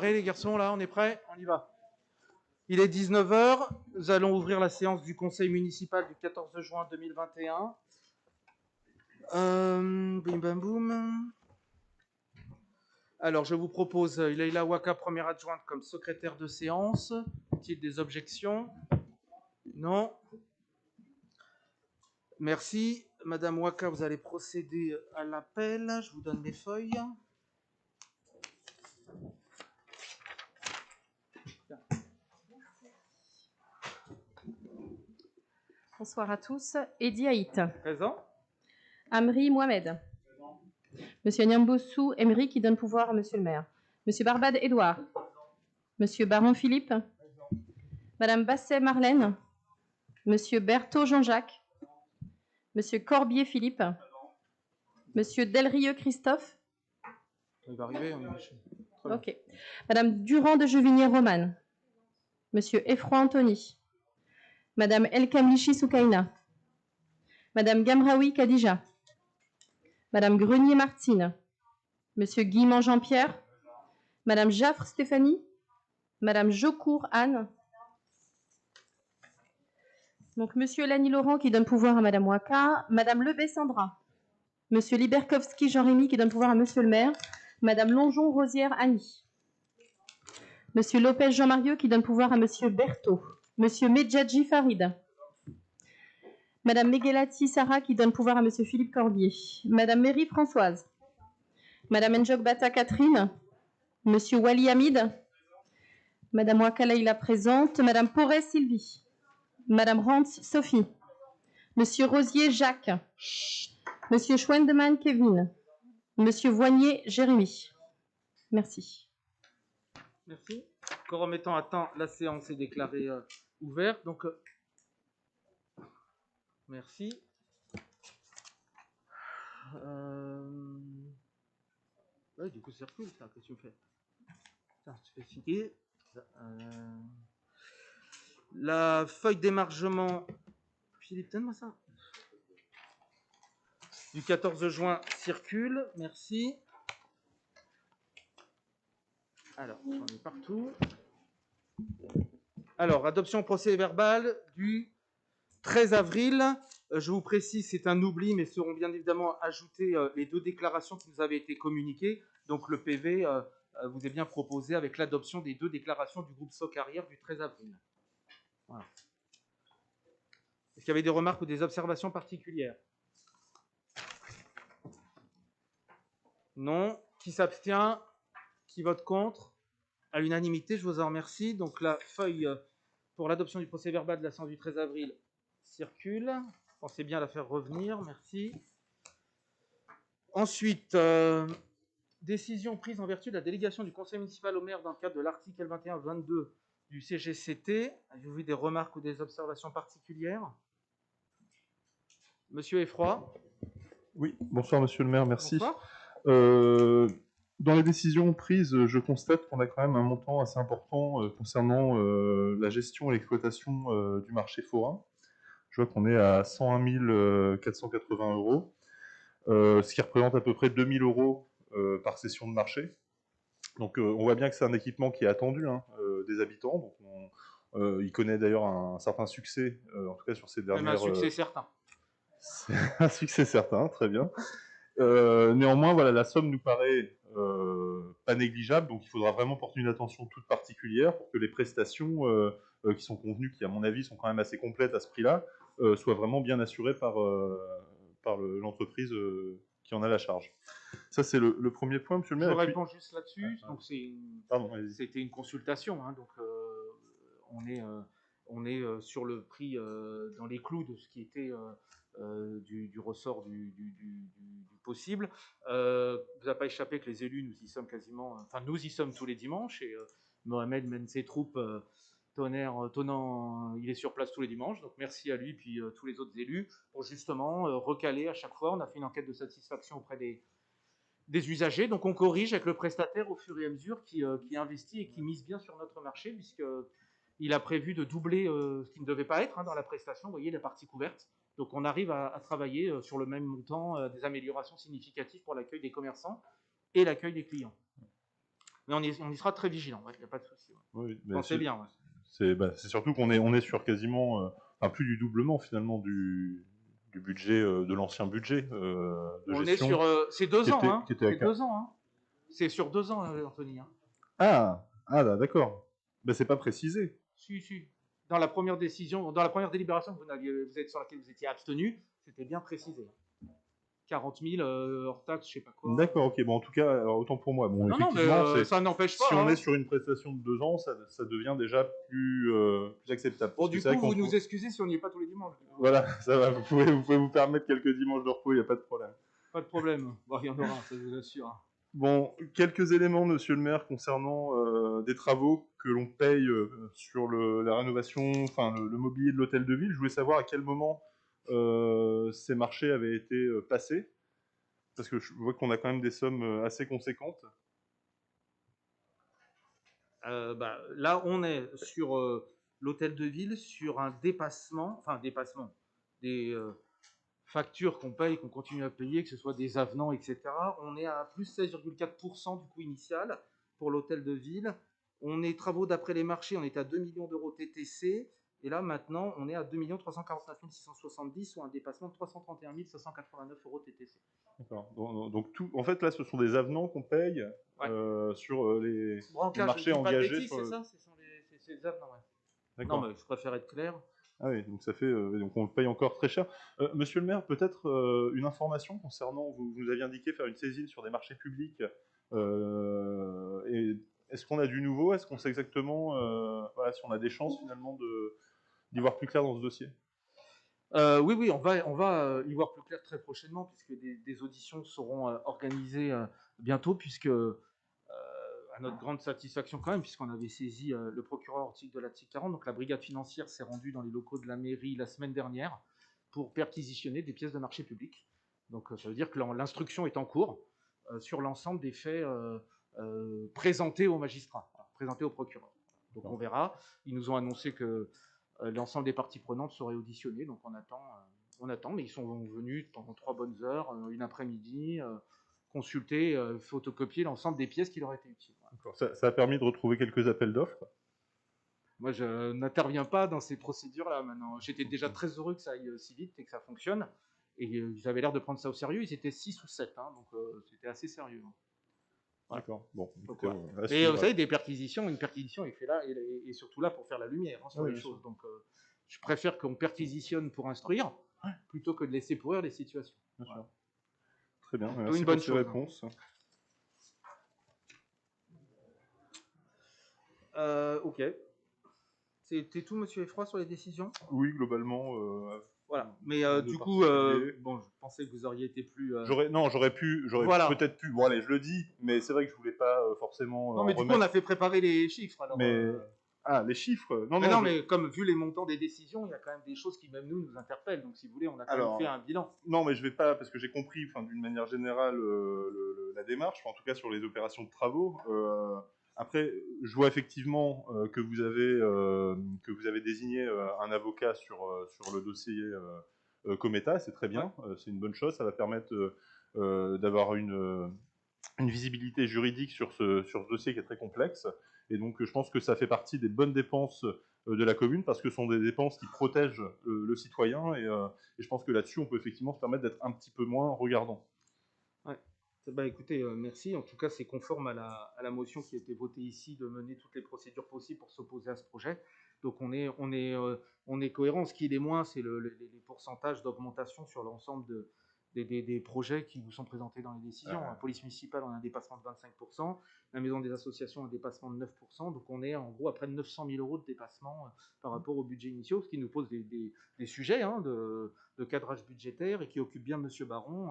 Les garçons, là, on est prêts? On y va. Il est 19 h. Nous allons ouvrir la séance du conseil municipal du 14 juin 2021. Bim bam boum. Alors, je vous propose Leïla Waka, première adjointe, comme secrétaire de séance. Est-il des objections? Non. Merci. Madame Waka, vous allez procéder à l'appel. Je vous donne mes feuilles. Bonsoir à tous. Edi Haït. Présent. Amri Mohamed. Présent. Monsieur Nyambossou Emery qui donne pouvoir à Monsieur le maire. Monsieur Barbade Édouard. Monsieur Baron Philippe. Présent. Madame Basset Marlène. Monsieur Berthaud Jean-Jacques. Monsieur Corbier Philippe. Présent. Monsieur Delrieux Christophe. Il va arriver. Ok. Madame Durand de Jevinier Romane. Monsieur Effroy Anthony. Madame El Kamlichi Soukaina. Madame Gamraoui Kadija. Madame Grenier Martine. Monsieur Guimand Jean-Pierre. Madame Jaffre Stéphanie. Madame Jocourt Anne. Donc Monsieur Lani Laurent qui donne pouvoir à Madame Waka. Madame Lebé Sandra. Monsieur Liberkowski Jean-Rémy qui donne pouvoir à Monsieur le maire. Madame Longeon Rosière Annie. Monsieur Lopez Jean-Mario qui donne pouvoir à Monsieur Berthaud. Monsieur Medjadji Farid. Madame Meghelati Sarah qui donne pouvoir à Monsieur Philippe Corbier. Madame Méry Françoise. Madame Njok Bata Catherine. Monsieur Wali Hamid. Madame Waka Leïla présente. Madame Porret Sylvie. Madame Rantz Sophie. Monsieur Rosier Jacques. Monsieur Schwendemann Kevin. Monsieur Voignier Jérémy. Merci. Merci. Encore en mettant à temps, la séance est déclarée ouverte. Donc, merci. Ouais, du coup, c'est cool ça. Qu'est-ce que tu me fais? Tiens, tu fais filer. La feuille d'émargement. Philippe, donne-moi ça. Du 14 juin circule. Merci. Alors, on est partout. Alors, adoption procès-verbal du 13 avril. Je vous précise, c'est un oubli, mais seront bien évidemment ajoutées les deux déclarations qui nous avaient été communiquées. Donc, le PV vous est bien proposé avec l'adoption des deux déclarations du groupe Socarrière du 13 avril. Voilà. Est-ce qu'il y avait des remarques ou des observations particulières? Non. Qui s'abstient? Qui vote contre? À l'unanimité, je vous en remercie. Donc la feuille pour l'adoption du procès-verbal de la séance du 13 avril circule. Pensez bien à la faire revenir. Merci. Ensuite, décision prise en vertu de la délégation du conseil municipal au maire dans le cadre de l'article L21-22 du CGCT. Avez-vous vu des remarques ou des observations particulières? Monsieur Effroy. Oui, bonsoir monsieur le maire, merci. Bonsoir. Dans les décisions prises, je constate qu'on a quand même un montant assez important concernant la gestion et l'exploitation du marché forain. Je vois qu'on est à 101 480 €, ce qui représente à peu près 2 000 € par session de marché. Donc on voit bien que c'est un équipement qui est attendu des habitants. Donc il connaît d'ailleurs un certain succès, en tout cas sur ces dernières... Même un succès certain. C'est un succès certain, très bien. Néanmoins, voilà, la somme nous paraît pas négligeable, donc il faudra vraiment porter une attention toute particulière pour que les prestations qui sont convenues, qui à mon avis sont quand même assez complètes à ce prix-là, soient vraiment bien assurées par l'entreprise qui en a la charge. Ça, c'est le premier point, monsieur le maire. Je réponds juste là-dessus. Donc c'était une consultation, hein, donc on est sur le prix dans les clous de ce qui était du ressort du possible. Vous n'a pas échappé que les élus, nous y sommes quasiment, enfin nous y sommes tous les dimanches, et Mohamed mène ses troupes tonnant, il est sur place tous les dimanches, donc merci à lui, puis tous les autres élus, pour justement recaler à chaque fois. On a fait une enquête de satisfaction auprès des usagers, donc on corrige avec le prestataire au fur et à mesure qui investit et qui mise bien sur notre marché, puisqu'il a prévu de doubler ce qui ne devait pas être dans la prestation, vous voyez, la partie couverte. Donc on arrive à travailler sur le même montant, des améliorations significatives pour l'accueil des commerçants et l'accueil des clients. Mais on y sera très vigilant, il n'y a pas de souci. Ouais. Oui, mais Pensez bien. Ouais. c'est surtout qu'on est sur quasiment, enfin plus du doublement finalement du budget, de l'ancien budget de On est gestion. sur. C'est 2 ans, hein. Qui était à C'est 2 ans, hein. C'est sur 2 ans, Anthony. Hein. Là, d'accord. Ben, c'est pas précisé. Si. Dans la première décision, dans la première délibération que vous êtes sur laquelle vous étiez abstenu, c'était bien précisé. 40 000 hors taxe, je sais pas quoi. D'accord, ok. Bon, en tout cas, alors, autant pour moi. Bon, Non, effectivement, mais ça n'empêche pas. si on hein. est sur une prestation de 2 ans, ça devient déjà plus acceptable. Bon, Parce que du c'est vrai coup, vous qu'on nous excusez si on n'y est pas tous les dimanches. Voilà, ça va. Vous pouvez vous permettre quelques dimanches de repos, il n'y a pas de problème. Pas de problème. Bon, il y en aura, ça je vous assure. Bon, quelques éléments, monsieur le maire, concernant des travaux que l'on paye sur la rénovation, enfin le mobilier de l'hôtel de ville. Je voulais savoir à quel moment ces marchés avaient été passés, parce que je vois qu'on a quand même des sommes assez conséquentes. Là, on est sur l'hôtel de ville, sur un dépassement, des factures qu'on paye, qu'on continue à payer, que ce soit des avenants, etc. On est à plus 16,4% du coût initial pour l'hôtel de ville. On est travaux d'après les marchés, on est à 2 millions d'euros TTC. Et là, maintenant, on est à 2 349 670, soit un dépassement de 331 589 euros TTC. D'accord. Donc tout, en fait, là, ce sont des avenants qu'on paye sur les marchés engagés. C'est ça, c'est des avenants, ouais. Non, mais je préfère être clair. Ah oui, donc ça fait, donc on le paye encore très cher. Monsieur le maire, peut-être une information concernant, vous nous aviez indiqué faire une saisine sur des marchés publics. Et est-ce qu'on a du nouveau? Est-ce qu'on sait exactement, voilà, si on a des chances finalement d'y voir plus clair dans ce dossier? Oui, on va y voir plus clair très prochainement, puisque des auditions seront organisées bientôt, puisque à notre grande satisfaction quand même, puisqu'on avait saisi le procureur de l'article 40, donc la brigade financière s'est rendue dans les locaux de la mairie la semaine dernière pour perquisitionner des pièces de marché public. Donc ça veut dire que l'instruction est en cours sur l'ensemble des faits présentés au magistrat, présentés au procureur. Donc on verra. Ils nous ont annoncé que l'ensemble des parties prenantes seraient auditionnées, donc on attend, mais ils sont venus pendant 3 bonnes heures, une après-midi, consulter, photocopier l'ensemble des pièces qui leur étaient utiles. Ça a permis de retrouver quelques appels d'offres. Moi, je n'interviens pas dans ces procédures-là maintenant. J'étais déjà très heureux que ça aille si vite et que ça fonctionne. Et ils avaient l'air de prendre ça au sérieux. Ils étaient 6 ou 7, hein, donc c'était assez sérieux. Voilà. D'accord. Bon. Écoutez, et vous savez, une perquisition est faite là, et surtout là pour faire la lumière sur les choses. Donc, je préfère qu'on perquisitionne pour instruire plutôt que de laisser pourrir les situations. Bien sûr. Très bien. Merci une bonne pour ces réponses. Ok. C'était tout, monsieur Effroy, sur les décisions? Oui, globalement. Voilà. Mais du coup, bon, je pensais que vous auriez été plus. J'aurais peut-être pu. Bon, allez, je le dis, mais c'est vrai que je voulais pas forcément. Non, mais du coup, on a fait préparer les chiffres. Alors, les chiffres. Mais comme vu les montants des décisions, il y a quand même des choses qui même nous interpellent. Donc, si vous voulez, on a quand même fait un bilan. Non, mais je vais pas, parce que j'ai compris, d'une manière générale, la démarche. En tout cas, sur les opérations de travaux. Après, je vois effectivement que vous avez désigné un avocat sur le dossier Cometa, c'est très bien, c'est une bonne chose, ça va permettre d'avoir une visibilité juridique sur ce dossier qui est très complexe, et donc je pense que ça fait partie des bonnes dépenses de la commune, parce que ce sont des dépenses qui protègent le citoyen, et je pense que là-dessus, on peut effectivement se permettre d'être un petit peu moins regardant. Bah écoutez, merci. En tout cas, c'est conforme à la motion qui a été votée ici de mener toutes les procédures possibles pour s'opposer à ce projet. Donc on est cohérent. Ce qui est moins, c'est les pourcentages d'augmentation sur l'ensemble des projets qui vous sont présentés dans les décisions. La police municipale, on a un dépassement de 25%. La maison des associations, un dépassement de 9%. Donc on est en gros à près de 900 000 euros de dépassement par rapport au budget initial, ce qui nous pose des sujets de cadrage budgétaire et qui occupe bien Monsieur Baron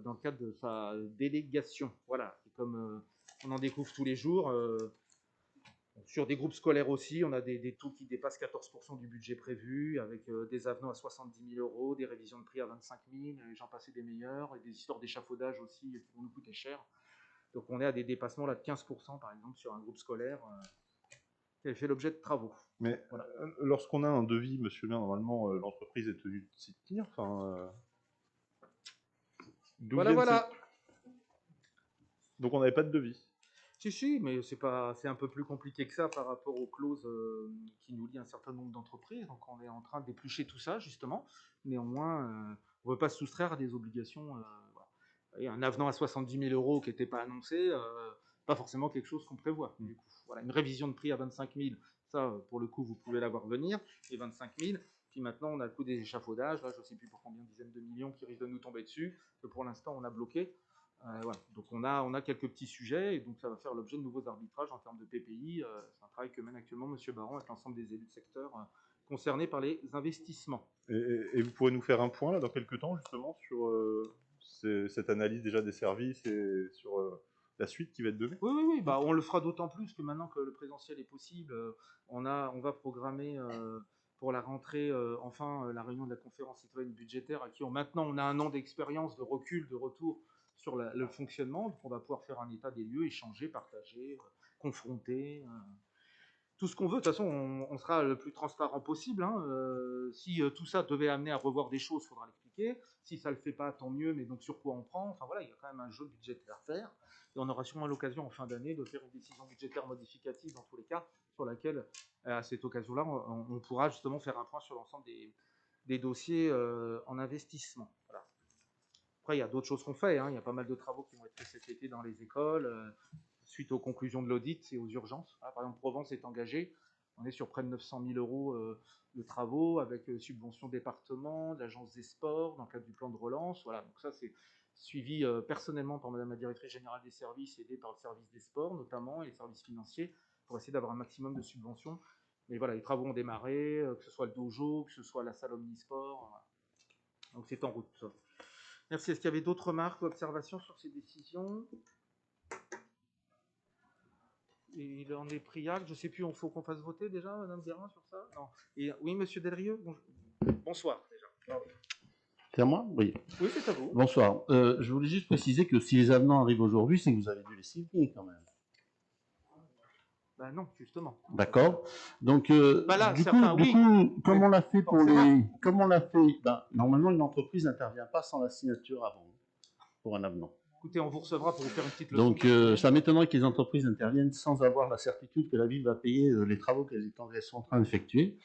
dans le cadre de sa délégation. Voilà, et comme on en découvre tous les jours, sur des groupes scolaires aussi, on a des taux qui dépassent 14% du budget prévu, avec des avenants à 70 000 euros, des révisions de prix à 25 000, et j'en passais des meilleurs, et des histoires d'échafaudage aussi qui vont nous coûter cher. Donc on est à des dépassements là, de 15% par exemple sur un groupe scolaire qui avait fait l'objet de travaux. Mais lorsqu'on a un devis, monsieur le maire, normalement l'entreprise est tenue de s'y tenir. Voilà. Donc on n'avait pas de devis. Si, mais c'est un peu plus compliqué que ça par rapport aux clauses qui nous lient un certain nombre d'entreprises. Donc on est en train d'éplucher tout ça, justement. Néanmoins, on ne veut pas se soustraire à des obligations. Voilà. Et un avenant à 70 000 euros qui n'était pas annoncé, pas forcément quelque chose qu'on prévoit. Du coup, voilà, une révision de prix à 25 000, ça, pour le coup, vous pouvez la voir venir, et 25 000. Puis maintenant, on a le coût des échafaudages, là, je ne sais plus pour combien dizaines de millions qui risquent de nous tomber dessus, que pour l'instant, on a bloqué. Voilà. Donc on a quelques petits sujets, et donc ça va faire l'objet de nouveaux arbitrages en termes de PPI. C'est un travail que mène actuellement M. Baron avec l'ensemble des élus de secteur concernés par les investissements. Et vous pourrez nous faire un point là, dans quelques temps justement sur cette analyse déjà des services et sur la suite qui va être donnée? Oui, bah, on le fera d'autant plus que maintenant que le présentiel est possible, on va programmer pour la rentrée enfin la réunion de la conférence citoyenne budgétaire maintenant on a un an d'expérience, de recul, de retour sur le fonctionnement. Donc on va pouvoir faire un état des lieux, échanger, partager, confronter. Tout ce qu'on veut. De toute façon, on sera le plus transparent possible. Hein. Si tout ça devait amener à revoir des choses, il faudra l'expliquer. Si ça ne le fait pas, tant mieux, mais donc sur quoi on prend? Enfin voilà, il y a quand même un jeu budgétaire à faire. Et on aura sûrement l'occasion en fin d'année de faire une décision budgétaire modificative dans tous les cas, sur laquelle, à cette occasion-là, on pourra justement faire un point sur l'ensemble des dossiers en investissement. Voilà. Après, il y a d'autres choses qu'on fait. Hein. Il y a pas mal de travaux qui vont être faits cet été dans les écoles. Suite aux conclusions de l'audit et aux urgences. Voilà, par exemple, Provence est engagée. On est sur près de 900 000 euros de travaux avec subvention département, de l'agence des sports, dans le cadre du plan de relance. Voilà, donc ça, c'est suivi personnellement par Madame la directrice générale des services, aidée par le service des sports notamment et les services financiers, pour essayer d'avoir un maximum de subventions. Mais voilà, les travaux ont démarré, que ce soit le dojo, que ce soit la salle omnisport. Voilà. Donc c'est en route. Ça. Merci. Est-ce qu'il y avait d'autres remarques ou observations sur ces décisions? Il en est pris acte. Je ne sais plus, il faut qu'on fasse voter déjà, Madame Guérin, sur ça? Non. Et, oui, Monsieur Delrieux, bonsoir déjà. C'est à moi? Oui. Oui, c'est à vous. Bonsoir. Je voulais juste préciser que si les avenants arrivent aujourd'hui, c'est que vous avez dû les signer quand même. Ben non, justement. D'accord. Donc, là, du coup, comme on l'a fait pour les... Comme on l'a fait... normalement, une entreprise n'intervient pas sans la signature avant, pour un avenant. Écoutez, on vous recevra pour vous faire une petite leçon. Donc, ça m'étonnerait que les entreprises interviennent sans avoir la certitude que la ville va payer les travaux qu'elles sont en train d'effectuer.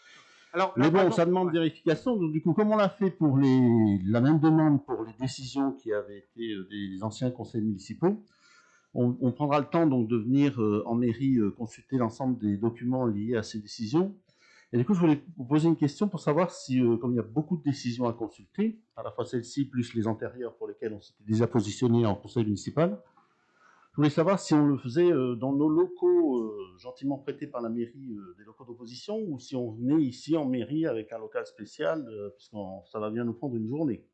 Mais bon, ça demande vérification. Donc, du coup, comme on l'a fait pour la même demande pour les décisions qui avaient été des anciens conseils municipaux, on prendra le temps donc de venir en mairie consulter l'ensemble des documents liés à ces décisions. Et du coup, je voulais vous poser une question pour savoir si, comme il y a beaucoup de décisions à consulter, à la fois celle-ci plus les antérieures pour lesquelles on s'était déjà positionné en conseil municipal, je voulais savoir si on le faisait dans nos locaux gentiment prêtés par la mairie, des locaux d'opposition, ou si on venait ici en mairie avec un local spécial, puisque ça va bien nous prendre une journée.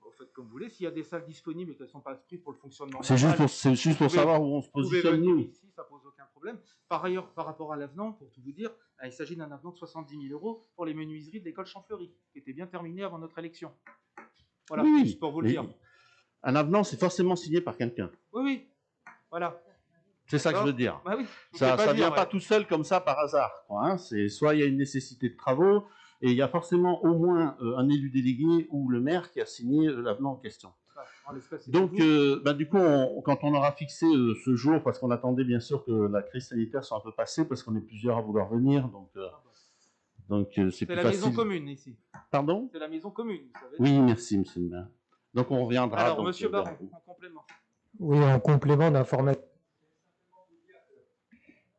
Vous faites comme vous voulez. S'il y a des salles disponibles et qu'elles ne sont pas inscrites pour le fonctionnement c'est juste pour savoir où on se positionne nous. Ici, ça pose aucun problème. Par ailleurs, par rapport à l'avenant, pour tout vous dire, il s'agit d'un avenant de 70 000 euros pour les menuiseries de l'école Champfleury, qui était bien terminé avant notre élection. Voilà, oui, juste pour vous le dire. Un avenant, c'est forcément signé par quelqu'un. Oui, voilà. C'est ça que je veux dire. Bah oui, ça ne vient pas tout seul comme ça par hasard. Quoi, hein. C'est soit il y a une nécessité de travaux, et il y a forcément au moins un élu délégué ou le maire qui a signé l'avenant en question. Donc, du coup, quand on aura fixé ce jour, parce qu'on attendait bien sûr que la crise sanitaire soit un peu passée, parce qu'on est plusieurs à vouloir venir, donc c'est plus facile. C'est la maison commune ici. Pardon? C'est la maison commune, vous savez. Oui, merci, monsieur le maire. Donc on reviendra. Alors, monsieur Baron, en complément. Oui, en complément d'information.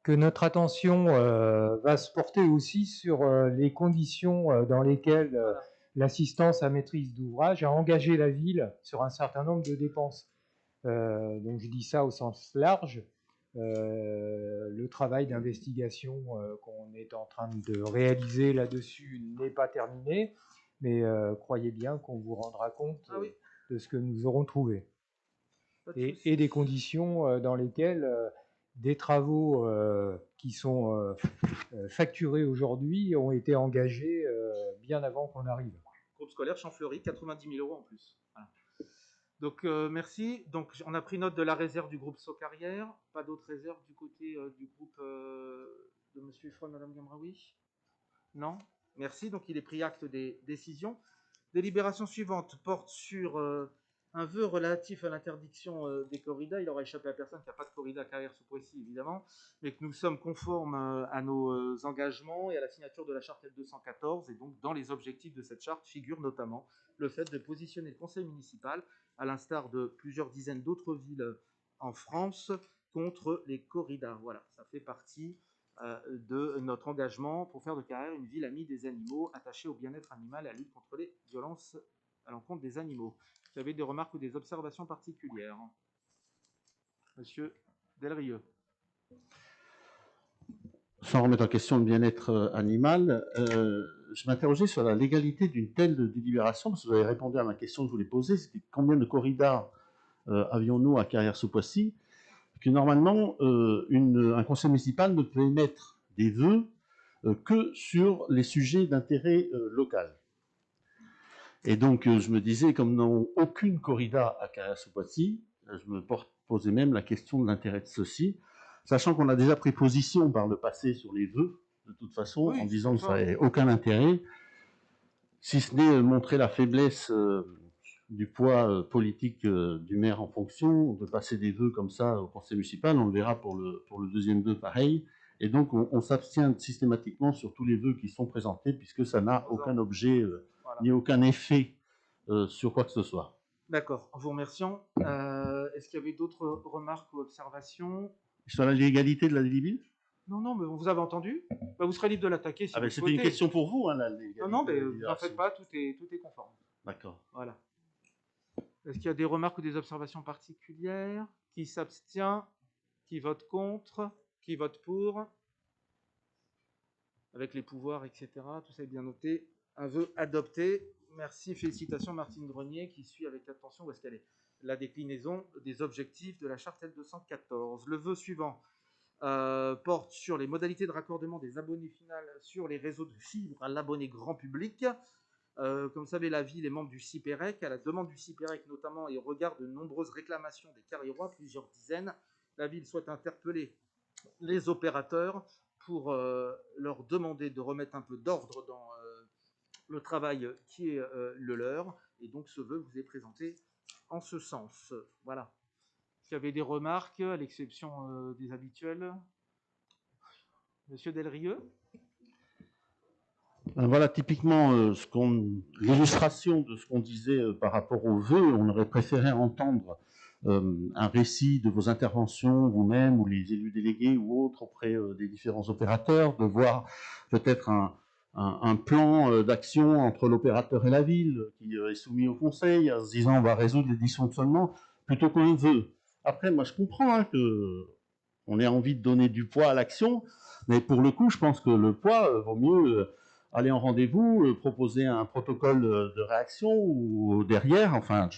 Que notre attention va se porter aussi sur les conditions dans lesquelles l'assistance à maîtrise d'ouvrage a engagé la ville sur un certain nombre de dépenses. Donc je dis ça au sens large. Le travail d'investigation qu'on est en train de réaliser là-dessus n'est pas terminé, mais croyez bien qu'on vous rendra compte de ce que nous aurons trouvé. Et des conditions dans lesquelles des travaux qui sont facturés aujourd'hui ont été engagés bien avant qu'on arrive. Groupe scolaire Champfleury, 90 000 euros en plus. Voilà. Donc merci. Donc on a pris note de la réserve du groupe Saucarrière. Pas d'autres réserves du côté du groupe de Monsieur Freud, Madame Gamraoui? Non. Merci. Donc il est pris acte des décisions. Délibération suivante porte sur un vœu relatif à l'interdiction des corridas. Il aura échappé à personne qu'il n'y a pas de corrida à Carrière-sous-Poissy, évidemment, mais que nous sommes conformes à nos engagements et à la signature de la charte L214. Et donc, dans les objectifs de cette charte figure notamment le fait de positionner le conseil municipal, à l'instar de plusieurs dizaines d'autres villes en France, contre les corridas. Voilà, ça fait partie de notre engagement pour faire de Carrière une ville amie des animaux, attachée au bien-être animal et à la lutte contre les violences à l'encontre des animaux. Vous avez des remarques ou des observations particulières? Monsieur Delrieux. Sans remettre en question le bien-être animal, je m'interrogeais sur la légalité d'une telle délibération, parce que vous avez répondu à ma question que je voulais poser, c'était combien de corridas avions-nous à Carrière-sous-Poissy? Que normalement, un conseil municipal ne peut émettre des vœux que sur les sujets d'intérêt local. Et donc, je me disais, comme nous n'avons aucune corrida à Carrière-sous-Poissy, je me posais même la question de l'intérêt de ceci, sachant qu'on a déjà pris position par le passé sur les vœux, de toute façon, oui, en disant que ça n'avait aucun intérêt, si ce n'est montrer la faiblesse du poids politique du maire en fonction, de passer des vœux comme ça au conseil municipal. On le verra pour le deuxième vœu pareil. Et donc, on s'abstient systématiquement sur tous les vœux qui sont présentés, puisque ça n'a aucun objet ni aucun effet sur quoi que ce soit. D'accord, en vous remerciant. Est-ce qu'il y avait d'autres remarques ou observations sur la légalité de la délibération? Non, mais vous avez entendu. Vous serez libre de l'attaquer si vous c'était une question pour vous, hein, la légalité. Non, mais n'en faites pas, tout est conforme. D'accord. Voilà. Est-ce qu'il y a des remarques ou des observations particulières? Qui s'abstient? Qui vote contre? Qui vote pour? Avec les pouvoirs, etc. Tout ça est bien noté. Un vœu adopté. Merci, félicitations Martine Grenier qui suit avec attention où est-ce qu'elle est. La déclinaison des objectifs de la charte L214. Le vœu suivant porte sur les modalités de raccordement des abonnés finales sur les réseaux de fibre à l'abonné grand public. Comme vous savez, la ville est membre du CIPEREC. À la demande du CIPEREC notamment et au regard de nombreuses réclamations des Carriérois, plusieurs dizaines, la ville souhaite interpeller les opérateurs pour leur demander de remettre un peu d'ordre dans le travail qui est le leur. Et donc ce vœu vous est présenté en ce sens. Voilà. S'il y avait des remarques, à l'exception des habituels. Monsieur Delrieux? Voilà typiquement l'illustration de ce qu'on disait par rapport aux vœux. On aurait préféré entendre un récit de vos interventions, vous-même ou les élus délégués ou autres auprès des différents opérateurs, de voir peut-être un plan d'action entre l'opérateur et la ville qui est soumis au conseil, en se disant on va résoudre les dysfonctionnements, plutôt qu'un vœu. Après, moi je comprends qu'on ait envie de donner du poids à l'action, mais pour le coup, je pense que le poids vaut mieux aller en rendez-vous, proposer un protocole de réaction ou derrière, enfin,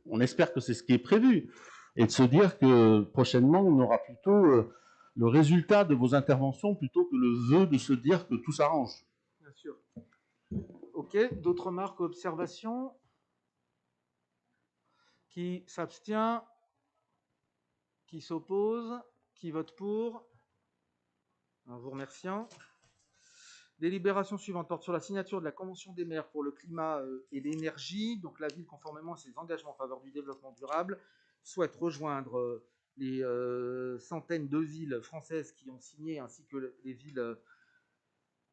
on espère que c'est ce qui est prévu, et de se dire que prochainement, on aura plutôt le résultat de vos interventions plutôt que le vœu de se dire que tout s'arrange. Bien sûr. Ok, d'autres remarques, observations? Qui s'abstient? Qui s'oppose? Qui vote pour? En vous remerciant. Délibération suivante porte sur la signature de la Convention des maires pour le climat et l'énergie. Donc la ville, conformément à ses engagements en faveur du développement durable, souhaite rejoindre les centaines de villes françaises qui ont signé, ainsi que les villes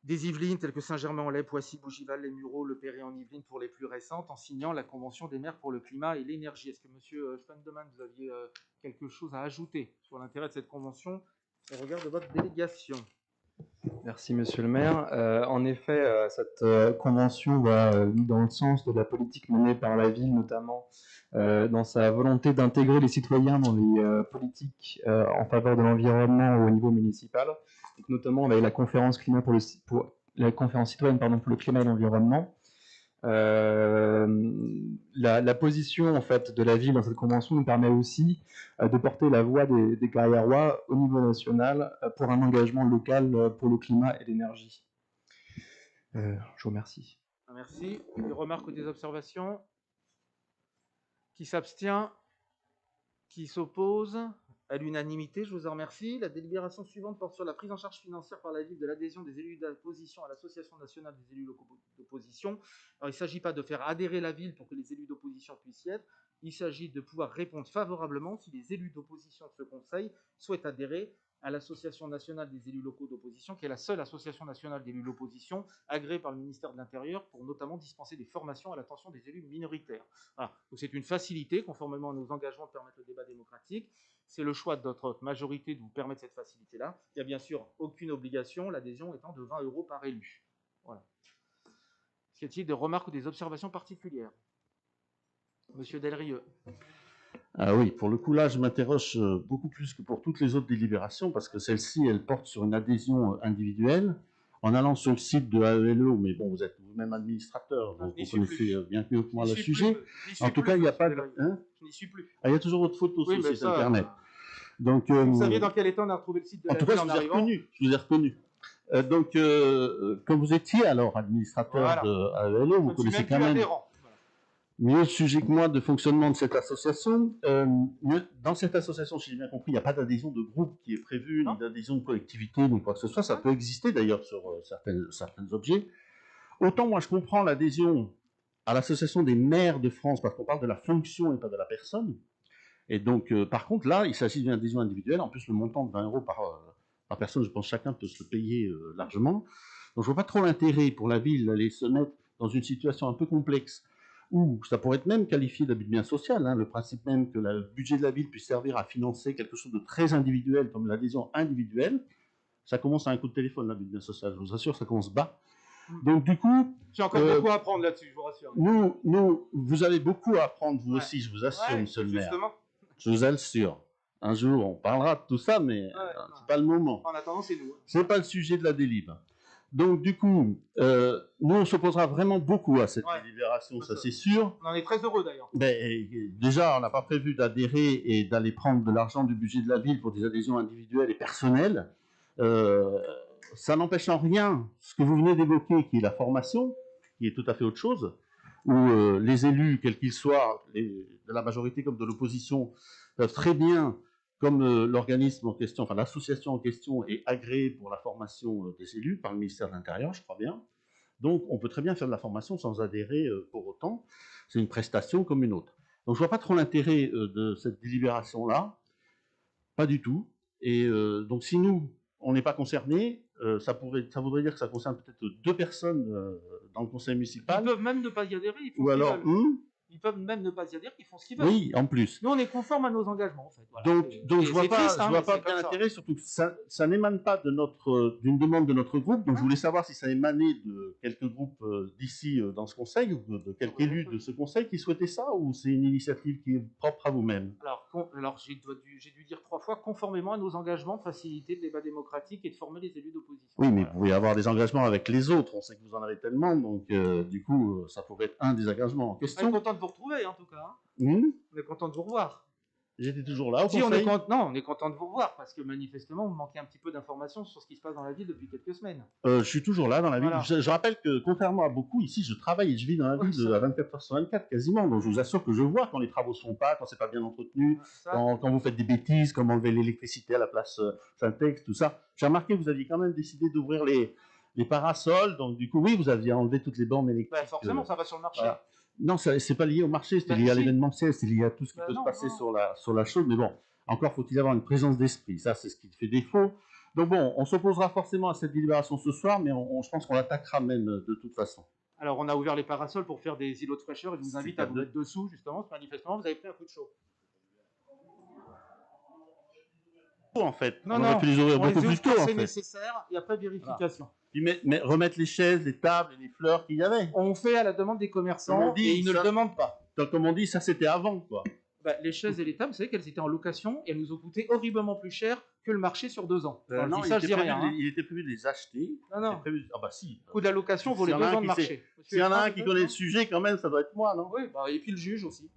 des Yvelines, telles que Saint-Germain-en-Laye, Poissy, Bougival, les Mureaux, Le Perret en Yvelines pour les plus récentes, en signant la Convention des maires pour le climat et l'énergie. Est-ce que monsieur Spandeman, vous aviez quelque chose à ajouter sur l'intérêt de cette convention au regard de votre délégation? Merci Monsieur le maire. En effet, cette convention va dans le sens de la politique menée par la ville, notamment dans sa volonté d'intégrer les citoyens dans les politiques en faveur de l'environnement au niveau municipal, donc notamment avec la conférence climat la conférence citoyenne pour le climat et l'environnement. La position en fait de la ville dans cette convention nous permet aussi de porter la voix des Carriérois au niveau national pour un engagement local pour le climat et l'énergie. Je vous remercie. Merci. Des remarques ou des observations? Qui s'abstient? Qui s'oppose? À l'unanimité, je vous en remercie. La délibération suivante porte sur la prise en charge financière par la ville de l'adhésion des élus d'opposition à l'Association nationale des élus locaux d'opposition. Alors, il ne s'agit pas de faire adhérer la ville pour que les élus d'opposition puissent y être. Il s'agit de pouvoir répondre favorablement si les élus d'opposition de ce conseil souhaitent adhérer à l'Association nationale des élus locaux d'opposition, qui est la seule association nationale d'élus de l'opposition agréée par le ministère de l'Intérieur pour notamment dispenser des formations à l'attention des élus minoritaires. Voilà. Donc c'est une facilité, conformément à nos engagements de permettre le débat démocratique. C'est le choix de notre majorité de vous permettre cette facilité-là. Il n'y a bien sûr aucune obligation, l'adhésion étant de 20 € par élu. Voilà. Y a-t-il des remarques ou des observations particulières? Monsieur Delrieux. Ah oui, pour le coup, là, je m'interroge beaucoup plus que pour toutes les autres délibérations, parce que celle-ci, elle porte sur une adhésion individuelle. En allant sur le site de AELO, mais bon, vous êtes vous-même administrateur, donc vous connaissez bien mieux que moi le sujet. En tout cas, il n'y a pas de... Hein, je n'y suis plus. Ah, il y a toujours votre photo sur le site Internet. Donc, vous saviez dans quel état on a retrouvé le site de l'AELO en arrivant? Je vous ai reconnu. Donc, comme vous étiez alors administrateur de AELO, vous connaissez quand même mieux le sujet que moi de fonctionnement de cette association. Dans cette association, si j'ai bien compris, il n'y a pas d'adhésion de groupe qui est prévue, ni d'adhésion de collectivité, ni quoi que ce soit. Ça peut exister d'ailleurs sur certains objets. Autant moi je comprends l'adhésion à l'association des maires de France, parce qu'on parle de la fonction et pas de la personne. Et donc, par contre, là, il s'agit d'une adhésion individuelle. En plus, le montant de 20 € par personne, je pense que chacun peut se le payer largement. Donc, je ne vois pas trop l'intérêt pour la ville d'aller se mettre dans une situation un peu complexe, où ça pourrait être même qualifié d'abus de bien social, hein, le principe même que le budget de la ville puisse servir à financer quelque chose de très individuel, comme l'adhésion individuelle, ça commence à un coup de téléphone, l'abus de bien social, je vous assure, ça commence bas. Donc du coup... J'ai encore beaucoup à apprendre là-dessus, je vous rassure. Vous avez beaucoup à apprendre, vous aussi, je vous assure, monsieur le maire. Je vous assure. Un jour, on parlera de tout ça, mais c'est pas le moment. En attendant, c'est nous. C'est pas le sujet de la délib. Donc, du coup, nous, on s'opposera vraiment beaucoup à cette délibération, ça c'est sûr. On en est très heureux d'ailleurs. Déjà, on n'a pas prévu d'adhérer et d'aller prendre de l'argent du budget de la ville pour des adhésions individuelles et personnelles. Ça n'empêche en rien ce que vous venez d'évoquer, qui est la formation, qui est tout à fait autre chose, où les élus, quels qu'ils soient, de la majorité comme de l'opposition, peuvent très bien, comme l'organisme en question, enfin l'association en question est agréée pour la formation des élus par le ministère de l'Intérieur, je crois bien. Donc on peut très bien faire de la formation sans adhérer pour autant. C'est une prestation comme une autre. Donc je vois pas trop l'intérêt de cette délibération-là, pas du tout. Et donc si nous, on n'est pas concernés, ça voudrait dire que ça concerne peut-être 2 personnes dans le conseil municipal. Ils peuvent même ne pas y adhérer. Ou alors... Ils peuvent même ne pas y adhérer, ils font ce qu'ils veulent. Oui, en plus. Nous, on est conforme à nos engagements, en fait. Voilà. Donc je vois pas bien l'intérêt, surtout que ça n'émane pas d'une demande de notre groupe. Donc je voulais savoir si ça émanait de quelques groupes d'ici dans ce conseil, ou de quelques élus de ce conseil qui souhaitaient ça, ou c'est une initiative qui est propre à vous-même? Alors j'ai dû dire 3 fois, conformément à nos engagements de faciliter le débat démocratique et de former les élus d'opposition. Oui, mais vous pouvez avoir des engagements avec les autres. On sait que vous en avez tellement, donc du coup, ça pourrait être un des engagements en question. On est content de vous retrouver, en tout cas. On est content de vous revoir. J'étais toujours là au conseil. On est content de vous revoir, parce que manifestement, vous manquez un petit peu d'informations sur ce qui se passe dans la ville depuis quelques semaines. Je suis toujours là dans la ville. Voilà. Je rappelle que, contrairement à beaucoup, ici, je travaille et je vis dans la ville à 24 heures sur 24, quasiment. Donc je vous assure que je vois quand les travaux sont pas, quand c'est pas bien entretenu, quand vous faites des bêtises, comme enlever l'électricité à la place Syntex, tout ça. J'ai remarqué que vous aviez quand même décidé d'ouvrir les parasols. Donc du coup, oui, vous aviez enlevé toutes les bornes électriques. Forcément, ça va sur le marché. Voilà. Non, c'est pas lié au marché, c'est lié à l'événementiel, c'est lié à tout ce qui peut se passer sur la chose. Mais bon, encore faut-il avoir une présence d'esprit. Ça, c'est ce qui fait défaut. Donc bon, on s'opposera forcément à cette délibération ce soir, mais je pense qu'on l'attaquera même de toute façon. Alors, on a ouvert les parasols pour faire des îlots de fraîcheur et je vous invite à vous mettre dessous, justement, parce que manifestement, vous avez pris un coup de chaud. En fait, on aurait pu les ouvrir beaucoup plus tôt. C'est nécessaire, il n'y a pas de vérification. Voilà. Mais remettre les chaises, les tables et les fleurs qu'il y avait. On fait à la demande des commerçants et ils ne le demandent pas. Donc, comme on dit, ça c'était avant, quoi. Les chaises et les tables, vous savez qu'elles étaient en location et elles nous ont coûté horriblement plus cher que le marché sur 2 ans. Non, il était prévu de les acheter. Non. Ah bah si. Le coût de la location vaut les 2 ans de marché. S'il y en a un qui connaît le sujet, quand même, ça doit être moi, non? Oui, et puis le juge aussi.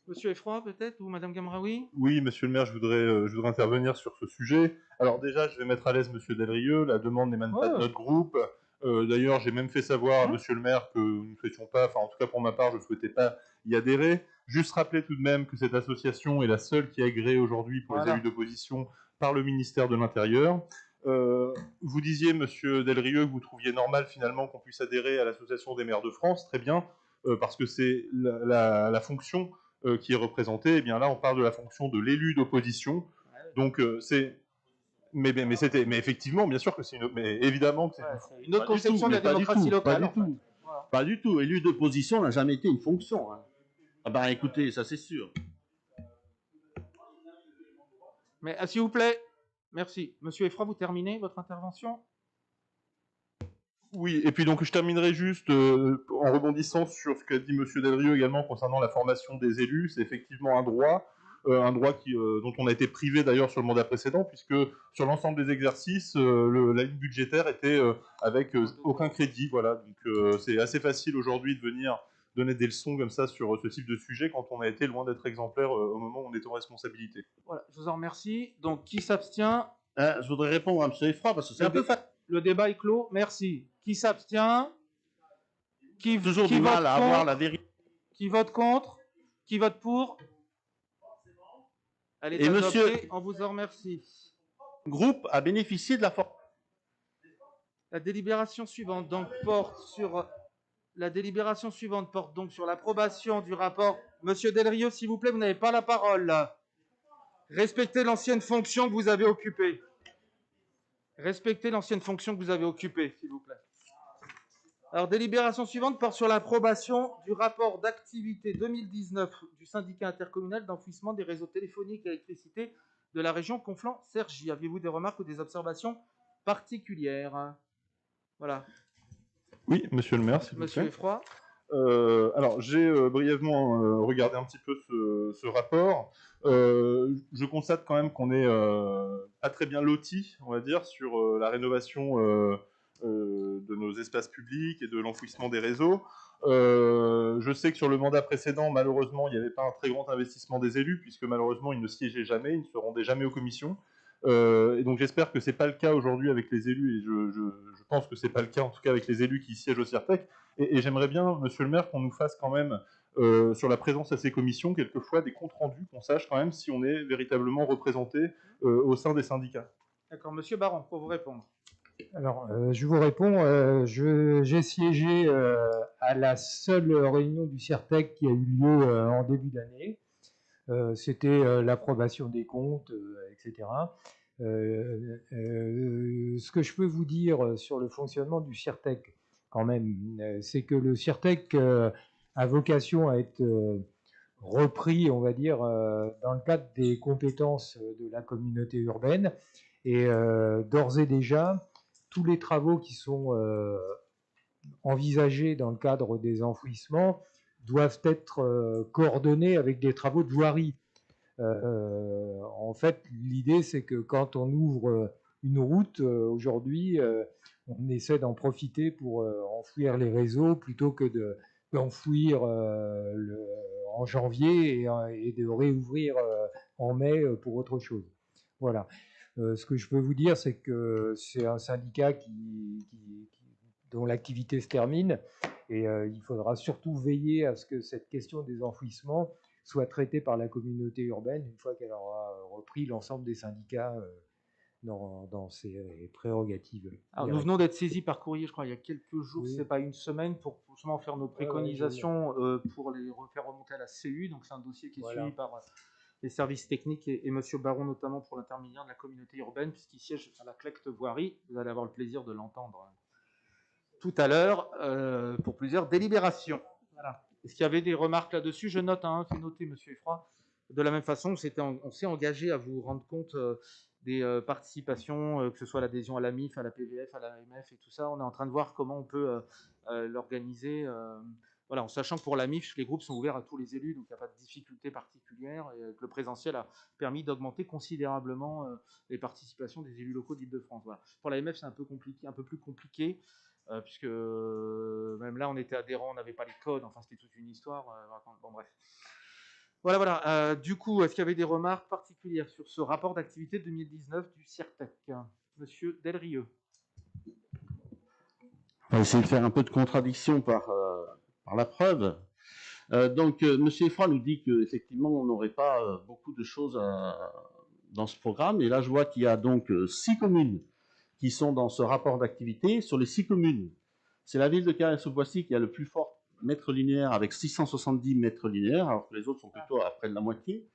Monsieur Effroy, peut-être, ou Madame Gamraoui? Oui, monsieur le maire, je voudrais intervenir sur ce sujet. Alors déjà, je vais mettre à l'aise monsieur Delrieux, la demande n'émane pas de notre groupe. D'ailleurs, j'ai même fait savoir à monsieur le maire que nous ne souhaitions pas, enfin en tout cas pour ma part, je ne souhaitais pas y adhérer. Juste rappeler tout de même que cette association est la seule qui est agréée aujourd'hui pour les élus d'opposition par le ministère de l'Intérieur. Vous disiez, monsieur Delrieux, que vous trouviez normal finalement qu'on puisse adhérer à l'Association des maires de France, très bien, parce que c'est la fonction qui est représentée. Et bien là, on parle de la fonction de l'élu d'opposition. Donc c'est... Mais effectivement, bien sûr que c'est mais évidemment que c'est une autre conception de la démocratie locale. Pas du tout. Élu d'opposition n'a jamais été une fonction. Hein. Ah ben écoutez, ça c'est sûr. Mais s'il vous plaît, merci. Monsieur Effroy, vous terminez votre intervention? Oui, et puis donc je terminerai juste en rebondissant sur ce qu'a dit monsieur Delrieux également concernant la formation des élus. C'est effectivement un droit dont on a été privé d'ailleurs sur le mandat précédent, puisque sur l'ensemble des exercices, la ligne budgétaire était avec aucun crédit. Voilà, donc c'est assez facile aujourd'hui de venir donner des leçons comme ça sur ce type de sujet quand on a été loin d'être exemplaire au moment où on était en responsabilité. Voilà, je vous en remercie. Donc, qui s'abstient? Je voudrais répondre à M. Effroy, parce que c'est un peu facile. Le débat est clos. Merci. Qui s'abstient? Toujours du mal à avoir la vérité. Qui vote contre? Qui vote pour? Elle est adoptée. Monsieur, on vous en remercie. Le groupe a bénéficié de la force. La délibération suivante donc porte sur l'approbation du rapport. Monsieur Delrieux, s'il vous plaît, vous n'avez pas la parole. Respectez l'ancienne fonction que vous avez occupée. Respectez l'ancienne fonction que vous avez occupée, s'il vous plaît. Alors, délibération suivante porte sur l'approbation du rapport d'activité 2019 du syndicat intercommunal d'enfouissement des réseaux téléphoniques et d'électricité de la région Conflans-Cergy. Avez-vous des remarques ou des observations particulières? Voilà. Oui, monsieur le maire, s'il vous plaît. Monsieur Effroy. Alors, j'ai brièvement regardé un petit peu ce rapport. Je constate quand même qu'on est pas très bien loti, on va dire, sur la rénovation de nos espaces publics et de l'enfouissement des réseaux. Je sais que sur le mandat précédent, malheureusement, il n'y avait pas un très grand investissement des élus, puisque malheureusement, ils ne siégeaient jamais, ils ne se rendaient jamais aux commissions. Et donc j'espère que ce n'est pas le cas aujourd'hui avec les élus, et je pense que ce n'est pas le cas en tout cas avec les élus qui siègent au CIRTEC. Et j'aimerais bien, monsieur le maire, qu'on nous fasse quand même, sur la présence à ces commissions, quelquefois des comptes rendus, qu'on sache quand même si on est véritablement représenté au sein des syndicats. D'accord, monsieur Baron, pour vous répondre. Alors, je vous réponds. J'ai siégé à la seule réunion du CIRTEC qui a eu lieu en début d'année. C'était l'approbation des comptes, etc. Ce que je peux vous dire sur le fonctionnement du CIRTEC, quand même, c'est que le CIRTEC a vocation à être repris, on va dire, dans le cadre des compétences de la communauté urbaine. Et d'ores et déjà, tous les travaux qui sont envisagés dans le cadre des enfouissements doivent être coordonnés avec des travaux de voirie. En fait, l'idée, c'est que quand on ouvre une route, aujourd'hui, on essaie d'en profiter pour enfouir les réseaux plutôt que d'enfouir en janvier et de réouvrir en mai pour autre chose. Voilà. Ce que je peux vous dire, c'est que c'est un syndicat dont l'activité se termine et il faudra surtout veiller à ce que cette question des enfouissements soit traitée par la communauté urbaine une fois qu'elle aura repris l'ensemble des syndicats dans ses prérogatives. Alors, nous venons d'être saisis par courrier, je crois, il y a quelques jours, oui. C'est pas une semaine, pour justement faire nos préconisations pour les faire remonter à la CU. Donc, c'est un dossier qui est suivi par les services techniques et M. Baron, notamment pour l'intermédiaire de la communauté urbaine, puisqu'il siège à la Clecte Voirie. Vous allez avoir le plaisir de l'entendre tout à l'heure pour plusieurs délibérations. Voilà. Est-ce qu'il y avait des remarques là-dessus? Je note, fait noter, M. Effroy. De la même façon, on s'est engagé à vous rendre compte des participations, que ce soit l'adhésion à la MIF, à la PVF, à la AMF et tout ça. On est en train de voir comment on peut l'organiser. Voilà, en sachant que pour la MIF, les groupes sont ouverts à tous les élus, donc il n'y a pas de difficulté particulière. Et que le présentiel a permis d'augmenter considérablement les participations des élus locaux d'Île-de-France. Voilà. Pour la AMF, c'est un peu plus compliqué. Puisque même là, on était adhérents, on n'avait pas les codes, enfin, c'était toute une histoire. Bon, bref. Voilà. Du coup, est-ce qu'il y avait des remarques particulières sur ce rapport d'activité 2019 du CIRTEC? Monsieur Delrieux. On va essayer de faire un peu de contradiction par la preuve. M. Effroy nous dit qu'effectivement, on n'aurait pas beaucoup de choses dans ce programme. Et là, je vois qu'il y a donc 6 communes qui sont dans ce rapport d'activité. Sur les 6 communes, c'est la ville de Carré-sous-Boissy qui a le plus fort mètre linéaire avec 670 mètres linéaires, alors que les autres sont plutôt à près de la moitié.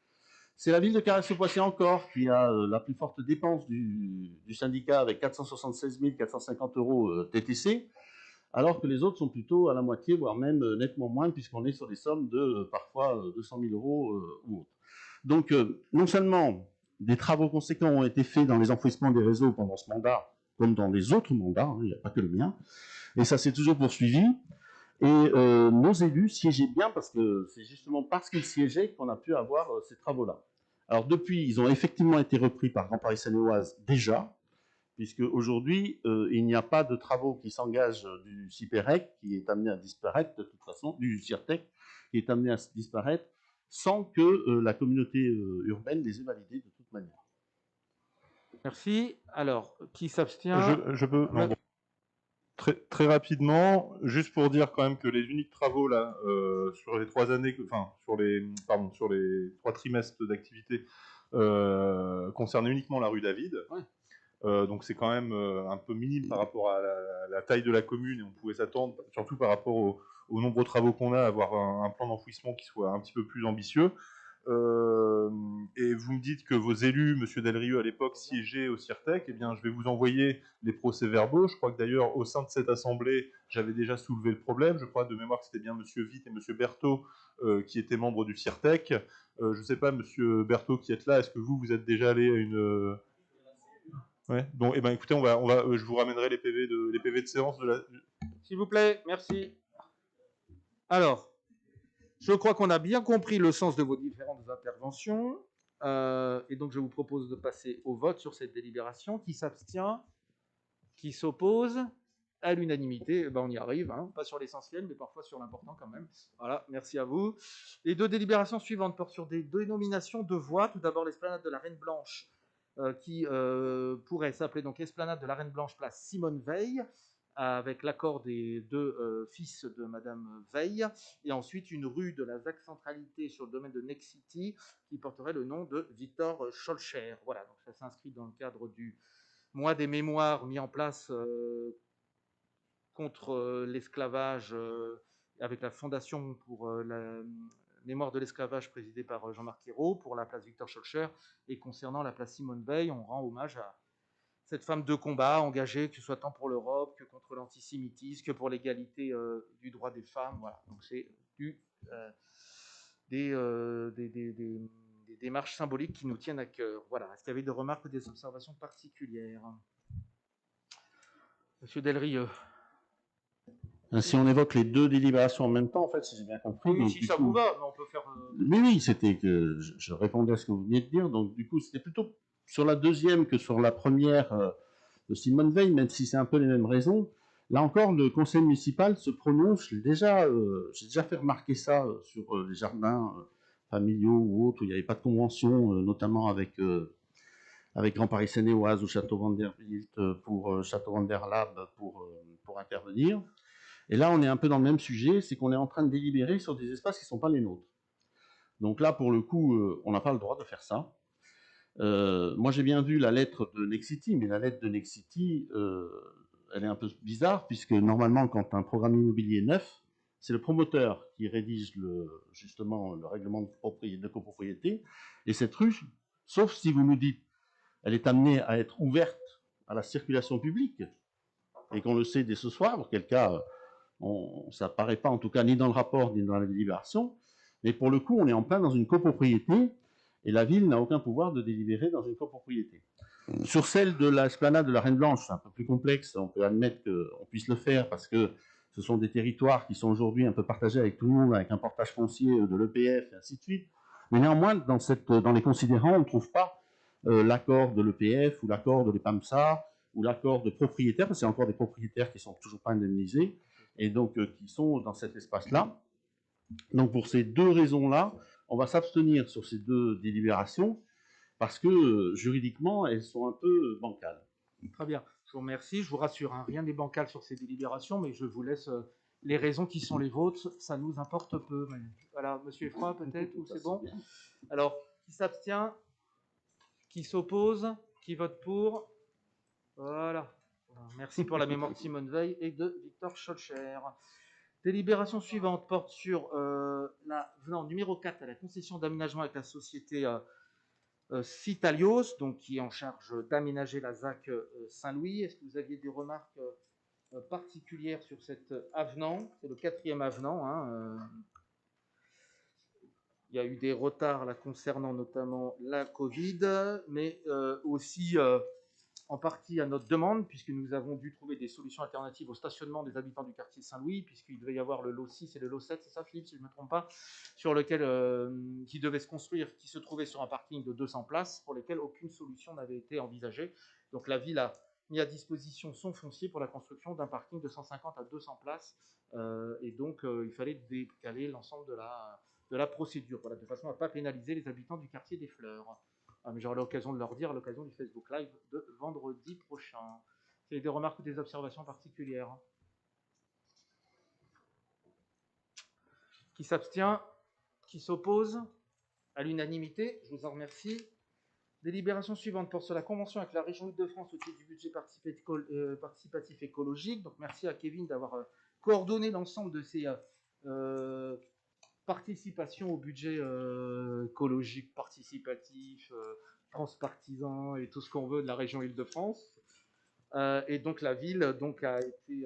C'est la ville de Carré-sous-Boissy encore qui a la plus forte dépense du syndicat avec 476 450 € TTC, alors que les autres sont plutôt à la moitié, voire même nettement moins, puisqu'on est sur des sommes de parfois 200 000 € ou autres. Donc, non seulement des travaux conséquents ont été faits dans les enfouissements des réseaux pendant ce mandat, comme dans les autres mandats, hein, il n'y a pas que le mien, et ça s'est toujours poursuivi. Et nos élus siégeaient bien, parce que c'est justement parce qu'ils siégeaient qu'on a pu avoir ces travaux-là. Alors depuis, ils ont effectivement été repris par Grand Paris Seine-et-Oise déjà, puisque aujourd'hui, il n'y a pas de travaux qui s'engagent du CIPEREC, qui est amené à disparaître de toute façon, du CIRTEC, qui est amené à disparaître, sans que la communauté urbaine les ait validés de toute manière. Merci. Alors, qui s'abstient? Je peux... Non, bon. Très rapidement, juste pour dire quand même que les uniques travaux là sur les 3 années, enfin sur les 3 trimestres d'activité concernent uniquement la rue David. Ouais. Donc c'est quand même un peu minime par rapport à la taille de la commune, et on pouvait s'attendre, surtout par rapport aux nombreux travaux qu'on a, à avoir un plan d'enfouissement qui soit un petit peu plus ambitieux. Et vous me dites que vos élus, M. Delrieux à l'époque, siégeaient au CIRTEC. Eh bien, je vais vous envoyer les procès-verbaux. Je crois que d'ailleurs, au sein de cette assemblée, j'avais déjà soulevé le problème. Je crois de mémoire que c'était bien M. Witt et M. Berthaud qui étaient membres du CIRTEC. Je ne sais pas, M. Berthaud qui êtes là, est-ce que vous êtes déjà allé à une... Ouais. Donc, eh ben, écoutez, je vous ramènerai les PV de séance de la... S'il vous plaît, merci. Alors, je crois qu'on a bien compris le sens de vos différentes interventions. Et donc, je vous propose de passer au vote sur cette délibération. Qui s'abstient? Qui s'oppose? À l'unanimité, on y arrive, hein. Pas sur l'essentiel, mais parfois sur l'important quand même. Voilà, merci à vous. Les 2 délibérations suivantes portent sur des dénominations de voies. Tout d'abord, l'esplanade de la Reine Blanche, qui pourrait s'appeler donc Esplanade de la Reine Blanche, place Simone Veil, avec l'accord des 2 fils de Madame Veil, et ensuite une rue de la ZAC Centralité sur le domaine de Nexity qui porterait le nom de Victor Scholcher. Voilà, donc ça s'inscrit dans le cadre du mois des mémoires mis en place contre l'esclavage avec la Fondation pour la mémoire de l'esclavage présidée par Jean-Marc Ayrault pour la place Victor Scholcher, et concernant la place Simone Veil, on rend hommage à cette femme de combat engagée, que ce soit tant pour l'Europe que contre l'antisémitisme, que pour l'égalité du droit des femmes. Voilà. Donc c'est des démarches symboliques qui nous tiennent à cœur. Voilà. Est-ce qu'il y avait des remarques ou des observations particulières? Monsieur Delrieux. Si on évoque les 2 délibérations en même temps, en fait, si j'ai bien compris... Oui, si ça vous va, on peut faire... Oui, c'était que je répondais à ce que vous venez de dire, donc du coup, c'était plutôt sur la deuxième que sur la première de Simone Veil, même si c'est un peu les mêmes raisons. Là encore, le conseil municipal se prononce, j'ai déjà fait remarquer ça sur les jardins familiaux ou autres, où il n'y avait pas de convention, notamment avec Grand Paris Seine-et-Oise ou Château Vanderbilt pour Château Vanderlab pour intervenir. Et là, on est un peu dans le même sujet, c'est qu'on est en train de délibérer sur des espaces qui ne sont pas les nôtres. Donc là, pour le coup, on n'a pas le droit de faire ça. Moi, j'ai bien vu la lettre de Nexity, mais la lettre de Nexity, elle est un peu bizarre, puisque normalement, quand un programme immobilier est neuf, c'est le promoteur qui rédige justement le règlement de copropriété. Et cette rue, sauf si vous nous dites, elle est amenée à être ouverte à la circulation publique, et qu'on le sait dès ce soir, auquel cas, ça n'apparaît pas en tout cas ni dans le rapport, ni dans la délibération, mais pour le coup, on est en plein dans une copropriété, et la ville n'a aucun pouvoir de délibérer dans une copropriété. Sur celle de l'esplanade de la Reine Blanche, c'est un peu plus complexe, on peut admettre qu'on puisse le faire, parce que ce sont des territoires qui sont aujourd'hui un peu partagés avec tout le monde, avec un portage foncier de l'EPF, et ainsi de suite. Mais néanmoins, dans les considérants, on ne trouve pas l'accord de l'EPF, ou l'accord de l'EPAMSA, ou l'accord de propriétaires, parce qu'il y a encore des propriétaires qui ne sont toujours pas indemnisés, et donc qui sont dans cet espace-là. Donc pour ces 2 raisons-là, on va s'abstenir sur ces 2 délibérations, parce que juridiquement, elles sont un peu bancales. Très bien. Je vous remercie. Je vous rassure, hein, rien n'est bancal sur ces délibérations, mais je vous laisse les raisons qui sont les vôtres. Ça nous importe peu. Mais... Voilà, monsieur Effroy, peut-être, ou c'est bon? Alors, qui s'abstient? Qui s'oppose? Qui vote pour? Voilà. Merci pour la mémoire de Simone Veil et de Victor Schoelcher. Délibération suivante porte sur l'avenant numéro 4 à la concession d'aménagement avec la société Citalios, donc qui est en charge d'aménager la ZAC Saint-Louis. Est-ce que vous aviez des remarques particulières sur cet avenant? C'est le 4e avenant. Hein, il y a eu des retards là, concernant notamment la Covid, mais aussi en partie à notre demande, puisque nous avons dû trouver des solutions alternatives au stationnement des habitants du quartier Saint-Louis, puisqu'il devait y avoir le lot 6 et le lot 7, c'est ça Philippe, si je ne me trompe pas, sur lequel, qui devait se construire, qui se trouvait sur un parking de 200 places, pour lesquels aucune solution n'avait été envisagée. Donc la ville a mis à disposition son foncier pour la construction d'un parking de 150 à 200 places, et donc il fallait décaler l'ensemble de la procédure, voilà, de façon à ne pas pénaliser les habitants du quartier des Fleurs. Mais j'aurai l'occasion de leur dire à l'occasion du Facebook Live de vendredi prochain. Vous avez des remarques ou des observations particulières? Qui s'abstient? Qui s'oppose? À l'unanimité, je vous en remercie. Délibération suivante porte sur la convention avec la région Île-de-France au titre du budget participatif écologique. Donc merci à Kevin d'avoir coordonné l'ensemble de ces participation au budget écologique, participatif, transpartisan et tout ce qu'on veut de la région Île-de-France. Et donc la ville donc, a été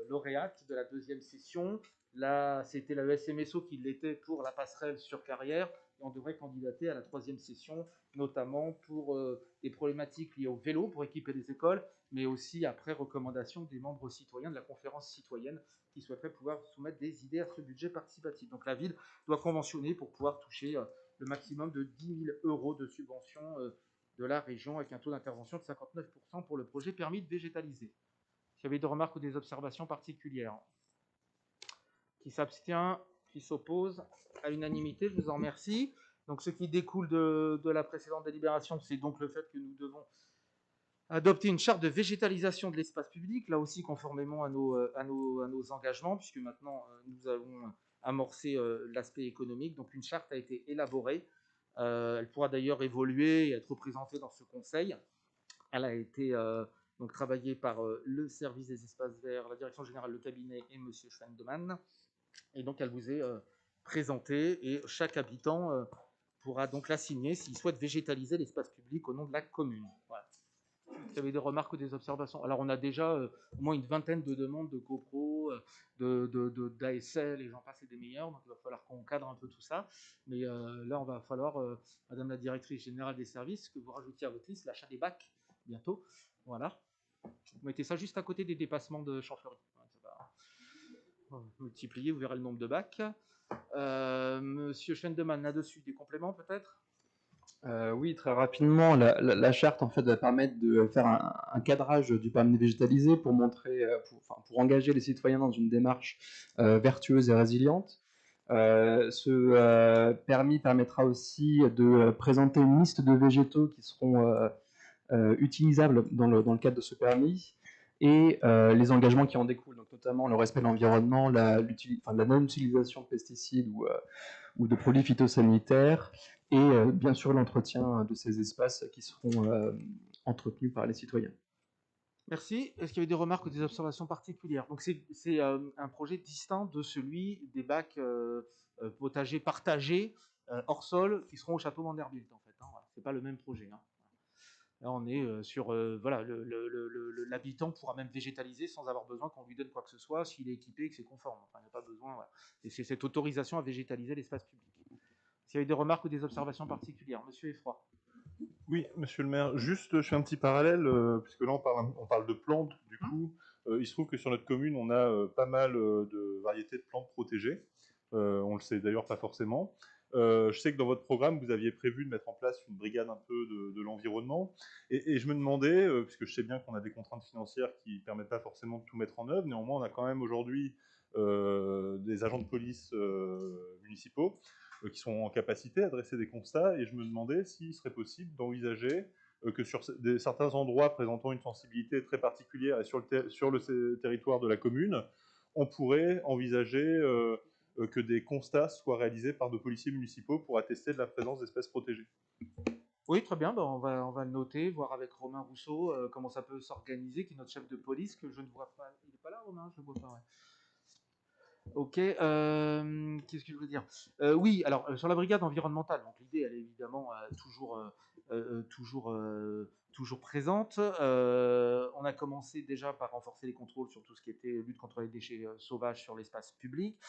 lauréate de la 2e session. Là, c'était la ESMSO qui l'était pour la passerelle sur carrière. Et on devrait candidater à la 3e session, notamment pour des problématiques liées au vélo, pour équiper les écoles, mais aussi après recommandation des membres citoyens de la conférence citoyenne qui souhaiteraient pouvoir soumettre des idées à ce budget participatif. Donc la ville doit conventionner pour pouvoir toucher le maximum de 10 000 € de subvention de la région avec un taux d'intervention de 59% pour le projet permis de végétaliser. S'il y avait des remarques ou des observations particulières? Qui s'abstient? Qui s'oppose? À l'unanimité, je vous en remercie. Donc ce qui découle de la précédente délibération, c'est donc le fait que nous devons adopter une charte de végétalisation de l'espace public, là aussi conformément à nos engagements, puisque maintenant nous avons amorcé l'aspect économique. Donc une charte a été élaborée. Elle pourra d'ailleurs évoluer et être représentée dans ce conseil. Elle a été donc travaillée par le service des espaces verts, la direction générale, le cabinet et M. Schwendemann. Et donc elle vous est présentée et chaque habitant pourra donc la signer s'il souhaite végétaliser l'espace public au nom de la commune. Voilà. Vous avez des remarques ou des observations? Alors, on a déjà au moins une vingtaine de demandes de GoPro, d'ASL, et j'en passe et des meilleurs. Donc, il va falloir qu'on cadre un peu tout ça. Mais là, on va falloir, Madame la directrice générale des services, que vous rajoutiez à votre liste l'achat des bacs bientôt. Voilà. Vous mettez ça juste à côté des dépassements de chaufferie. Ça va multiplier, vous verrez le nombre de bacs. Monsieur Schwendemann, là-dessus, des compléments peut-être? Oui, très rapidement, la charte en fait va permettre de faire un cadrage du permis végétalisé pour montrer, pour engager les citoyens dans une démarche vertueuse et résiliente. Ce permis permettra aussi de présenter une liste de végétaux qui seront utilisables dans le cadre de ce permis et les engagements qui en découlent, donc notamment le respect de l'environnement, la non-utilisation de pesticides ou de produits phytosanitaires, et bien sûr l'entretien de ces espaces qui seront entretenus par les citoyens. Merci. Est-ce qu'il y avait des remarques ou des observations particulières? Donc c'est un projet distinct de celui des bacs potagers partagés hors sol qui seront au château Vanderbilt en fait. Hein, voilà. C'est pas le même projet. Hein. Là on est sur voilà, l'habitant pourra même végétaliser sans avoir besoin qu'on lui donne quoi que ce soit s'il est équipé et que c'est conforme. Enfin, il n'y a pas besoin. Voilà. Et c'est cette autorisation à végétaliser l'espace public. S'il y avait des remarques ou des observations particulières, Monsieur Effroy. Oui, monsieur le maire, juste je fais un petit parallèle, puisque là on parle de plantes, du coup, il se trouve que sur notre commune, on a pas mal de variétés de plantes protégées, on le sait d'ailleurs pas forcément. Je sais que dans votre programme, vous aviez prévu de mettre en place une brigade un peu de l'environnement, et je me demandais, puisque je sais bien qu'on a des contraintes financières qui ne permettent pas forcément de tout mettre en œuvre, néanmoins on a quand même aujourd'hui des agents de police municipaux, qui sont en capacité à dresser des constats, et je me demandais s'il serait possible d'envisager que sur certains endroits présentant une sensibilité très particulière et sur le territoire de la commune, on pourrait envisager que des constats soient réalisés par nos policiers municipaux pour attester de la présence d'espèces protégées. Oui, très bien, ben on va le noter, voir avec Romain Rousseau comment ça peut s'organiser, qui est notre chef de police, que je ne vois pas. Il n'est pas là, Romain? Je ne le vois pas, ouais. Ok, qu'est-ce que je veux dire? Oui, alors sur la brigade environnementale, donc l'idée elle est évidemment toujours présente. On a commencé déjà par renforcer les contrôles sur tout ce qui était lutte contre les déchets sauvages sur l'espace public.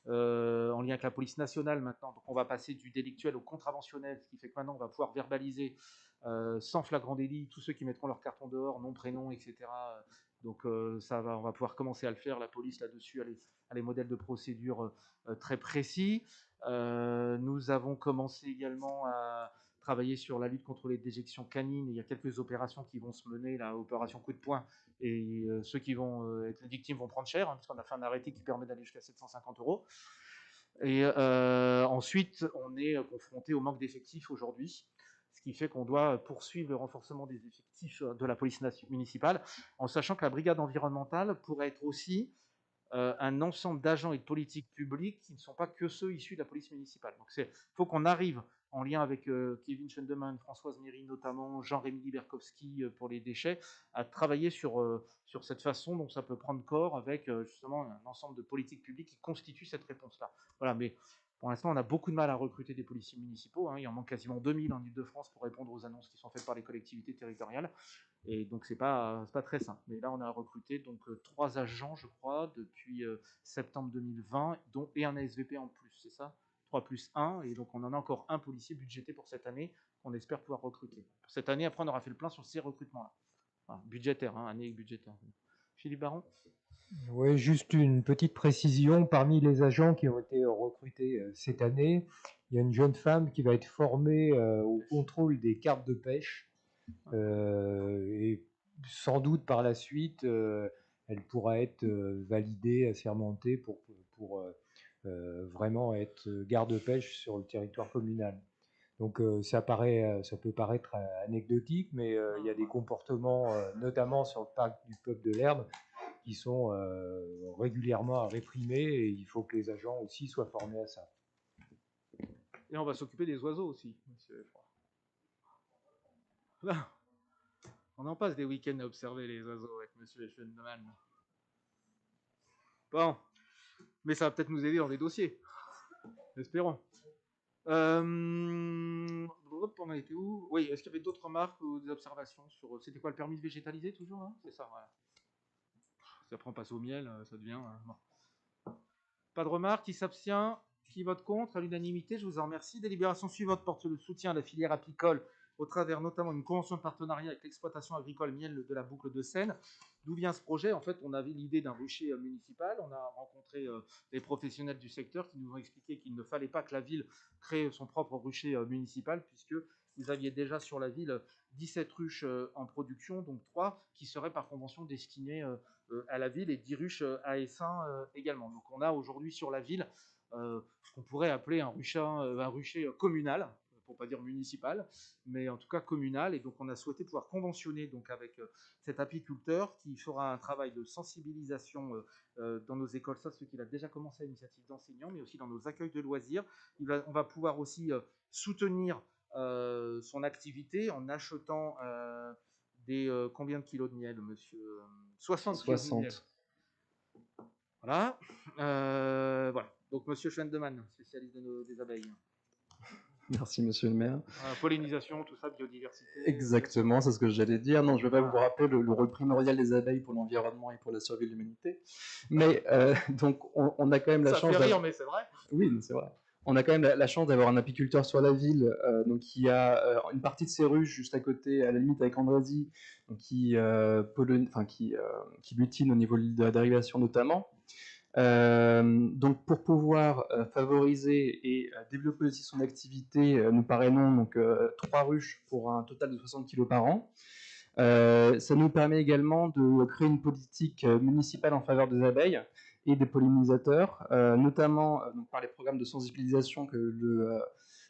En lien avec la police nationale maintenant, donc on va passer du délictuel au contraventionnel, ce qui fait que maintenant on va pouvoir verbaliser sans flagrant délit tous ceux qui mettront leur carton dehors, nom, prénom, etc. Donc on va pouvoir commencer à le faire, la police là-dessus a les modèles de procédure très précis. Nous avons commencé également à travailler sur la lutte contre les déjections canines. Il y a quelques opérations qui vont se mener, là, opération coup de poing, et ceux qui vont être les victimes vont prendre cher, hein, parce qu'on a fait un arrêté qui permet d'aller jusqu'à 750 €. Et ensuite, on est confronté au manque d'effectifs aujourd'hui, ce qui fait qu'on doit poursuivre le renforcement des effectifs de la police municipale, en sachant que la brigade environnementale pourrait être aussi un ensemble d'agents et de politiques publiques qui ne sont pas que ceux issus de la police municipale. Donc il faut qu'on arrive, en lien avec Kevin Schendemann, Françoise Méry notamment, Jean-Rémy Liberkowski pour les déchets, à travailler sur cette façon dont ça peut prendre corps avec justement un ensemble de politiques publiques qui constituent cette réponse-là. Voilà, mais pour l'instant, on a beaucoup de mal à recruter des policiers municipaux, hein. Il en manque quasiment 2000 en Ile-de-France pour répondre aux annonces qui sont faites par les collectivités territoriales. Et donc, c'est pas très simple. Mais là, on a recruté donc 3 agents, je crois, depuis septembre 2020, et un ASVP en plus, c'est ça? 3 plus 1. Et donc, on en a encore un policier budgété pour cette année qu'on espère pouvoir recruter. Pour cette année, après, on aura fait le plein sur ces recrutements-là. Enfin, budgétaire, hein, année budgétaire. Philippe Baron? Oui, juste une petite précision. Parmi les agents qui ont été recrutés cette année, il y a une jeune femme qui va être formée au contrôle des cartes de pêche. Et sans doute par la suite, elle pourra être validée, assermentée pour vraiment être garde-pêche sur le territoire communal. Donc ça peut paraître anecdotique, mais il y a des comportements, notamment sur le parc du Peuple de l'Herbe, qui sont régulièrement à réprimer, et il faut que les agents aussi soient formés à ça. Et on va s'occuper des oiseaux aussi, monsieur. Là, on en passe des week-ends à observer les oiseaux avec monsieur Schendemann. Bon, mais ça va peut-être nous aider dans des dossiers. Espérons. On a été où? Oui, est-ce qu'il y avait d'autres remarques ou des observations sur... C'était quoi, le permis de végétaliser toujours, hein? C'est ça, voilà. Si après on passe au miel, ça devient... Bon. Pas de remarques, qui s'abstient, qui vote contre, à l'unanimité, je vous en remercie. Délibération suivante porte le soutien à la filière apicole au travers notamment d'une convention de partenariat avec l'exploitation agricole miel de la boucle de Seine. D'où vient ce projet? En fait, on avait l'idée d'un rucher municipal. On a rencontré les professionnels du secteur qui nous ont expliqué qu'il ne fallait pas que la ville crée son propre rucher municipal, puisque vous aviez déjà sur la ville 17 ruches en production, donc 3 qui seraient par convention destinées à la ville, et 10 ruches à essaim également. Donc on a aujourd'hui sur la ville ce qu'on pourrait appeler un rucher communal, pour pas dire municipal, mais en tout cas communal. Et donc on a souhaité pouvoir conventionner donc avec cet apiculteur qui fera un travail de sensibilisation dans nos écoles. Ça, ce qu'il a déjà commencé à l'initiative d'enseignants, mais aussi dans nos accueils de loisirs. On va pouvoir aussi soutenir son activité en achetant combien de kilos de miel, monsieur? 60 kilos de miel. Voilà. Voilà. Donc, monsieur Schendemann, spécialiste des abeilles. Merci, monsieur le maire. Pollinisation, tout ça, biodiversité. Exactement, c'est ce que j'allais dire. Non, je ne vais pas vous rappeler le rôle primordial des abeilles pour l'environnement et pour la survie de l'humanité. Mais donc, on a quand même la chance. Ça fait rire, mais c'est vrai. Oui, c'est vrai. On a quand même la chance d'avoir un apiculteur sur la ville, donc qui a une partie de ses ruches juste à côté, à la limite avec Andrézy, donc qui butine au niveau de la dérivation notamment. Donc pour pouvoir favoriser et développer aussi son activité, nous parrainons donc 3 ruches pour un total de 60 kg par an. Ça nous permet également de créer une politique municipale en faveur des abeilles et des pollinisateurs, notamment donc par les programmes de sensibilisation que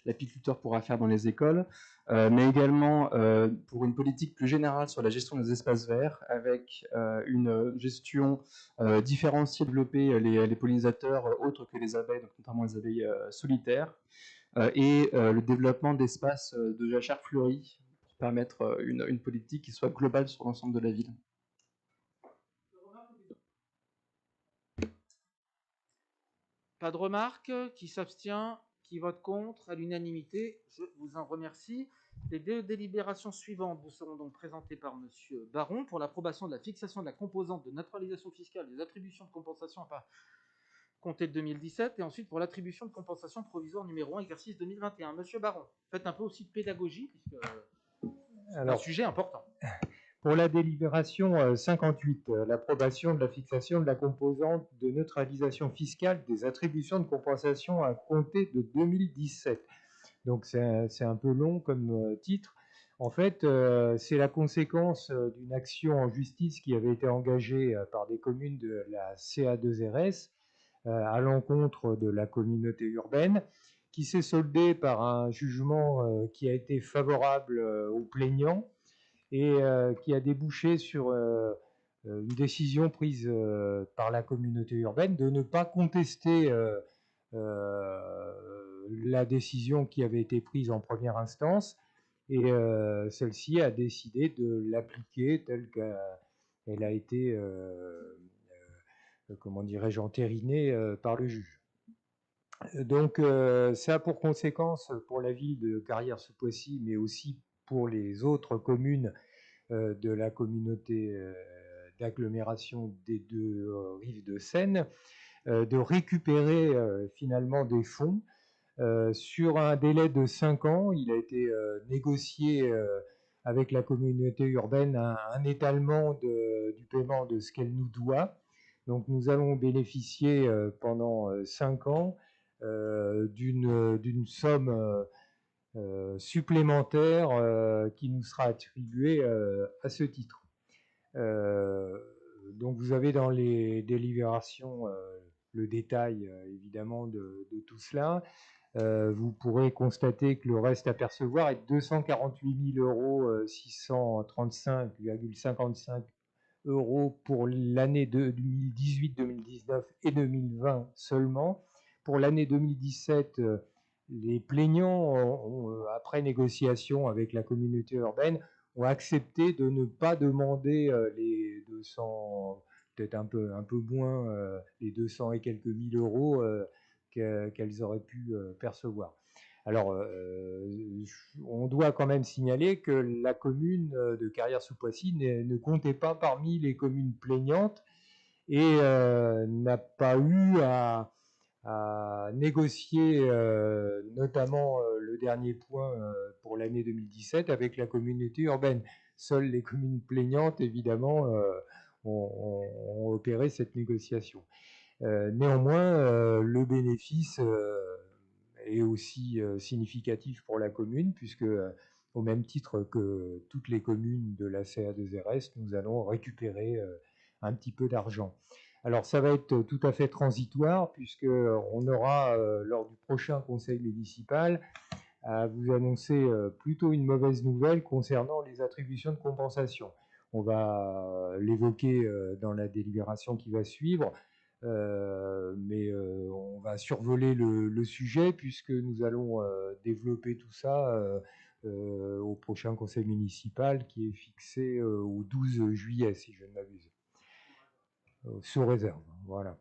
l'apiculteur pourra faire dans les écoles, mais également pour une politique plus générale sur la gestion des espaces verts, avec une gestion différenciée, développer les pollinisateurs autres que les abeilles, donc notamment les abeilles solitaires, et le développement d'espaces de jachères fleuries pour permettre une politique qui soit globale sur l'ensemble de la ville. Pas de remarques, qui s'abstient, qui vote contre, à l'unanimité, je vous en remercie. Les deux délibérations suivantes vous seront donc présentées par M. Baron pour l'approbation de la fixation de la composante de neutralisation fiscale des attributions de compensation à compter de 2017 et ensuite pour l'attribution de compensation provisoire numéro 1, exercice 2021. M. Baron, faites un peu aussi de pédagogie, puisque c'est un sujet important. Pour la délibération 58, l'approbation de la fixation de la composante de neutralisation fiscale des attributions de compensation à compter de 2017. Donc c'est un peu long comme titre. En fait, c'est la conséquence d'une action en justice qui avait été engagée par des communes de la CA2RS à l'encontre de la communauté urbaine, qui s'est soldée par un jugement qui a été favorable aux plaignants et qui a débouché sur une décision prise par la communauté urbaine de ne pas contester la décision qui avait été prise en première instance, et celle-ci a décidé de l'appliquer telle qu'elle a été, comment dirais-je, entérinée par le juge. Donc ça a pour conséquence pour la ville de Carrières-sous-Poissy, mais aussi pour les autres communes de la communauté d'agglomération des deux rives de Seine, de récupérer finalement des fonds sur un délai de 5 ans. Il a été négocié avec la communauté urbaine un étalement du paiement de ce qu'elle nous doit. Donc nous allons bénéficier pendant 5 ans d'une somme supplémentaire qui nous sera attribuée à ce titre. Donc vous avez dans les délibérations le détail évidemment de tout cela. Vous pourrez constater que le reste à percevoir est de 248 635,55 € pour l'année 2018, 2019 et 2020 seulement. Pour l'année 2017, les plaignants, après négociation avec la communauté urbaine, ont accepté de ne pas demander les 200, peut-être un peu moins, les 200 et quelques mille euros qu'elles auraient pu percevoir. Alors, on doit quand même signaler que la commune de Carrières-sous-Poissy ne comptait pas parmi les communes plaignantes et n'a pas eu à négocier notamment le dernier point pour l'année 2017 avec la communauté urbaine. Seules les communes plaignantes, évidemment, ont opéré cette négociation. Néanmoins, le bénéfice est aussi significatif pour la commune, puisque au même titre que toutes les communes de la CA2RS, nous allons récupérer un petit peu d'argent. Alors ça va être tout à fait transitoire, puisqu'on aura, lors du prochain conseil municipal, à vous annoncer plutôt une mauvaise nouvelle concernant les attributions de compensation. On va l'évoquer dans la délibération qui va suivre, mais on va survoler le sujet, puisque nous allons développer tout ça au prochain conseil municipal qui est fixé au 12 juillet, si je ne m'abuse. Sous réserve, voilà.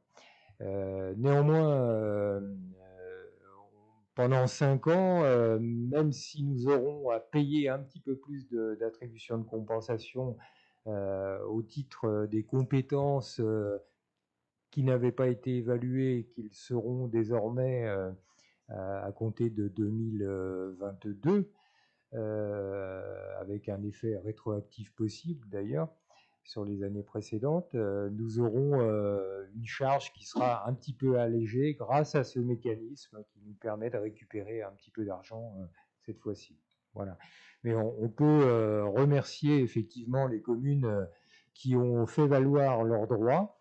Néanmoins, pendant 5 ans, même si nous aurons à payer un petit peu plus d'attribution de compensation au titre des compétences qui n'avaient pas été évaluées et qu'ils seront désormais à compter de 2022, avec un effet rétroactif possible d'ailleurs, sur les années précédentes, nous aurons une charge qui sera un petit peu allégée grâce à ce mécanisme qui nous permet de récupérer un petit peu d'argent cette fois-ci. Voilà. Mais on peut remercier effectivement les communes qui ont fait valoir leurs droits,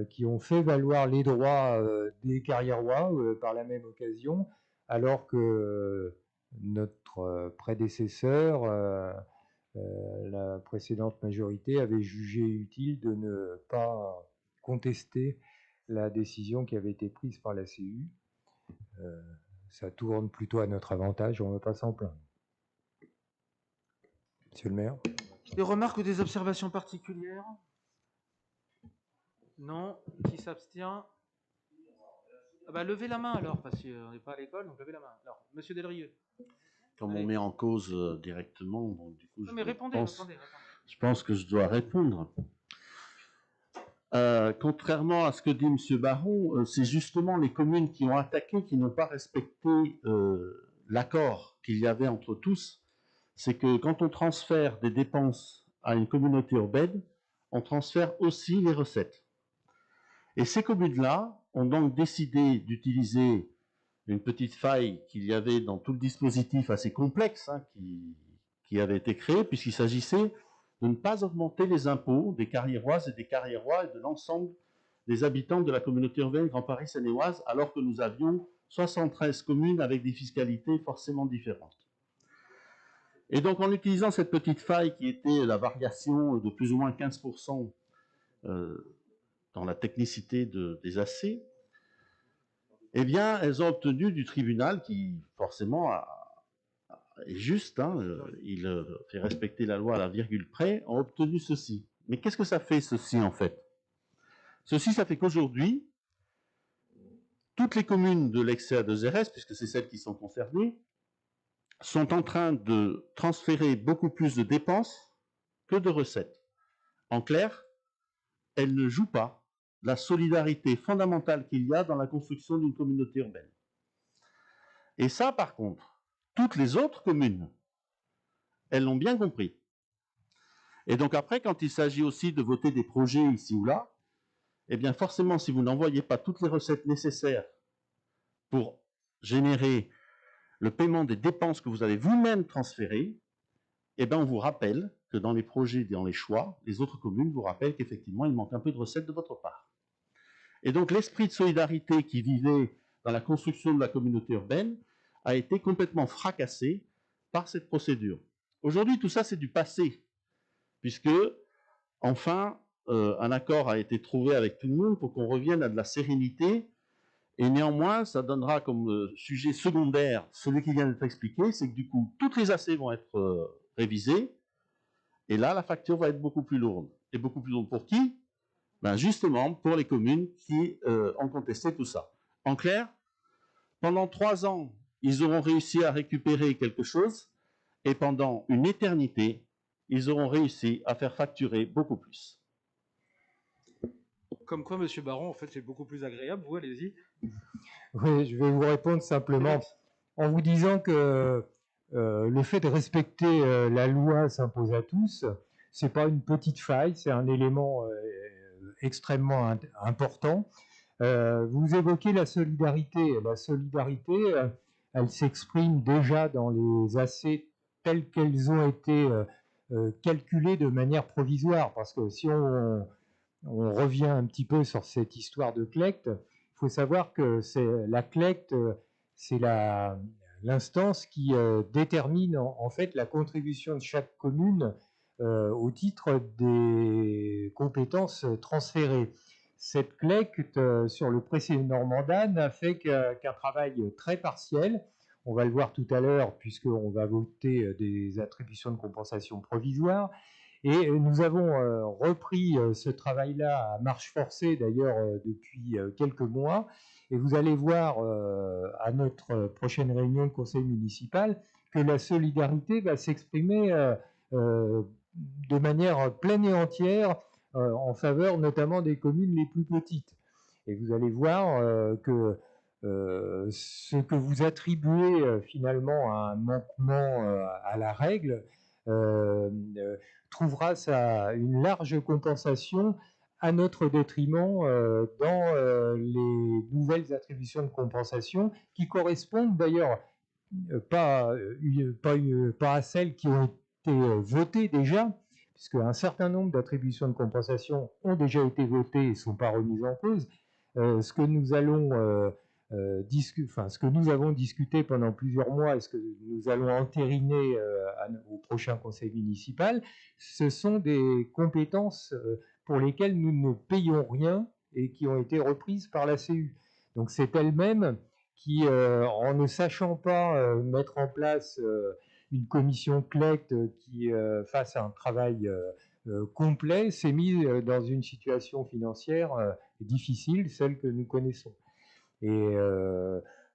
qui ont fait valoir les droits des Carriérois par la même occasion, alors que notre prédécesseur, la précédente majorité, avait jugé utile de ne pas contester la décision qui avait été prise par la CU. Ça tourne plutôt à notre avantage, on ne va pas s'en plaindre. Monsieur le maire. Des remarques ou des observations particulières? Non. Qui s'abstient? Levez la main alors, parce qu'on n'est pas à l'école, donc levez la main. Alors, monsieur Delrieux. Comme on met en cause directement, donc du coup, non, mais répondez. Je pense que je dois répondre. Contrairement à ce que dit M. Baron, c'est justement les communes qui ont attaqué qui n'ont pas respecté l'accord qu'il y avait entre tous. C'est que quand on transfère des dépenses à une communauté urbaine, on transfère aussi les recettes. Et ces communes-là ont donc décidé d'utiliser une petite faille qu'il y avait dans tout le dispositif assez complexe qui avait été créé, puisqu'il s'agissait de ne pas augmenter les impôts des Carriéroises et des Carriérois et de l'ensemble des habitants de la communauté urbaine Grand Paris Seine-et-Oise, alors que nous avions 73 communes avec des fiscalités forcément différentes. Et donc, en utilisant cette petite faille qui était la variation de plus ou moins 15% dans la technicité des AC, eh bien, elles ont obtenu du tribunal, qui forcément est juste, il fait respecter la loi à la virgule près, ont obtenu ceci. Mais qu'est-ce que ça fait, ceci, en fait? Ceci, ça fait qu'aujourd'hui, toutes les communes de l'ex-CA2RS, puisque c'est celles qui sont concernées, sont en train de transférer beaucoup plus de dépenses que de recettes. En clair, elles ne jouent pas la solidarité fondamentale qu'il y a dans la construction d'une communauté urbaine. Et ça, par contre, toutes les autres communes, elles l'ont bien compris. Et donc après, quand il s'agit aussi de voter des projets ici ou là, eh bien forcément, si vous n'envoyez pas toutes les recettes nécessaires pour générer le paiement des dépenses que vous allez vous-même transférer, eh bien on vous rappelle que dans les projets, dans les choix, les autres communes vous rappellent qu'effectivement, il manque un peu de recettes de votre part. Et donc l'esprit de solidarité qui vivait dans la construction de la communauté urbaine a été complètement fracassé par cette procédure. Aujourd'hui, tout ça, c'est du passé, puisque, enfin, un accord a été trouvé avec tout le monde pour qu'on revienne à de la sérénité, et néanmoins, ça donnera comme sujet secondaire celui qui vient d'être expliqué, c'est que du coup, toutes les AC vont être révisées, et là, la facture va être beaucoup plus lourde. Et beaucoup plus lourde pour qui? Ben justement, pour les communes qui ont contesté tout ça. En clair, pendant 3 ans, ils auront réussi à récupérer quelque chose, et pendant une éternité, ils auront réussi à faire facturer beaucoup plus. Comme quoi, Monsieur Baron, en fait, c'est beaucoup plus agréable. Vous, allez-y. Oui, je vais vous répondre simplement en vous disant que le fait de respecter la loi s'impose à tous. C'est pas une petite faille, c'est un élément extrêmement important. Vous évoquez la solidarité. La solidarité, elle s'exprime déjà dans les AC telles qu'elles ont été calculées de manière provisoire. Parce que si on revient un petit peu sur cette histoire de CLECT, il faut savoir que la CLECT, c'est l'instance qui détermine en fait la contribution de chaque commune au titre des compétences transférées. Cette CLECT, sur le précédent mandat, n'a fait qu'un travail très partiel. On va le voir tout à l'heure, puisqu'on va voter des attributions de compensation provisoires. Et nous avons repris ce travail-là à marche forcée, d'ailleurs, depuis quelques mois. Et vous allez voir à notre prochaine réunion de conseil municipal que la solidarité va s'exprimer de manière pleine et entière en faveur notamment des communes les plus petites. Et vous allez voir que ce que vous attribuez finalement à un manquement à la règle trouvera une large compensation à notre détriment dans les nouvelles attributions de compensation qui correspondent d'ailleurs pas à celles qui ont été votées déjà, puisque un certain nombre d'attributions de compensation ont déjà été votées et ne sont pas remises en cause. Ce que nous allons ce que nous avons discuté pendant plusieurs mois et ce que nous allons entériner au prochain conseil municipal, ce sont des compétences pour lesquelles nous ne payons rien et qui ont été reprises par la CU. Donc c'est elle-même qui, en ne sachant pas mettre en place une commission CLECT qui fasse un travail complet, s'est mise dans une situation financière difficile, celle que nous connaissons. Et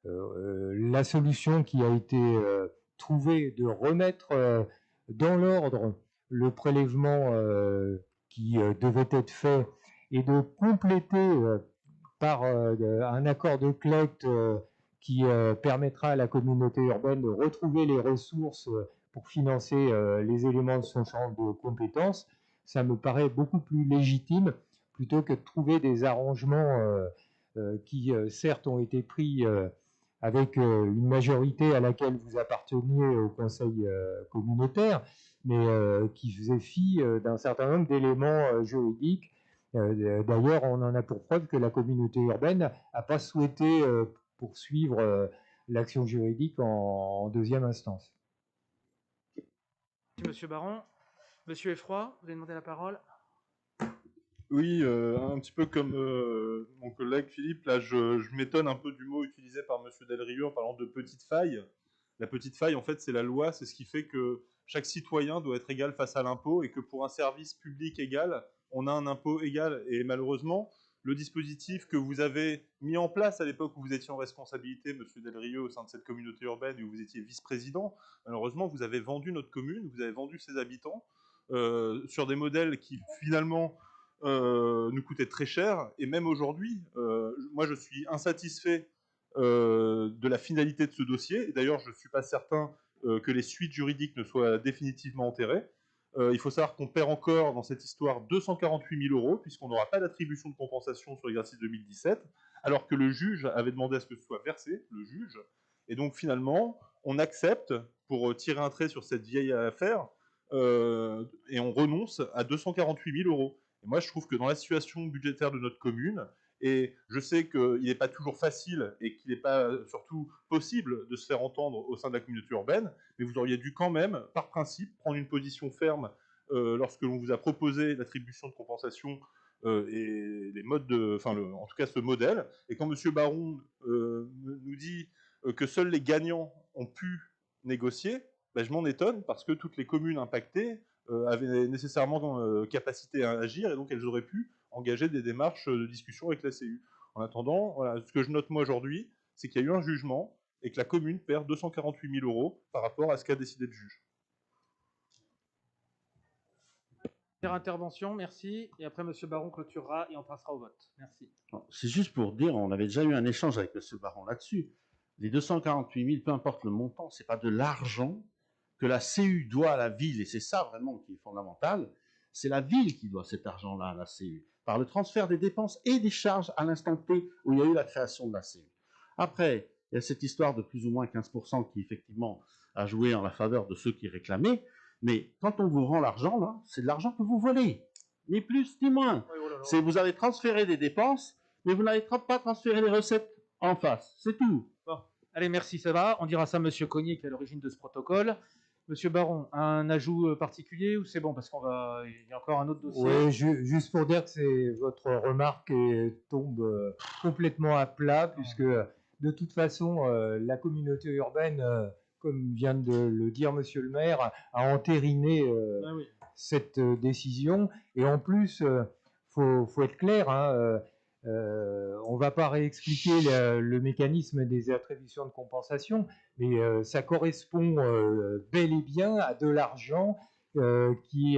la solution qui a été trouvée de remettre dans l'ordre le prélèvement qui devait être fait et de compléter par un accord de CLECT qui permettra à la communauté urbaine de retrouver les ressources pour financer les éléments de son champ de compétences, ça me paraît beaucoup plus légitime plutôt que de trouver des arrangements qui, certes, ont été pris avec une majorité à laquelle vous apparteniez au conseil communautaire, mais qui faisait fi d'un certain nombre d'éléments juridiques. D'ailleurs, on en a pour preuve que la communauté urbaine n'a pas souhaité poursuivre l'action juridique en deuxième instance. Monsieur Baron. Monsieur Effroy, vous avez demandé la parole. Oui, un petit peu comme mon collègue Philippe, là je m'étonne un peu du mot utilisé par Monsieur Del Rio en parlant de petite faille. La petite faille, en fait, c'est la loi, c'est ce qui fait que chaque citoyen doit être égal face à l'impôt et que pour un service public égal, on a un impôt égal. Et malheureusement, le dispositif que vous avez mis en place à l'époque où vous étiez en responsabilité, Monsieur Del Rio, au sein de cette communauté urbaine et où vous étiez vice-président, malheureusement, vous avez vendu notre commune, vous avez vendu ses habitants sur des modèles qui, finalement, nous coûtaient très cher. Et même aujourd'hui, moi, je suis insatisfait de la finalité de ce dossier. Et d'ailleurs, je ne suis pas certain que les suites juridiques ne soient définitivement enterrées. Il faut savoir qu'on perd encore dans cette histoire 248 000 euros, puisqu'on n'aura pas d'attribution de compensation sur l'exercice 2017, alors que le juge avait demandé à ce que ce soit versé, le juge. Et donc finalement, on accepte, pour tirer un trait sur cette vieille affaire, et on renonce à 248 000 euros. Et moi, je trouve que dans la situation budgétaire de notre commune, et je sais qu'il n'est pas toujours facile et qu'il n'est pas surtout possible de se faire entendre au sein de la communauté urbaine, mais vous auriez dû quand même, par principe, prendre une position ferme lorsque l'on vous a proposé l'attribution de compensation et les modes de, en tout cas ce modèle. Et quand M. Baron nous dit que seuls les gagnants ont pu négocier, ben, je m'en étonne parce que toutes les communes impactées avaient nécessairement capacité à agir et donc elles auraient pu engager des démarches de discussion avec la CU. En attendant, voilà, ce que je note moi aujourd'hui, c'est qu'il y a eu un jugement et que la commune perd 248 000 euros par rapport à ce qu'a décidé le juge. Dernière intervention, merci. Et après, M. Baron clôturera et on passera au vote. Merci. C'est juste pour dire, on avait déjà eu un échange avec M. Baron là-dessus. Les 248 000, peu importe le montant, ce n'est pas de l'argent que la CU doit à la ville, et c'est ça vraiment qui est fondamental. C'est la ville qui doit cet argent-là à la CU, par le transfert des dépenses et des charges à l'instant T où il y a eu la création de la CU. Après, il y a cette histoire de plus ou moins 15% qui, effectivement, a joué en la faveur de ceux qui réclamaient, mais quand on vous rend l'argent, là, c'est de l'argent que vous volez, ni plus ni moins. Oui, oh là là. C'est vous allez transférer des dépenses, mais vous n'allez pas transférer les recettes en face, c'est tout. Bon. Allez, merci, ça va. On dira ça à M. Cognier qui est à l'origine de ce protocole. Monsieur Baron, un ajout particulier ou c'est bon parce qu'il y a encore un autre dossier? Oui, juste pour dire que votre remarque tombe complètement à plat puisque de toute façon la communauté urbaine, comme vient de le dire Monsieur le maire, a entériné cette décision et en plus faut être clair. On ne va pas réexpliquer le mécanisme des attributions de compensation, mais ça correspond bel et bien à de l'argent qui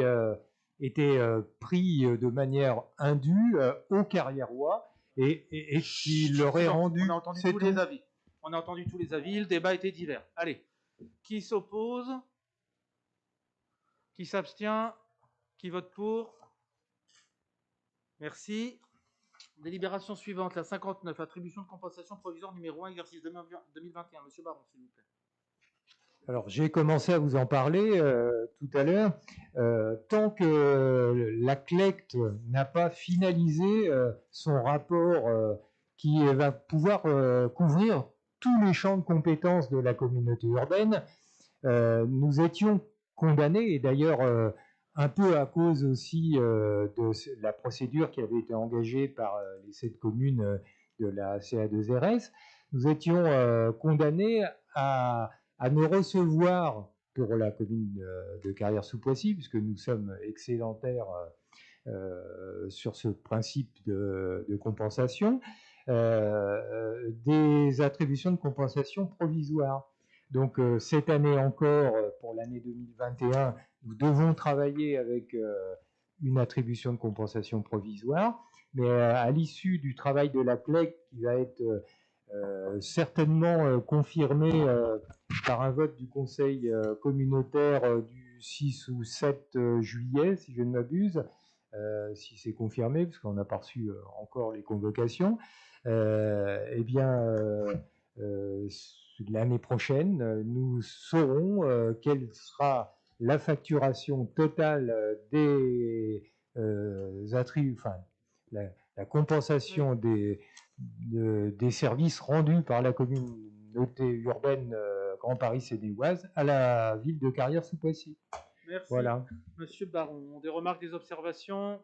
était pris de manière indue aux Carriérois et qui leur est rendu... On a entendu tous les avis. On a entendu tous les avis, le débat était divers. Allez, qui s'oppose? Qui s'abstient? Qui vote pour? Merci. Délibération suivante, la 59, attribution de compensation provisoire numéro 1, exercice 2021. Monsieur Baron, s'il vous plaît. Alors, j'ai commencé à vous en parler tout à l'heure. Tant que la CLECT n'a pas finalisé son rapport qui va pouvoir couvrir tous les champs de compétences de la communauté urbaine. Nous étions condamnés, et d'ailleurs un peu à cause aussi de la procédure qui avait été engagée par les 7 communes de la CA2RS, nous étions condamnés à ne recevoir pour la commune de Carrières-sous-Poissy, puisque nous sommes excédentaires sur ce principe de compensation, des attributions de compensation provisoires. Donc cette année encore, pour l'année 2021, nous devons travailler avec une attribution de compensation provisoire, mais à l'issue du travail de la CLEC qui va être certainement confirmé par un vote du conseil communautaire du 6 ou 7 juillet, si je ne m'abuse, si c'est confirmé, parce qu'on n'a pas reçu encore les convocations, eh bien, l'année prochaine, nous saurons quelle sera la facturation totale des la compensation des services rendus par la communauté urbaine Grand Paris Sénégoise à la ville de Carrières-sous-Poissy. Merci. Voilà. Monsieur Baron, des remarques, des observations?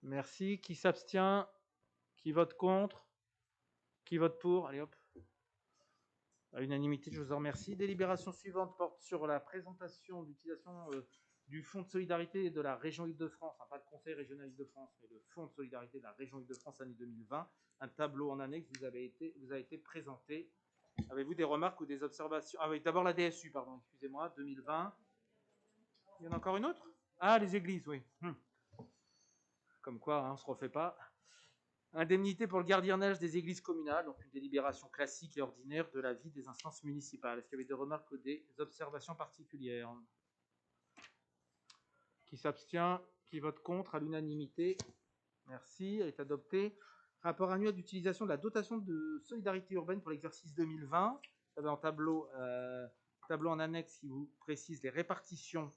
Merci. Qui s'abstient? Qui vote contre? Qui vote pour? Allez hop. À l'unanimité, je vous en remercie. Délibération suivante porte sur la présentation d'utilisation du Fonds de solidarité de la région Île-de-France, pas le Conseil régional Île-de-France, mais le Fonds de solidarité de la région Île-de-France année 2020. Un tableau en annexe vous a été présenté. Avez-vous des remarques ou des observations? Ah oui, d'abord la DSU, pardon, excusez-moi, 2020. Il y en a encore une autre? Ah, les églises, oui. Comme quoi, on ne se refait pas. Indemnité pour le gardiennage des églises communales, donc une délibération classique et ordinaire de la vie des instances municipales. Est-ce qu'il y avait des remarques ou des observations particulières? Qui s'abstient? Qui vote contre? À l'unanimité. Merci, elle est adoptée. Rapport annuel d'utilisation de la dotation de solidarité urbaine pour l'exercice 2020. Vous avez en tableau en annexe qui vous précise les répartitions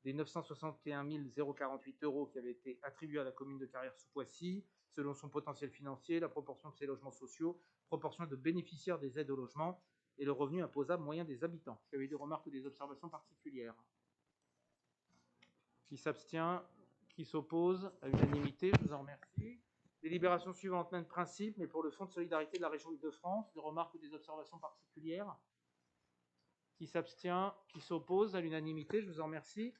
des 961 048 € qui avaient été attribués à la commune de Carrières-sous-Poissy, selon son potentiel financier, la proportion de ses logements sociaux, proportion de bénéficiaires des aides au logement et le revenu imposable moyen des habitants. Est-ce qu'il y avait des remarques ou des observations particulières? Qui s'abstient? Qui s'oppose? À l'unanimité, je vous en remercie. Délibération suivante, même principe, mais pour le Fonds de solidarité de la région Île-de-France, des remarques ou des observations particulières? Qui s'abstient? Qui s'oppose? À l'unanimité, je vous en remercie.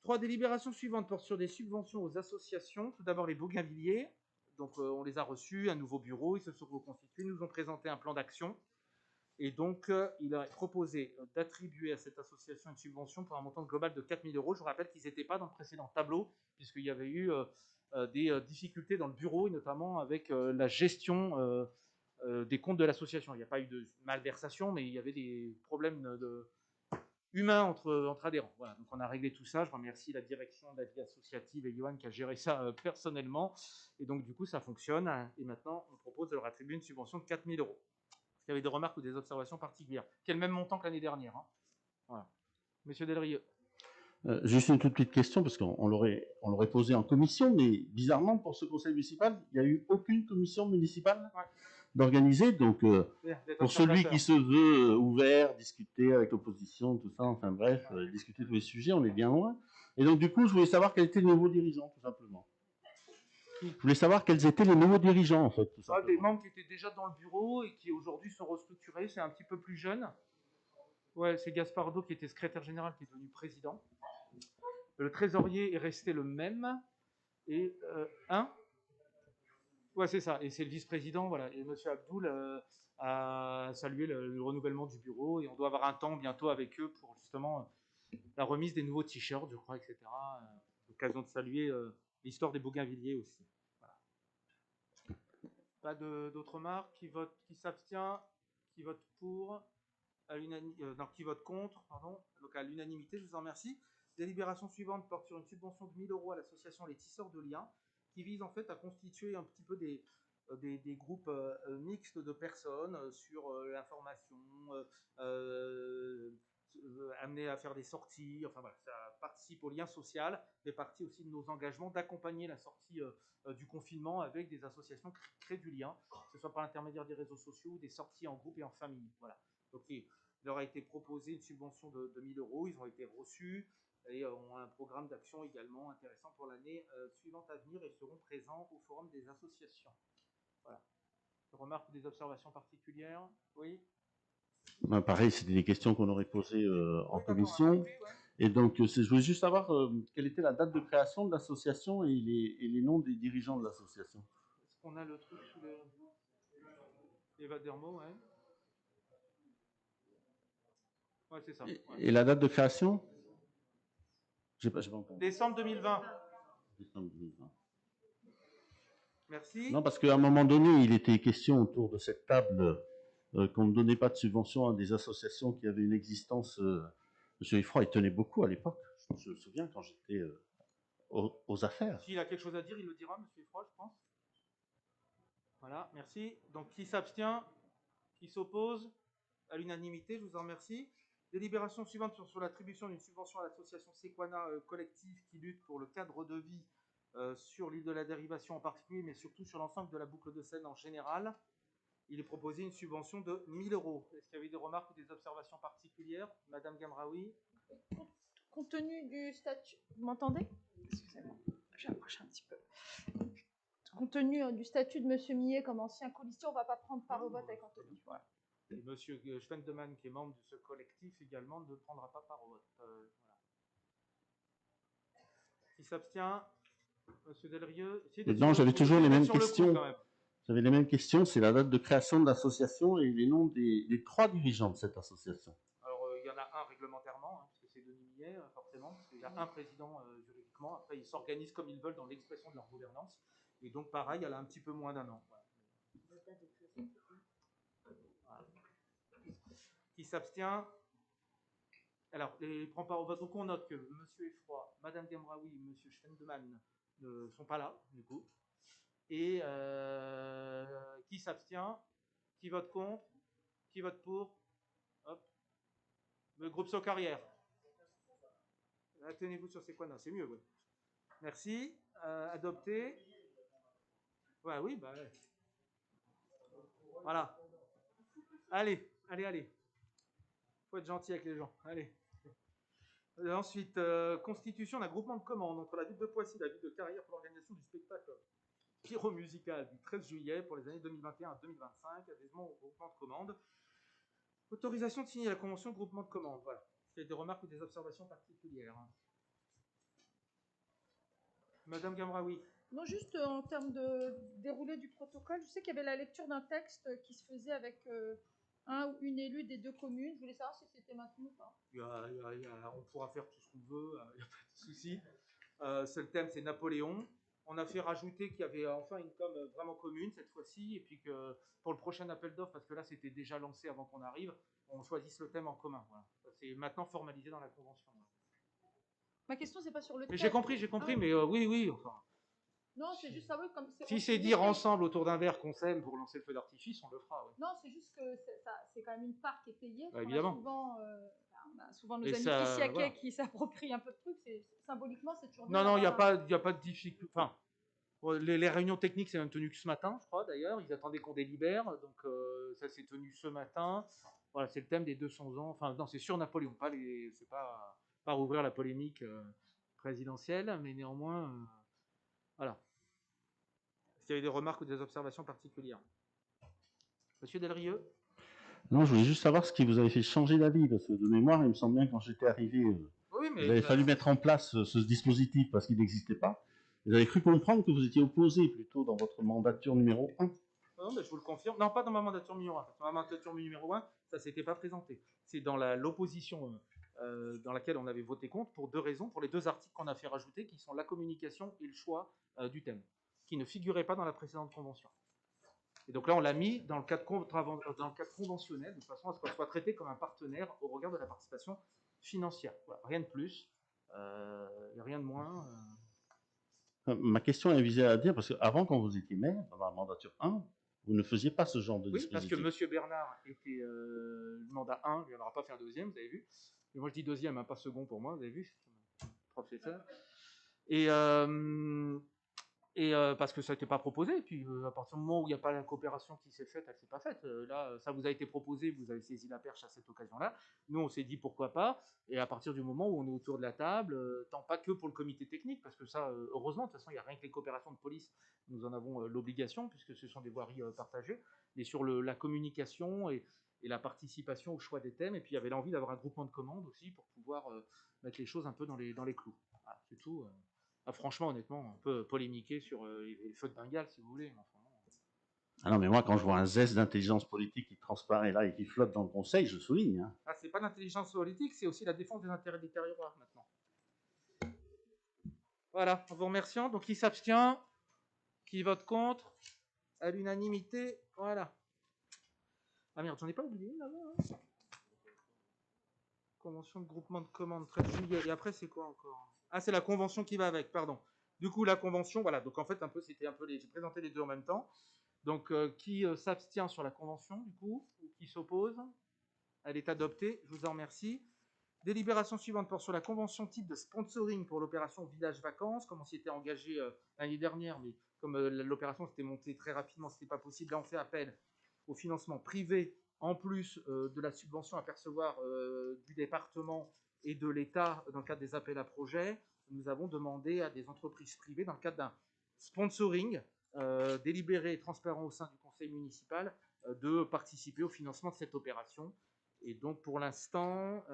3 délibérations suivantes portent sur des subventions aux associations. Tout d'abord les Bougainvilliers. Donc on les a reçus, un nouveau bureau, ils se sont reconstitués, nous ont présenté un plan d'action. Et donc il a proposé d'attribuer à cette association une subvention pour un montant global de 4 000 €. Je vous rappelle qu'ils n'étaient pas dans le précédent tableau, puisqu'il y avait eu des difficultés dans le bureau, et notamment avec la gestion des comptes de l'association. Il n'y a pas eu de malversation, mais il y avait des problèmes humains entre adhérents. Voilà, donc on a réglé tout ça. Je remercie la direction de la vie associative et Johan qui a géré ça personnellement. Et donc du coup, ça fonctionne. Et maintenant, on propose de leur attribuer une subvention de 4 000 €. Est-ce qu'il y avait des remarques ou des observations particulières? Quel même montant que l'année dernière. Voilà. Monsieur Delrieux. Juste une toute petite question, parce qu'on l'aurait posé en commission, mais bizarrement, pour ce conseil municipal, il n'y a eu aucune commission municipale d'organiser. Donc, pour celui qui se veut ouvert, discuter avec l'opposition, tout ça, enfin bref, discuter tous les sujets, on est bien loin. Et donc, du coup, je voulais savoir quels étaient les nouveaux dirigeants, tout simplement. Je voulais savoir quels étaient les nouveaux dirigeants, en fait. Tout simplement. Des membres qui étaient déjà dans le bureau et qui aujourd'hui sont restructurés. C'est un petit peu plus jeune. Ouais, c'est Gaspardo qui était secrétaire général qui est devenu président. Le trésorier est resté le même. Et ouais, c'est ça. Et c'est le vice-président, voilà. Et M. Abdoul a salué le renouvellement du bureau. Et on doit avoir un temps bientôt avec eux pour justement la remise des nouveaux t-shirts, je crois, etc. L'occasion de saluer l'histoire des Bougainvilliers aussi. Voilà. Pas d'autres remarques? Qui s'abstient? Qui vote pour? Qui vote contre? Pardon. Donc à l'unanimité, je vous en remercie. Délibération suivante porte sur une subvention de 1 000 € à l'association Les Tisseurs de Liens, qui vise en fait à constituer un petit peu des groupes mixtes de personnes sur l'information, amenés à faire des sorties, enfin voilà, ça participe au lien social, mais partie aussi de nos engagements d'accompagner la sortie du confinement avec des associations qui créent du lien, que ce soit par l'intermédiaire des réseaux sociaux, des sorties en groupe et en famille. Voilà. Donc il leur a été proposé une subvention de 1 000 €, ils ont été reçus et ont un programme d'action également intéressant pour l'année suivante à venir et seront présents au forum des associations. Voilà. Des remarques ou des observations particulières? Oui. Pareil, c'était des questions qu'on aurait posées en commission. Et donc, je voulais juste savoir quelle était la date de création de l'association et les noms des dirigeants de l'association. Est-ce qu'on a le truc sous le... Eva Dermo, ouais. Ouais, c'est ça. Ouais. Et la date de création? J'ai pas entendu. Décembre 2020. Décembre 2020. Merci. Non, parce qu'à un moment donné, il était question autour de cette table qu'on ne donnait pas de subvention à des associations qui avaient une existence. Monsieur Effroy, il tenait beaucoup à l'époque. Je me souviens quand j'étais aux affaires. S'il a quelque chose à dire, il le dira, monsieur Effroy, je pense. Voilà, merci. Donc, qui s'abstient? Qui s'oppose? À l'unanimité, je vous en remercie. Délibération suivante sur l'attribution d'une subvention à l'association Sequana collective qui lutte pour le cadre de vie sur l'île de la Dérivation en particulier, mais surtout sur l'ensemble de la boucle de Seine en général. Il est proposé une subvention de 1 000 €. Est-ce qu'il y avait des remarques ou des observations particulières? Madame Gamraoui. Compte tenu du statut... Vous m'entendez? Excusez-moi, je vais approcher un petit peu. Compte tenu du statut de M. Millet comme ancien colistier, on ne va pas prendre part au vote avec Anthony. Voilà. Et M. Schwendemann, qui est membre de ce collectif également, ne prendra pas part au vote. Voilà. Qui s'abstient? M. Delrieux. Non, j'avais toujours les mêmes questions. J'avais les mêmes questions, c'est la date de création de l'association et les noms des 3 dirigeants de cette association. Alors, il y en a un réglementairement, parce que c'est Denis Millet, forcément, parce qu'il y a un président juridiquement. Après, ils s'organisent comme ils veulent dans l'expression de leur gouvernance. Et donc, pareil, elle a un petit peu moins d'1 an. Voilà. Voilà. Qui s'abstient? Alors, il ne prend pas au vote. Donc, on note que M. Effroy, Mme Gamraoui, M. Schwendemann ne sont pas là, du coup. Et qui s'abstient? Qui vote contre? Qui vote pour? Hop. Le groupe Socarrière. Tenez-vous sur ces coins-là, c'est mieux, oui. Merci. Adopté. Ouais, oui, bah. Ouais. Voilà. Allez. Faut être gentil avec les gens. Allez. Ensuite, constitution d'un groupement de commandes entre la ville de Poissy et la ville de Carrière pour l'organisation du spectacle pyro-musical du 13 juillet pour les années 2021 à 2025. Adhésion au groupement de commandes. Autorisation de signer la convention de groupement de commandes. Voilà. Est-ce qu'il y a des remarques ou des observations particulières? Madame Gamraoui. Non, juste en termes de déroulé du protocole, je sais qu'il y avait la lecture d'un texte qui se faisait avec un ou une élue des 2 communes. Je voulais savoir si c'était maintenu ou pas. On pourra faire tout ce qu'on veut, il n'y a pas de souci. Le thème, c'est Napoléon. On a fait rajouter qu'il y avait enfin une com vraiment commune cette fois-ci, et puis que pour le prochain appel d'offres, parce que là c'était déjà lancé avant qu'on arrive, on choisisse le thème en commun. Voilà. C'est maintenant formalisé dans la convention. Ma question, c'est pas sur le thème. Mais j'ai compris, mais oui, enfin. Non, c'est juste savoir comme c'est. Si c'est dire ensemble autour d'un verre qu'on s'aime pour lancer le feu d'artifice, on le fera. Ouais. Non, c'est juste que c'est quand même une part qui est payée. Évidemment. On a souvent nos amis ici voilà. Qui s'approprient un peu de trucs. Symboliquement, c'est toujours. Non, il n'y a pas de difficulté. Enfin, les réunions techniques, c'est même tenu que ce matin, je crois d'ailleurs. Ils attendaient qu'on délibère, donc ça s'est tenu ce matin. Voilà, c'est le thème des 200 ans. Enfin, non, c'est sur Napoléon, c'est pas rouvrir la polémique présidentielle, mais néanmoins, voilà. Est-ce qu'il y avait des remarques ou des observations particulières? Monsieur Delrieux? Non, je voulais juste savoir ce qui vous avait fait changer d'avis, parce que de mémoire, il me semble bien que quand j'étais arrivé, il avait fallu mettre en place ce dispositif parce qu'il n'existait pas. Vous avez cru comprendre que vous étiez opposé plutôt dans votre mandature numéro 1. Non, mais je vous le confirme. Non, pas dans ma mandature numéro 1. Dans ma mandature numéro 1, ça ne s'était pas présenté. C'est dans l'opposition dans laquelle on avait voté contre pour 2 raisons, pour les 2 articles qu'on a fait rajouter, qui sont la communication et le choix du thème, qui ne figuraient pas dans la précédente convention. Et donc là, on l'a mis dans le cadre conventionnel, de façon à ce qu'on soit traité comme un partenaire au regard de la participation financière. Voilà, rien de plus, rien de moins. Ma question est visée à dire, parce qu'avant, quand vous étiez maire, dans la mandature 1, vous ne faisiez pas ce genre de dispositif. Oui, parce que M. Bernard était le mandat 1, il ne viendra pas faire 2e, vous avez vu. Et moi, je dis deuxième, hein, pas second pour moi, vous avez vu, professeur. Et parce que ça n'était pas proposé, et puis à partir du moment où il n'y a pas la coopération qui s'est faite, elle ne s'est pas faite. Là, ça vous a été proposé, vous avez saisi la perche à cette occasion-là. Nous, on s'est dit pourquoi pas, et à partir du moment où on est autour de la table, tant pas que pour le comité technique, parce que ça, heureusement, de toute façon, il n'y a rien que les coopérations de police, nous en avons l'obligation, puisque ce sont des voiries partagées, mais sur la communication et la participation au choix des thèmes, et puis il y avait l'envie d'avoir un groupement de commandes aussi pour pouvoir mettre les choses un peu dans les clous. Voilà, c'est tout. Ah, franchement, honnêtement, on peut polémiquer sur les feux de Bengale, si vous voulez. Enfin, ah non, mais moi, quand je vois un zeste d'intelligence politique qui transparaît là et qui flotte dans le Conseil, je souligne. Hein. Ah, c'est pas l'intelligence politique, c'est aussi la défense des intérêts des territoires, maintenant. Voilà, en vous remerciant. Donc, qui s'abstient? Qui vote contre? À l'unanimité, voilà. Ah merde, j'en ai pas oublié, là-bas. Hein. Convention de groupement de commandes, 13 juillet. Et après, c'est quoi encore? Ah, c'est la convention qui va avec, pardon. Du coup, la convention, voilà. Donc, en fait, j'ai présenté les deux en même temps. Donc, qui s'abstient sur la convention, du coup, ou qui s'oppose? Elle est adoptée, je vous en remercie. Délibération suivante porte sur la convention type de sponsoring pour l'opération Village Vacances, comme on s'y était engagé l'année dernière, mais comme l'opération s'était montée très rapidement, ce n'était pas possible. Là, on fait appel au financement privé, en plus de la subvention à percevoir du département et de l'État dans le cadre des appels à projets. Nous avons demandé à des entreprises privées, dans le cadre d'un sponsoring délibéré et transparent au sein du conseil municipal, de participer au financement de cette opération. Et donc, pour l'instant,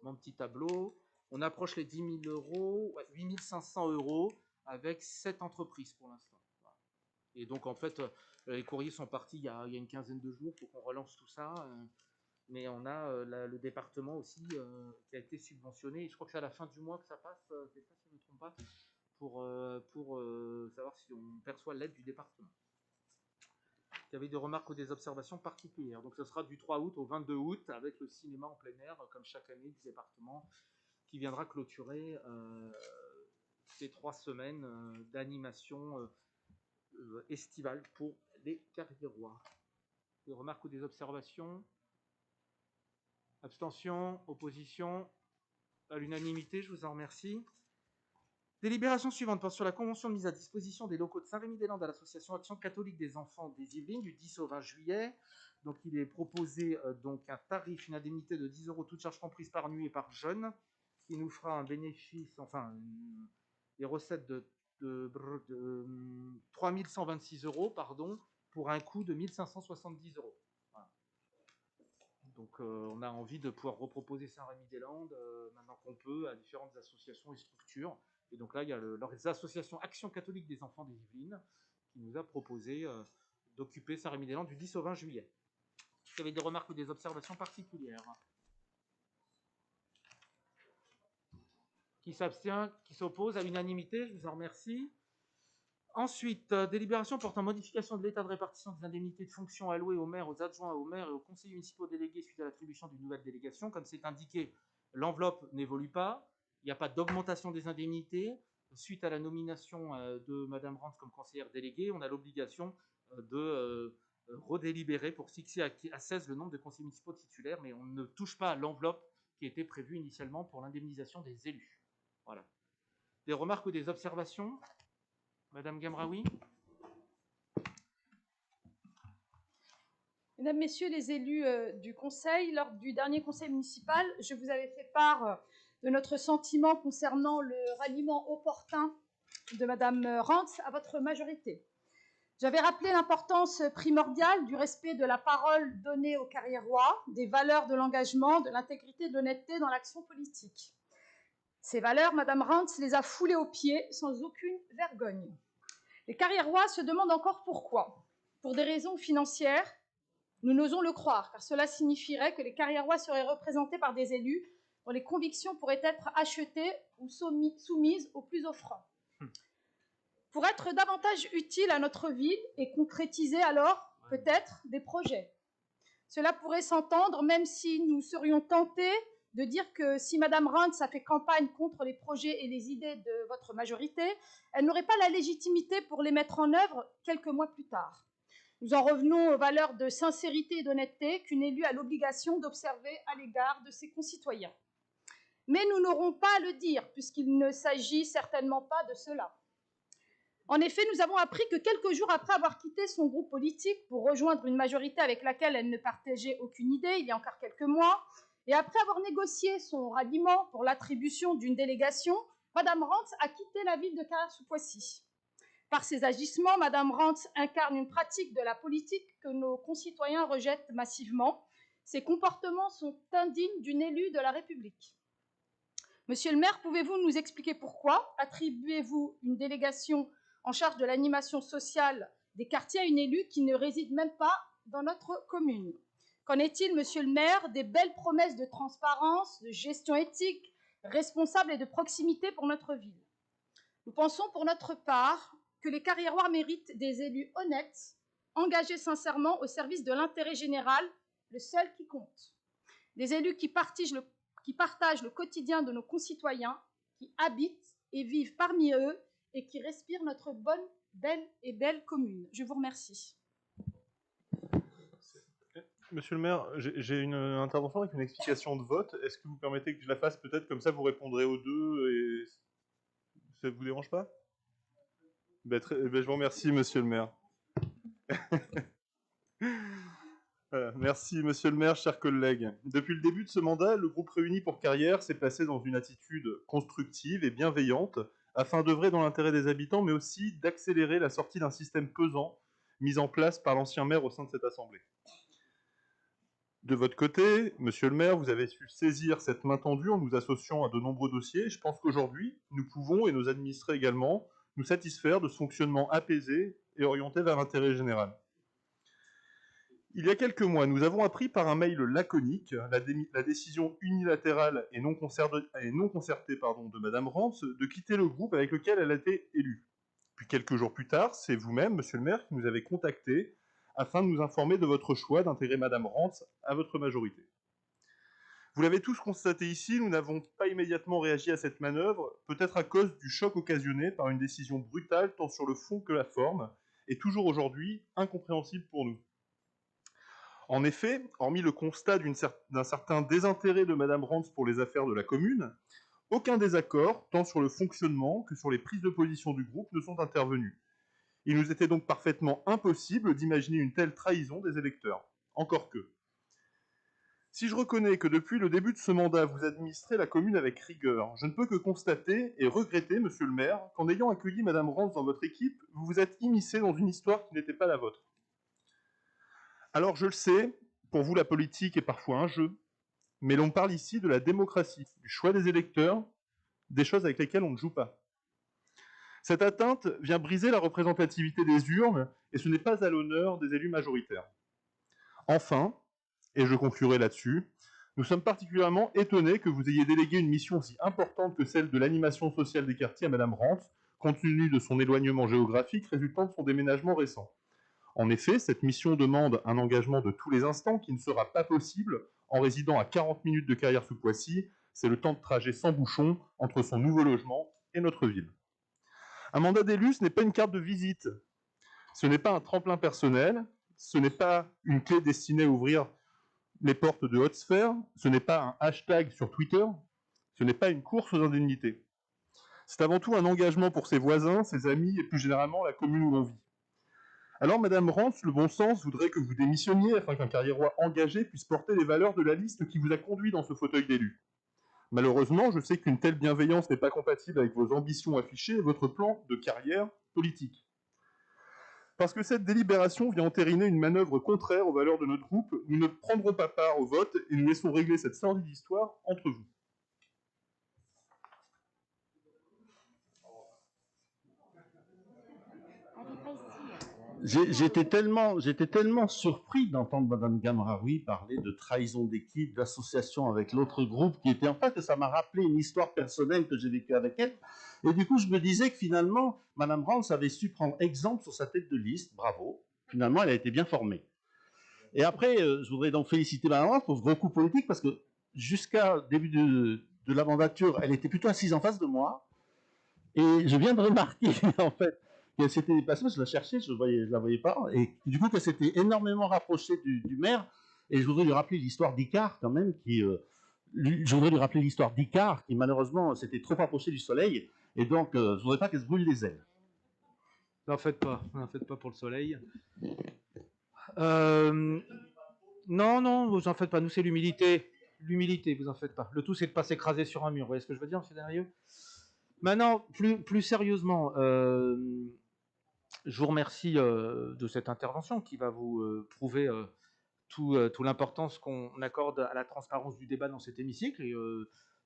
mon petit tableau, on approche les 10 000 euros, 8 500 euros avec 7 entreprises pour l'instant. Voilà. Et donc, en fait, les courriers sont partis il y a une quinzaine de jours pour qu'on relance tout ça. Mais on a le département aussi qui a été subventionné. Et je crois que c'est à la fin du mois que ça passe, c'est ça si je ne me trompe pas, pour savoir si on perçoit l'aide du département. Il y avait des remarques ou des observations particulières. Donc ce sera du 3 août au 22 août avec le cinéma en plein air, comme chaque année du département, qui viendra clôturer ces 3 semaines d'animation estivale pour les Carriérois. Des remarques ou des observations? Abstention? Opposition? À l'unanimité, je vous en remercie. Délibération suivante porte sur la convention de mise à disposition des locaux de Saint-Rémy-des-Landes à l'association Action catholique des enfants des Yvelines du 10 au 20 juillet. Donc il est proposé donc un tarif, une indemnité de 10 €, toute charge comprise par nuit et par jeune, qui nous fera un bénéfice, des recettes de 3 126 €, pardon, pour un coût de 1 570 €. Voilà. Donc on a envie de pouvoir reproposer Saint-Rémy-des-Landes maintenant qu'on peut à différentes associations et structures. Et donc là, il y a l'association Action catholique des enfants des Yvelines qui nous a proposé d'occuper Saint-Rémy-des-Landes du 10 au 20 juillet. Est-ce qu'il y avait des remarques ou des observations particulières? Qui s'abstient? Qui s'oppose? À l'unanimité, je vous en remercie. Ensuite, délibération portant modification de l'état de répartition des indemnités de fonction allouées aux maires, aux adjoints, aux maires et aux conseillers municipaux délégués suite à l'attribution d'une nouvelle délégation. Comme c'est indiqué, l'enveloppe n'évolue pas. Il n'y a pas d'augmentation des indemnités. Suite à la nomination de Mme Rance comme conseillère déléguée, on a l'obligation de redélibérer pour fixer à 16 le nombre de conseillers municipaux titulaires, mais on ne touche pas à l'enveloppe qui était prévue initialement pour l'indemnisation des élus. Voilà. Des remarques ou des observations? Madame Gamraoui. Mesdames, Messieurs les élus du Conseil, lors du dernier Conseil municipal, je vous avais fait part de notre sentiment concernant le ralliement opportun de Madame Rantz à votre majorité. J'avais rappelé l'importance primordiale du respect de la parole donnée aux Carriérois, des valeurs de l'engagement, de l'intégrité, de l'honnêteté dans l'action politique. Ces valeurs, Madame Rantz les a foulées aux pieds sans aucune vergogne. Les Carriérois se demandent encore pourquoi. Pour des raisons financières, nous n'osons le croire, car cela signifierait que les Carriérois seraient représentés par des élus dont les convictions pourraient être achetées ou soumises aux plus offrants. Pour être davantage utiles à notre ville et concrétiser alors peut-être des projets. Cela pourrait s'entendre, même si nous serions tentés de dire que si Mme Rantz a fait campagne contre les projets et les idées de votre majorité, elle n'aurait pas la légitimité pour les mettre en œuvre quelques mois plus tard. Nous en revenons aux valeurs de sincérité et d'honnêteté qu'une élue a l'obligation d'observer à l'égard de ses concitoyens. Mais nous n'aurons pas à le dire, puisqu'il ne s'agit certainement pas de cela. En effet, nous avons appris que quelques jours après avoir quitté son groupe politique pour rejoindre une majorité avec laquelle elle ne partageait aucune idée, il y a encore quelques mois, et après avoir négocié son ralliement pour l'attribution d'une délégation, Mme Rantz a quitté la ville de Carrière-sous-Poissy. Par ses agissements, Mme Rantz incarne une pratique de la politique que nos concitoyens rejettent massivement. Ses comportements sont indignes d'une élue de la République. Monsieur le maire, pouvez-vous nous expliquer pourquoi attribuez-vous une délégation en charge de l'animation sociale des quartiers à une élue qui ne réside même pas dans notre commune? Qu'en est-il, monsieur le maire, des belles promesses de transparence, de gestion éthique, responsable et de proximité pour notre ville? Nous pensons pour notre part que les Carriérois méritent des élus honnêtes, engagés sincèrement au service de l'intérêt général, le seul qui compte. Des élus qui partagent le quotidien de nos concitoyens, qui habitent et vivent parmi eux et qui respirent notre bonne, belle commune. Je vous remercie. Monsieur le maire, j'ai une intervention avec une explication de vote. Est-ce que vous permettez que je la fasse peut-être comme ça, vous répondrez aux deux et ça ne vous dérange pas? Je vous remercie, monsieur le maire. Merci, monsieur le maire, chers collègues. Depuis le début de ce mandat, le groupe Réunis pour Carrière s'est placé dans une attitude constructive et bienveillante afin d'œuvrer dans l'intérêt des habitants, mais aussi d'accélérer la sortie d'un système pesant mis en place par l'ancien maire au sein de cette assemblée. De votre côté, monsieur le maire, vous avez su saisir cette main tendue en nous associant à de nombreux dossiers. Je pense qu'aujourd'hui, nous pouvons, et nos administrés également, nous satisfaire de ce fonctionnement apaisé et orienté vers l'intérêt général. Il y a quelques mois, nous avons appris par un mail laconique la décision unilatérale et non concertée de Mme Rantz de quitter le groupe avec lequel elle a été élue. Puis quelques jours plus tard, c'est vous-même, monsieur le maire, qui nous avez contactés afin de nous informer de votre choix d'intégrer Mme Rantz à votre majorité. Vous l'avez tous constaté ici, nous n'avons pas immédiatement réagi à cette manœuvre, peut-être à cause du choc occasionné par une décision brutale tant sur le fond que la forme, et toujours aujourd'hui incompréhensible pour nous. En effet, hormis le constat d'un certain désintérêt de Mme Rantz pour les affaires de la commune, aucun désaccord, tant sur le fonctionnement que sur les prises de position du groupe, ne sont intervenus. Il nous était donc parfaitement impossible d'imaginer une telle trahison des électeurs. Encore que. Si je reconnais que depuis le début de ce mandat, vous administrez la commune avec rigueur, je ne peux que constater et regretter, monsieur le maire, qu'en ayant accueilli Mme Rantz dans votre équipe, vous vous êtes immiscé dans une histoire qui n'était pas la vôtre. Alors je le sais, pour vous la politique est parfois un jeu, mais l'on parle ici de la démocratie, du choix des électeurs, des choses avec lesquelles on ne joue pas. Cette atteinte vient briser la représentativité des urnes et ce n'est pas à l'honneur des élus majoritaires. Enfin, et je conclurai là-dessus, nous sommes particulièrement étonnés que vous ayez délégué une mission aussi importante que celle de l'animation sociale des quartiers à Mme Rantz, compte tenu de son éloignement géographique résultant de son déménagement récent. En effet, cette mission demande un engagement de tous les instants qui ne sera pas possible en résidant à 40 minutes de Carrière-sous-Poissy. C'est le temps de trajet sans bouchon entre son nouveau logement et notre ville. Un mandat d'élu, ce n'est pas une carte de visite, ce n'est pas un tremplin personnel, ce n'est pas une clé destinée à ouvrir les portes de haute sphère, ce n'est pas un hashtag sur Twitter, ce n'est pas une course aux indemnités. C'est avant tout un engagement pour ses voisins, ses amis et plus généralement la commune où l'on vit. Alors, Madame Rantz, le bon sens voudrait que vous démissionniez afin qu'un carriérois engagé puisse porter les valeurs de la liste qui vous a conduit dans ce fauteuil d'élu. Malheureusement, je sais qu'une telle bienveillance n'est pas compatible avec vos ambitions affichées et votre plan de carrière politique. Parce que cette délibération vient entériner une manœuvre contraire aux valeurs de notre groupe, nous ne prendrons pas part au vote et nous laissons régler cette sordide histoire entre vous. J'étais tellement surpris d'entendre Mme Gamraoui parler de trahison d'équipe, d'association avec l'autre groupe qui était en fait, ça m'a rappelé une histoire personnelle que j'ai vécue avec elle. Et du coup, je me disais que finalement, Mme Rantz avait su prendre exemple sur sa tête de liste, bravo. Finalement, elle a été bien formée. Et après, je voudrais donc féliciter Mme Rantz pour ce gros coup politique parce que jusqu'à début de la mandature, elle était plutôt assise en face de moi. Et je viens de remarquer, en fait, qu'elle s'était dépassée, parce que je la cherchais, je la voyais pas, et du coup qu'elle s'était énormément rapprochée du maire. Et je voudrais lui rappeler l'histoire d'Icare quand même, je voudrais lui rappeler l'histoire d'Icare, qui malheureusement s'était trop approché du soleil, et donc je ne voudrais pas qu'elle se brûle les ailes. N'en faites pas pour le soleil. Non, vous en faites pas. Nous, c'est l'humilité. L'humilité, vous en faites pas. Le tout, c'est de pas s'écraser sur un mur. Vous voyez ce que je veux dire, M. Denrieux? Maintenant, plus sérieusement, je vous remercie de cette intervention qui va vous prouver tout l'importance qu'on accorde à la transparence du débat dans cet hémicycle. Et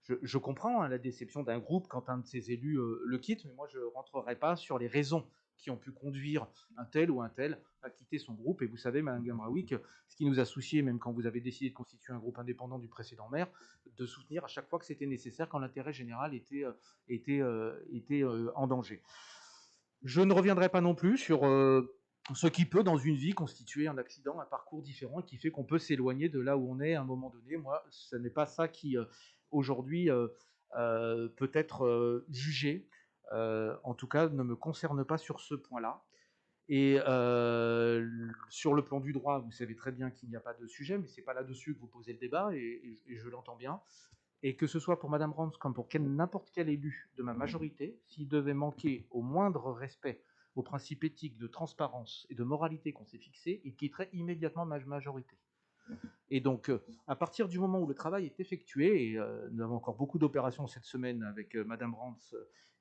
je comprends la déception d'un groupe quand un de ses élus le quitte, mais moi, je ne rentrerai pas sur les raisons qui ont pu conduire un tel ou un tel à quitter son groupe. Et vous savez, Mme Gamraoui, que ce qui nous a soucié, même quand vous avez décidé de constituer un groupe indépendant du précédent maire, de soutenir à chaque fois que c'était nécessaire, quand l'intérêt général était en danger. Je ne reviendrai pas non plus sur ce qui peut, dans une vie, constituer un accident, un parcours différent, qui fait qu'on peut s'éloigner de là où on est à un moment donné. Moi, ce n'est pas ça qui, aujourd'hui, peut être jugé. En tout cas, ne me concerne pas sur ce point-là. Et sur le plan du droit, vous savez très bien qu'il n'y a pas de sujet, mais ce n'est pas là-dessus que vous posez le débat, et je l'entends bien. Et que ce soit pour Mme Rance comme pour n'importe quel élu de ma majorité, s'il devait manquer au moindre respect aux principes éthiques de transparence et de moralité qu'on s'est fixés, il quitterait immédiatement ma majorité. Et donc, à partir du moment où le travail est effectué, et nous avons encore beaucoup d'opérations cette semaine avec Mme Rance,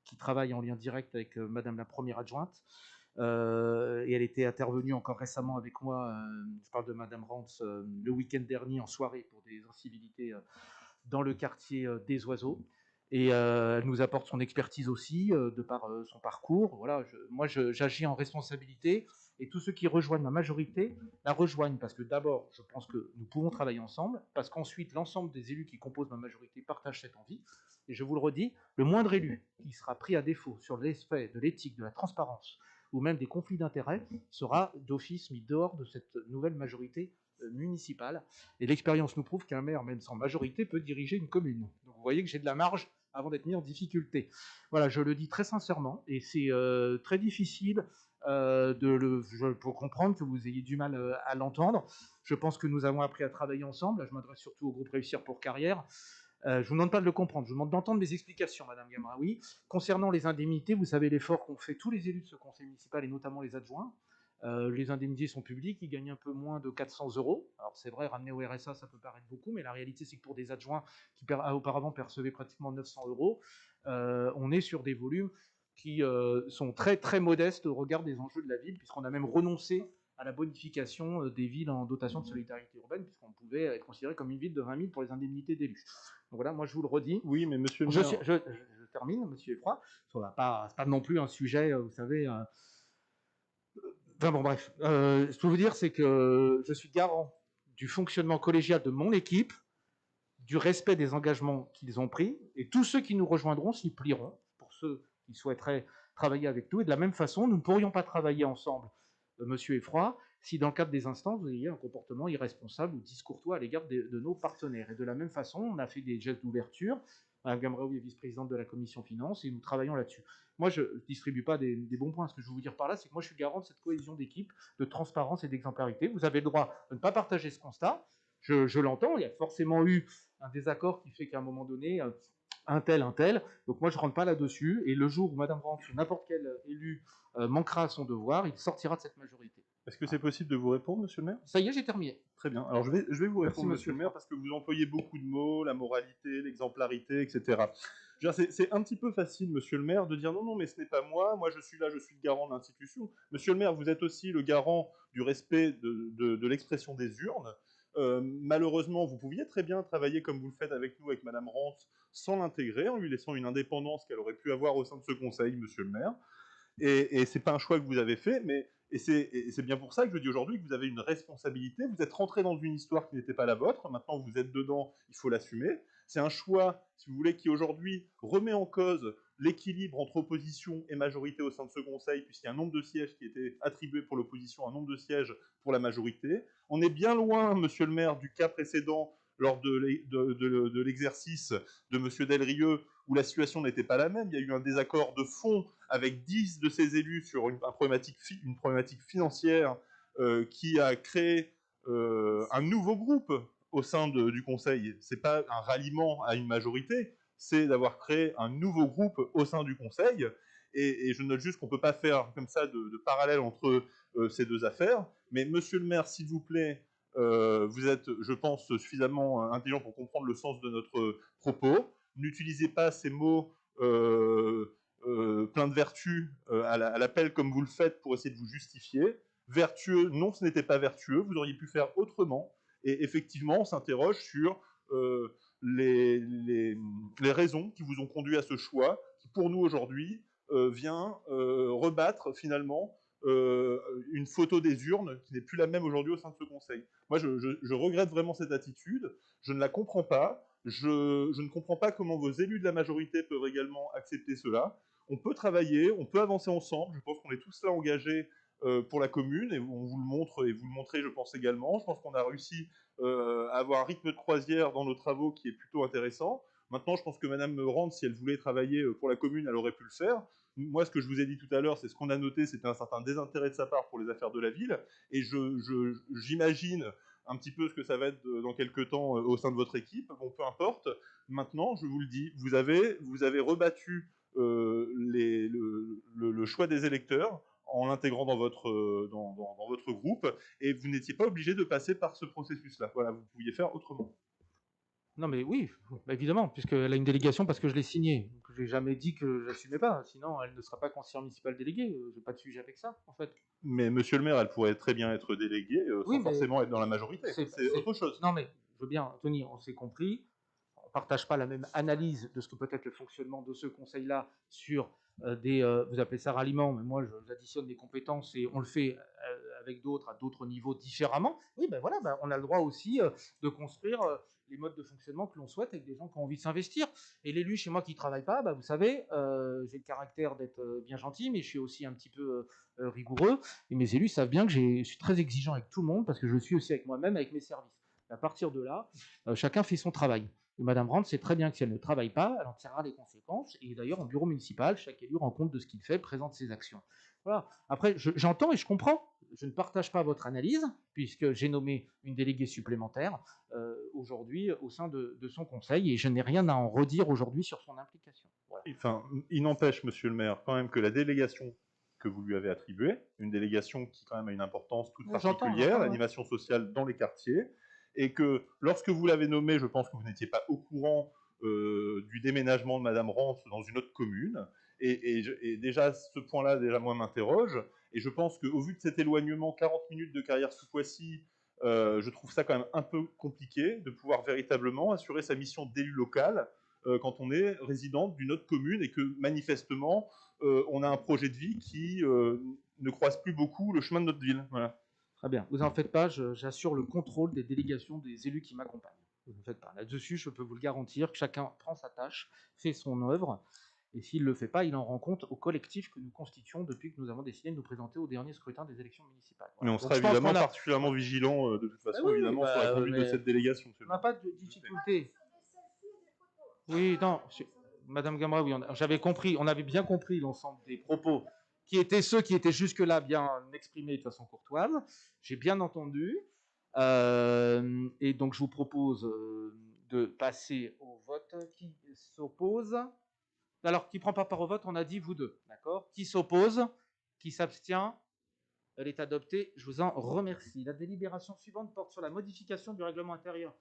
qui travaille en lien direct avec Mme la première adjointe, et elle était intervenue encore récemment avec moi, je parle de Mme Rance, le week-end dernier en soirée pour des incivilités dans le quartier des Oiseaux. Et elle nous apporte son expertise aussi, de par son parcours. Voilà, moi, j'agis en responsabilité, et tous ceux qui rejoignent ma majorité la rejoignent parce que d'abord, je pense que nous pouvons travailler ensemble, parce qu'ensuite, l'ensemble des élus qui composent ma majorité partagent cette envie. Et je vous le redis, le moindre élu qui sera pris à défaut sur l'aspect de l'éthique, de la transparence, ou même des conflits d'intérêts, sera d'office mis dehors de cette nouvelle majorité municipale. Et l'expérience nous prouve qu'un maire, même sans majorité, peut diriger une commune. Donc vous voyez que j'ai de la marge avant d'être mis en difficulté. Voilà, je le dis très sincèrement, et c'est très difficile pour comprendre que vous ayez du mal à l'entendre. Je pense que nous avons appris à travailler ensemble. Là, je m'adresse surtout au groupe Réussir pour Carrière. Je ne vous demande pas de le comprendre, je vous demande d'entendre mes explications, Madame Gamraoui. Concernant les indemnités, vous savez l'effort qu'ont fait tous les élus de ce conseil municipal, et notamment les adjoints. Les indemnités sont publiques, ils gagnent un peu moins de 400 €. Alors c'est vrai, ramener au RSA, ça peut paraître beaucoup, mais la réalité, c'est que pour des adjoints qui auparavant percevaient pratiquement 900 €, on est sur des volumes qui sont très très modestes au regard des enjeux de la ville, puisqu'on a même renoncé à la bonification des villes en dotation de solidarité urbaine, puisqu'on pouvait être considéré comme une ville de 20 000 pour les indemnités d'élus. Donc voilà, moi je vous le redis. Oui, mais monsieur le maire... Je termine, monsieur Effroy. Ce n'est pas non plus un sujet, vous savez... Enfin bon, bref. Ce que je peux vous dire, c'est que je suis garant du fonctionnement collégial de mon équipe, du respect des engagements qu'ils ont pris, et tous ceux qui nous rejoindront s'y plieront, pour ceux qui souhaiteraient travailler avec nous. Et de la même façon, nous ne pourrions pas travailler ensemble, monsieur Effroy, si dans le cadre des instances, vous ayez un comportement irresponsable ou discourtois à l'égard de nos partenaires. Et de la même façon, on a fait des gestes d'ouverture. Mme Gamraoui est vice-présidente de la commission finances, et nous travaillons là-dessus. Moi, je ne distribue pas des bons points. Ce que je veux vous dire par là, c'est que moi, je suis garant de cette cohésion d'équipe, de transparence et d'exemplarité. Vous avez le droit de ne pas partager ce constat. Je l'entends, il y a forcément eu un désaccord qui fait qu'à un moment donné, un tel. Donc moi, je ne rentre pas là-dessus. Et le jour où Mme Rance ou n'importe quel élu manquera à son devoir, il sortira de cette majorité. Est-ce que c'est possible de vous répondre, monsieur le maire? Ça y est, j'ai terminé. Très bien. Alors je vais vous répondre, monsieur le maire, parce que vous employez beaucoup de mots, la moralité, l'exemplarité, etc. C'est un petit peu facile, monsieur le maire, de dire non, mais ce n'est pas moi, je suis là, je suis le garant de l'institution. Monsieur le maire, vous êtes aussi le garant du respect de l'expression des urnes. Malheureusement, vous pouviez très bien travailler comme vous le faites avec nous, avec Mme Rance, sans l'intégrer, en lui laissant une indépendance qu'elle aurait pu avoir au sein de ce conseil, monsieur le maire. Et c'est pas un choix que vous avez fait, et c'est bien pour ça que je dis aujourd'hui que vous avez une responsabilité. Vous êtes rentré dans une histoire qui n'était pas la vôtre. Maintenant, vous êtes dedans, il faut l'assumer. C'est un choix, si vous voulez, qui aujourd'hui remet en cause l'équilibre entre opposition et majorité au sein de ce conseil, puisqu'il y a un nombre de sièges qui était attribué pour l'opposition, un nombre de sièges pour la majorité. On est bien loin, monsieur le maire, du cas précédent, lors de l'exercice de M. Delrieux, où la situation n'était pas la même. Il y a eu un désaccord de fond avec 10 de ses élus sur une problématique financière qui a créé un nouveau groupe au sein du Conseil. Ce n'est pas un ralliement à une majorité, c'est d'avoir créé un nouveau groupe au sein du Conseil. Et je note juste qu'on ne peut pas faire comme ça de parallèle entre ces deux affaires. Mais monsieur le maire, s'il vous plaît, vous êtes, je pense, suffisamment intelligent pour comprendre le sens de notre propos. N'utilisez pas ces mots pleins de vertu à l'appel comme vous le faites pour essayer de vous justifier. Vertueux, non, ce n'était pas vertueux. Vous auriez pu faire autrement. Et effectivement, on s'interroge sur les raisons qui vous ont conduit à ce choix, qui pour nous aujourd'hui vient rebattre finalement une photo des urnes qui n'est plus la même aujourd'hui au sein de ce Conseil. Moi, je regrette vraiment cette attitude. Je ne la comprends pas. Je ne comprends pas comment vos élus de la majorité peuvent également accepter cela. On peut travailler, on peut avancer ensemble. Je pense qu'on est tous là engagés pour la commune, et on vous le montre, et vous le montrez, je pense également. Je pense qu'on a réussi à avoir un rythme de croisière dans nos travaux qui est plutôt intéressant. Maintenant, je pense que Mme Rand, si elle voulait travailler pour la commune, elle aurait pu le faire. Moi, ce que je vous ai dit tout à l'heure, c'est ce qu'on a noté, c'était un certain désintérêt de sa part pour les affaires de la ville, et j'imagine un petit peu ce que ça va être dans quelques temps au sein de votre équipe. Bon, peu importe. Maintenant, je vous le dis, vous avez rebattu le choix des électeurs en l'intégrant dans votre groupe, et vous n'étiez pas obligé de passer par ce processus-là. Voilà, vous pouviez faire autrement. Non mais oui, bah évidemment, puisqu'elle a une délégation parce que je l'ai signée. Donc j'ai jamais dit que j'assumais pas, sinon elle ne sera pas conseillère municipale déléguée. J'ai pas de sujet avec ça, en fait. Mais monsieur le maire, elle pourrait très bien être déléguée sans forcément être dans la majorité. C'est autre chose. Non mais, je veux bien, Tony, on s'est compris. On ne partage pas la même analyse de ce que peut être le fonctionnement de ce conseil-là sur vous appelez ça ralliement, mais moi j'additionne des compétences et on le fait avec d'autres, à d'autres niveaux différemment. Oui, ben voilà, on a le droit aussi de construire les modes de fonctionnement que l'on souhaite avec des gens qui ont envie de s'investir. Et l'élu chez moi qui ne travaille pas, vous savez, j'ai le caractère d'être bien gentil, mais je suis aussi un petit peu rigoureux. Et mes élus savent bien que je suis très exigeant avec tout le monde parce que je le suis aussi avec moi-même, avec mes services. À partir de là, chacun fait son travail. Et Mme Rand sait très bien que si elle ne travaille pas, elle en tirera les conséquences. Et d'ailleurs, en bureau municipal, chaque élu rend compte de ce qu'il fait, présente ses actions. Voilà. Après, j'entends et je comprends. Je ne partage pas votre analyse, puisque j'ai nommé une déléguée supplémentaire aujourd'hui au sein de son conseil, et je n'ai rien à en redire aujourd'hui sur son implication. Voilà. Enfin, il n'empêche, monsieur le maire, quand même que la délégation que vous lui avez attribuée, une délégation qui quand même a une importance toute particulière, l'animation sociale dans les quartiers, et que lorsque vous l'avez nommée, je pense que vous n'étiez pas au courant du déménagement de Mme Rance dans une autre commune, et déjà ce point-là, déjà moi m'interroge, et je pense qu'au vu de cet éloignement, 40 minutes de carrière sous Poissy, je trouve ça quand même un peu compliqué de pouvoir véritablement assurer sa mission d'élu local quand on est résident d'une autre commune et que manifestement on a un projet de vie qui ne croise plus beaucoup le chemin de notre ville. Voilà. Très bien, vous en faites pas, j'assure le contrôle des délégations des élus qui m'accompagnent. Vous en faites pas. Là-dessus, je peux vous le garantir que chacun prend sa tâche, fait son œuvre, et s'il ne le fait pas, il en rend compte au collectif que nous constituons depuis que nous avons décidé de nous présenter au dernier scrutin des élections municipales. Voilà. Mais on sera évidemment particulièrement vigilant de toute façon, évidemment, sur la conduite de cette délégation. On n'a pas de difficulté. Oui, non, Madame Gamra, oui, j'avais compris, on avait bien compris l'ensemble des propos qui étaient ceux qui étaient jusque-là bien exprimés de façon courtoise. J'ai bien entendu. Et donc, je vous propose de passer au vote. Qui s'oppose? Alors, qui ne prend pas part au vote, on a dit vous deux. D'accord? Qui s'oppose? Qui s'abstient? Elle est adoptée. Je vous en remercie. La délibération suivante porte sur la modification du règlement intérieur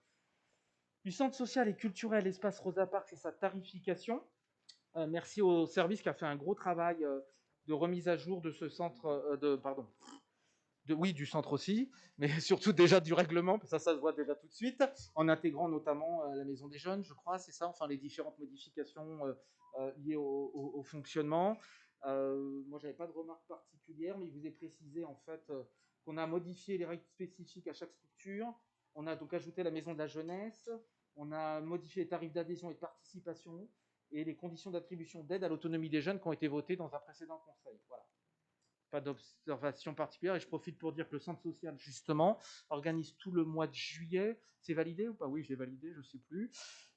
du centre social et culturel Espace Rosa Parks et sa tarification. Merci au service qui a fait un gros travail de remise à jour de ce centre, du centre aussi, mais surtout déjà du règlement, ça se voit déjà tout de suite, en intégrant notamment la maison des jeunes, je crois, c'est ça, enfin les différentes modifications liées au fonctionnement. Moi, j'avais pas de remarques particulières, mais il vous est précisé en fait qu'on a modifié les règles spécifiques à chaque structure. On a donc ajouté la maison de la jeunesse, on a modifié les tarifs d'adhésion et de participation, et les conditions d'attribution d'aide à l'autonomie des jeunes qui ont été votées dans un précédent conseil. Voilà. Pas d'observation particulière. Et je profite pour dire que le centre social, justement, organise tout le mois de juillet. C'est validé ou pas? Oui, j'ai validé, je ne sais plus.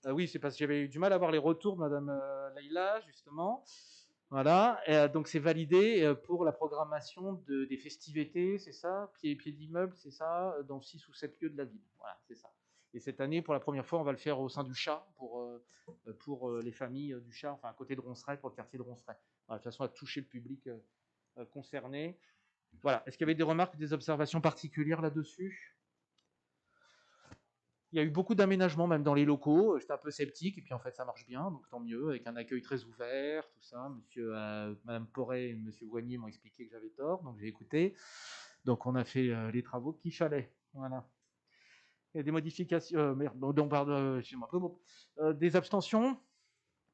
Oui, c'est parce que j'avais eu du mal à avoir les retours de Madame Leïla, justement. Voilà, donc c'est validé pour la programmation des festivités, c'est ça? Pied d'immeuble, c'est ça? Dans 6 ou 7 lieux de la ville. Voilà, c'est ça. Et cette année, pour la première fois, on va le faire au sein du Chat, pour les familles du Chat, enfin à côté de Ronceret, pour le quartier de Ronceret. Voilà, de façon à toucher le public concerné. Voilà. Est-ce qu'il y avait des remarques, des observations particulières là-dessus? Il y a eu beaucoup d'aménagements même dans les locaux. J'étais un peu sceptique et puis en fait ça marche bien, donc tant mieux, avec un accueil très ouvert, tout ça. Madame Porret et Monsieur Voignier m'ont expliqué que j'avais tort, donc j'ai écouté. Donc on a fait les travaux qu'il fallait. Voilà. Il y a des modifications, des abstentions,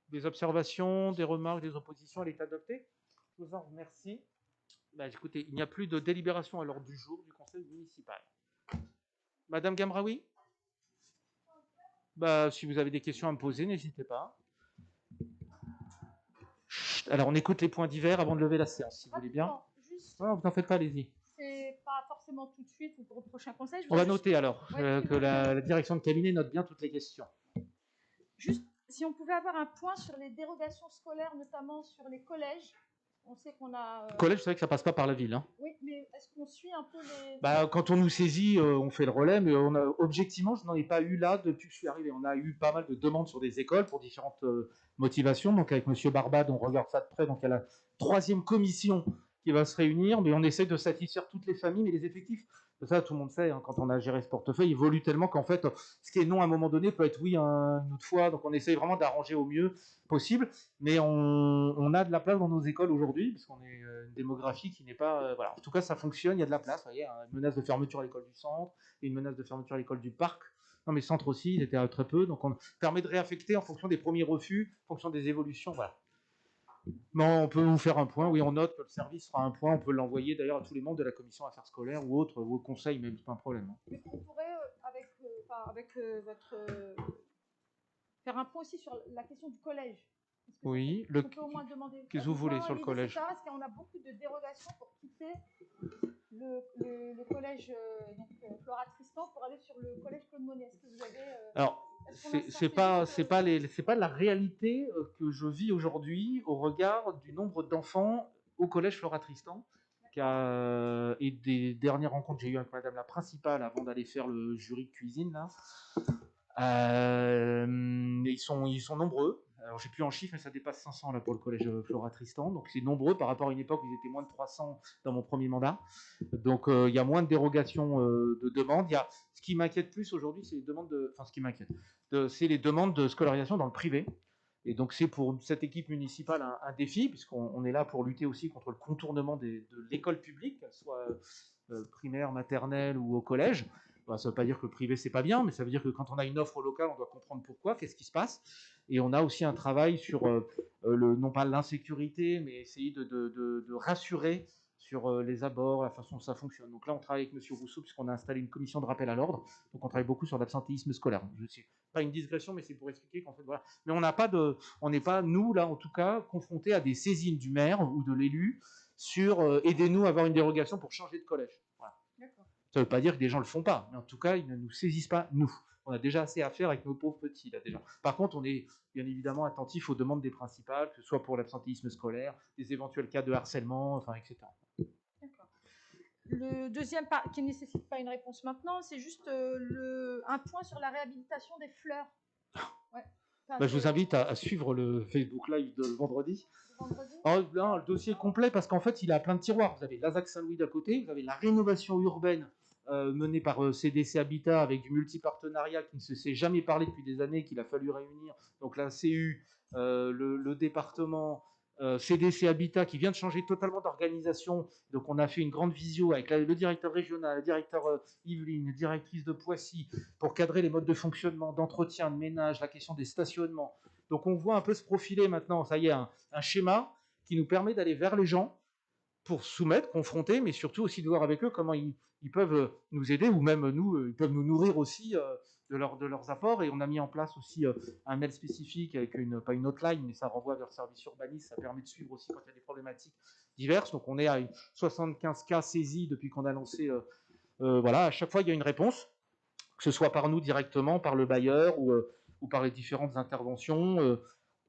des observations, des remarques, des oppositions. Elle est adoptée. Je vous en remercie. Bah, écoutez, il n'y a plus de délibération à l'ordre du jour du conseil municipal. Madame Gamraoui? Bah, si vous avez des questions à me poser, n'hésitez pas. Chut, alors, on écoute les points divers avant de lever la séance, si vous voulez bien. Non, vous n'en faites pas, allez-y. C'est pas forcément tout de suite ou pour le prochain conseil. On va noter alors, que la direction de cabinet note bien toutes les questions. Juste, si on pouvait avoir un point sur les dérogations scolaires, notamment sur les collèges. On sait qu'on a... Collège, c'est vrai que ça passe pas par la ville. Hein. Oui, mais est-ce qu'on suit un peu les... Bah, quand on nous saisit, on fait le relais, mais objectivement, je n'en ai pas eu là depuis que je suis arrivé. On a eu pas mal de demandes sur des écoles pour différentes motivations. Donc avec Monsieur Barbade, on regarde ça de près. Donc il y a la 3e commission qui va se réunir, mais on essaie de satisfaire toutes les familles, mais les effectifs, ça tout le monde sait, hein, quand on a géré ce portefeuille, il évolue tellement qu'en fait, ce qui est non à un moment donné peut être oui une autre fois. Donc on essaye vraiment d'arranger au mieux possible, mais on a de la place dans nos écoles aujourd'hui, parce qu'on est une démographie qui n'est pas... voilà. En tout cas, ça fonctionne, il y a de la place. Vous voyez, une menace de fermeture à l'école du centre, et une menace de fermeture à l'école du parc. Non, mais centre aussi, ils étaient très peu, donc on permet de réaffecter en fonction des premiers refus, en fonction des évolutions, voilà. Non, on peut vous faire un point, oui, on note que le service fera un point, on peut l'envoyer d'ailleurs à tous les membres de la commission affaires scolaires ou autres, ou au conseil, même, c'est pas un problème. Mais on pourrait, faire un point aussi sur la question du collège. Oui, qu'est-ce que vous voulez sur le collège? Parce qu'on a beaucoup de dérogations pour quitter le collège Flora Tristan pour aller sur le collège Claude Monet. Est-ce que vous avez... Alors, c'est pas la réalité que je vis aujourd'hui au regard du nombre d'enfants au collège Flora Tristan et des dernières rencontres que j'ai eues avec Madame la principale avant d'aller faire le jury de cuisine là. Ils sont nombreux. Alors j'ai plus en chiffres, mais ça dépasse 500 là pour le collège Flora Tristan. Donc c'est nombreux par rapport à une époque où ils étaient moins de 300 dans mon premier mandat. Donc il y a moins de dérogations de demandes. Ce qui m'inquiète plus aujourd'hui, c'est les demandes c'est les demandes de scolarisation dans le privé. Et donc c'est pour cette équipe municipale un défi, puisqu'on est là pour lutter aussi contre le contournement de l'école publique, qu'elle soit primaire, maternelle ou au collège. Ça ne veut pas dire que le privé, c'est pas bien, mais ça veut dire que quand on a une offre locale, on doit comprendre pourquoi, qu'est-ce qui se passe. Et on a aussi un travail sur, non pas l'insécurité, mais essayer de rassurer sur les abords, la façon dont ça fonctionne. Donc là, on travaille avec M. Rousseau, puisqu'on a installé une commission de rappel à l'ordre. Donc on travaille beaucoup sur l'absentéisme scolaire. Je sais pas une digression, mais c'est pour expliquer qu'en fait, voilà. Mais on n'est pas, nous, là, en tout cas, confrontés à des saisines du maire ou de l'élu sur aidez-nous à avoir une dérogation pour changer de collège. Voilà. Ça ne veut pas dire que des gens ne le font pas, mais en tout cas, ils ne nous saisissent pas, nous. On a déjà assez à faire avec nos pauvres petits, là, déjà. Par contre, on est bien évidemment attentif aux demandes des principales, que ce soit pour l'absentéisme scolaire, des éventuels cas de harcèlement, enfin, etc. D'accord. Le deuxième, qui ne nécessite pas une réponse maintenant, c'est juste un point sur la réhabilitation des fleurs. Ouais. Je vous invite à suivre le Facebook Live de vendredi. Le dossier est complet parce qu'en fait, il a plein de tiroirs. Vous avez l'Azac Saint-Louis d'à côté, vous avez la rénovation urbaine menée par CDC Habitat avec du multipartenariat qui ne se s'est jamais parlé depuis des années, qu'il a fallu réunir. Donc la CU, le département, CDC Habitat qui vient de changer totalement d'organisation. Donc on a fait une grande visio avec le directeur régional, le directeur Yveline, directrice de Poissy, pour cadrer les modes de fonctionnement, d'entretien, de ménage, la question des stationnements. Donc on voit un peu se profiler maintenant, ça y est, un schéma qui nous permet d'aller vers les gens pour soumettre, confronter, mais surtout aussi de voir avec eux comment ils peuvent nous aider, ou même nous, ils peuvent nous nourrir aussi leurs apports, et on a mis en place aussi un mail spécifique avec pas une hotline, mais ça renvoie vers le service urbanisme, ça permet de suivre aussi quand il y a des problématiques diverses. Donc on est à 75 cas saisis depuis qu'on a lancé, voilà, à chaque fois il y a une réponse, que ce soit par nous directement, par le bailleur ou par les différentes interventions.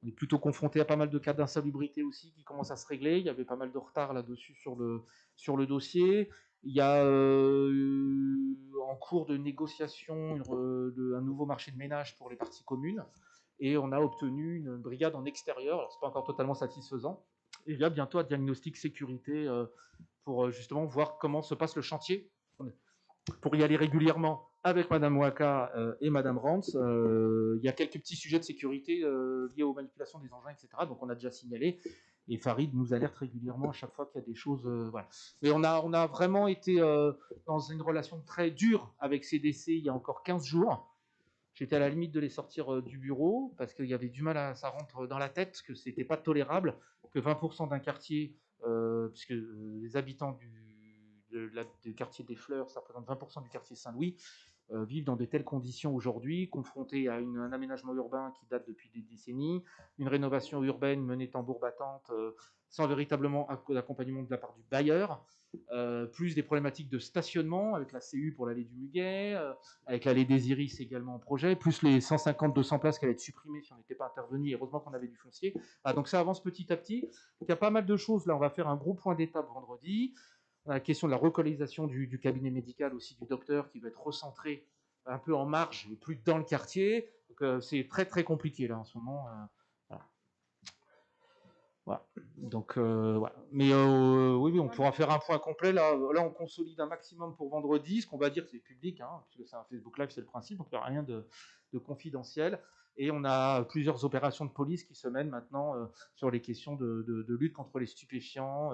On est plutôt confronté à pas mal de cas d'insalubrité aussi qui commencent à se régler. Il y avait pas mal de retard là-dessus sur le dossier. Il y a en cours de négociation un nouveau marché de ménage pour les parties communes. Et on a obtenu une brigade en extérieur. Alors, ce n'est pas encore totalement satisfaisant. Et il y a bientôt un diagnostic sécurité pour justement voir comment se passe le chantier. Pour y aller régulièrement avec Madame Waka et Madame Rantz, il y a quelques petits sujets de sécurité liés aux manipulations des engins, etc. Donc on a déjà signalé, et Farid nous alerte régulièrement à chaque fois qu'il y a des choses. Voilà. Mais on a vraiment été dans une relation très dure avec CDC il y a encore 15 jours. J'étais à la limite de les sortir du bureau parce qu'il y avait du mal ça rentre dans la tête, que c'était pas tolérable que 20% d'un quartier, puisque les habitants du quartier des Fleurs, ça représente 20% du quartier Saint-Louis, vivent dans de telles conditions aujourd'hui, confrontés à un aménagement urbain qui date depuis des décennies, une rénovation urbaine menée tambour battante, sans véritablement accompagnement de la part du bailleur, plus des problématiques de stationnement avec la CU pour l'allée du Muguet, avec l'allée des Iris également en projet, plus les 150-200 places qui allaient être supprimées si on n'était pas intervenu, et heureusement qu'on avait du foncier. Donc ça avance petit à petit. Donc, il y a pas mal de choses. Là, on va faire un gros point d'étape vendredi. On a la question de la relocalisation du cabinet médical aussi du docteur qui va être recentré un peu en marge et plus dans le quartier. Donc c'est très très compliqué là en ce moment. Voilà. Voilà. Donc voilà. Mais oui, on pourra faire un point complet. Là, on consolide un maximum pour vendredi. Ce qu'on va dire, c'est public, hein, puisque c'est un Facebook Live, c'est le principe. Donc il n'y a rien de confidentiel. Et on a plusieurs opérations de police qui se mènent maintenant sur les questions de lutte contre les stupéfiants,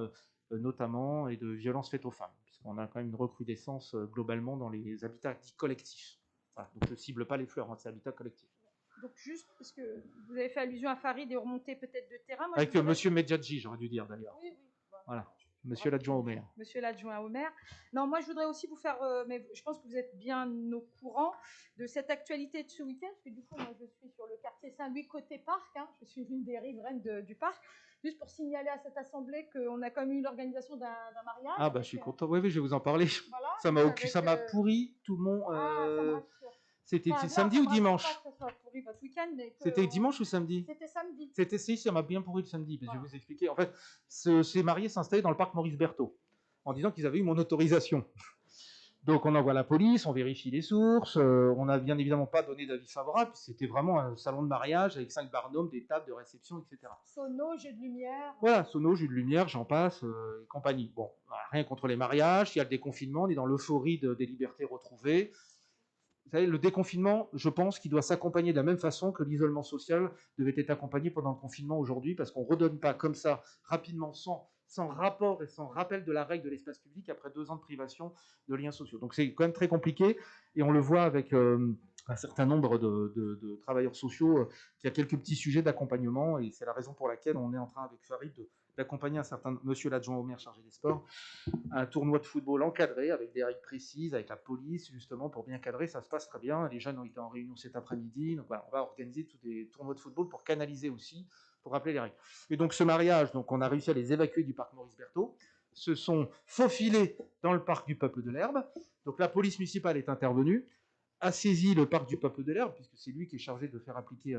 notamment, et de violences faites aux femmes, puisqu'on a quand même une recrudescence globalement dans les habitats dits collectifs. Voilà. Donc je ne cible pas les Fleurs, hein, c'est habitat collectif. Donc juste, parce que vous avez fait allusion à Farid et remonter peut-être de terrain. Moi, avec Monsieur Medjadji, j'aurais dû dire d'ailleurs. Oui. Voilà. Monsieur l'adjoint au maire. Monsieur l'adjoint au maire. Non, moi je voudrais aussi vous faire, mais je pense que vous êtes bien au courant de cette actualité de ce week-end, parce que du coup, moi je suis sur le quartier Saint-Louis côté parc, hein, je suis l'une des riveraines du parc, juste pour signaler à cette assemblée qu'on a quand même eu l'organisation d'un mariage. Ah bah je suis content, oui, je vais vous en parler. Voilà, ça m'a pourri tout mon... C'était samedi ou dimanche? C'était dimanche ou samedi? C'était samedi. Ça m'a bien pourri le samedi, parce que je vais vous expliquer. En fait, ces mariés s'installaient dans le parc Maurice Berthaud, en disant qu'ils avaient eu mon autorisation. Donc on envoie la police, on vérifie les sources, on n'a bien évidemment pas donné d'avis favorable, c'était vraiment un salon de mariage avec 5 barnums, des tables de réception, etc. Sono, jeu de lumière. Voilà, sono, jeu de lumière, j'en passe, et compagnie. Bon, rien contre les mariages, il y a le déconfinement, on est dans l'euphorie des libertés retrouvées. Vous savez, le déconfinement, je pense qu'il doit s'accompagner de la même façon que l'isolement social devait être accompagné pendant le confinement aujourd'hui, parce qu'on ne redonne pas comme ça, rapidement, sans rapport et sans rappel de la règle de l'espace public après 2 ans de privation de liens sociaux. Donc c'est quand même très compliqué, et on le voit avec un certain nombre de travailleurs sociaux qui a quelques petits sujets d'accompagnement, et c'est la raison pour laquelle on est en train avec Farid d'accompagner un certain monsieur l'adjoint au maire chargé des sports, un tournoi de football encadré avec des règles précises, avec la police justement pour bien cadrer. Ça se passe très bien. Les jeunes ont été en réunion cet après-midi. Donc voilà, on va organiser tous des tournois de football pour canaliser aussi, pour rappeler les règles. Et donc ce mariage, donc on a réussi à les évacuer du parc Maurice Berthaud, se sont faufilés dans le parc du Peuple de l'Herbe. Donc la police municipale est intervenue, a saisi le parc du Peuple de l'Herbe, puisque c'est lui qui est chargé de faire appliquer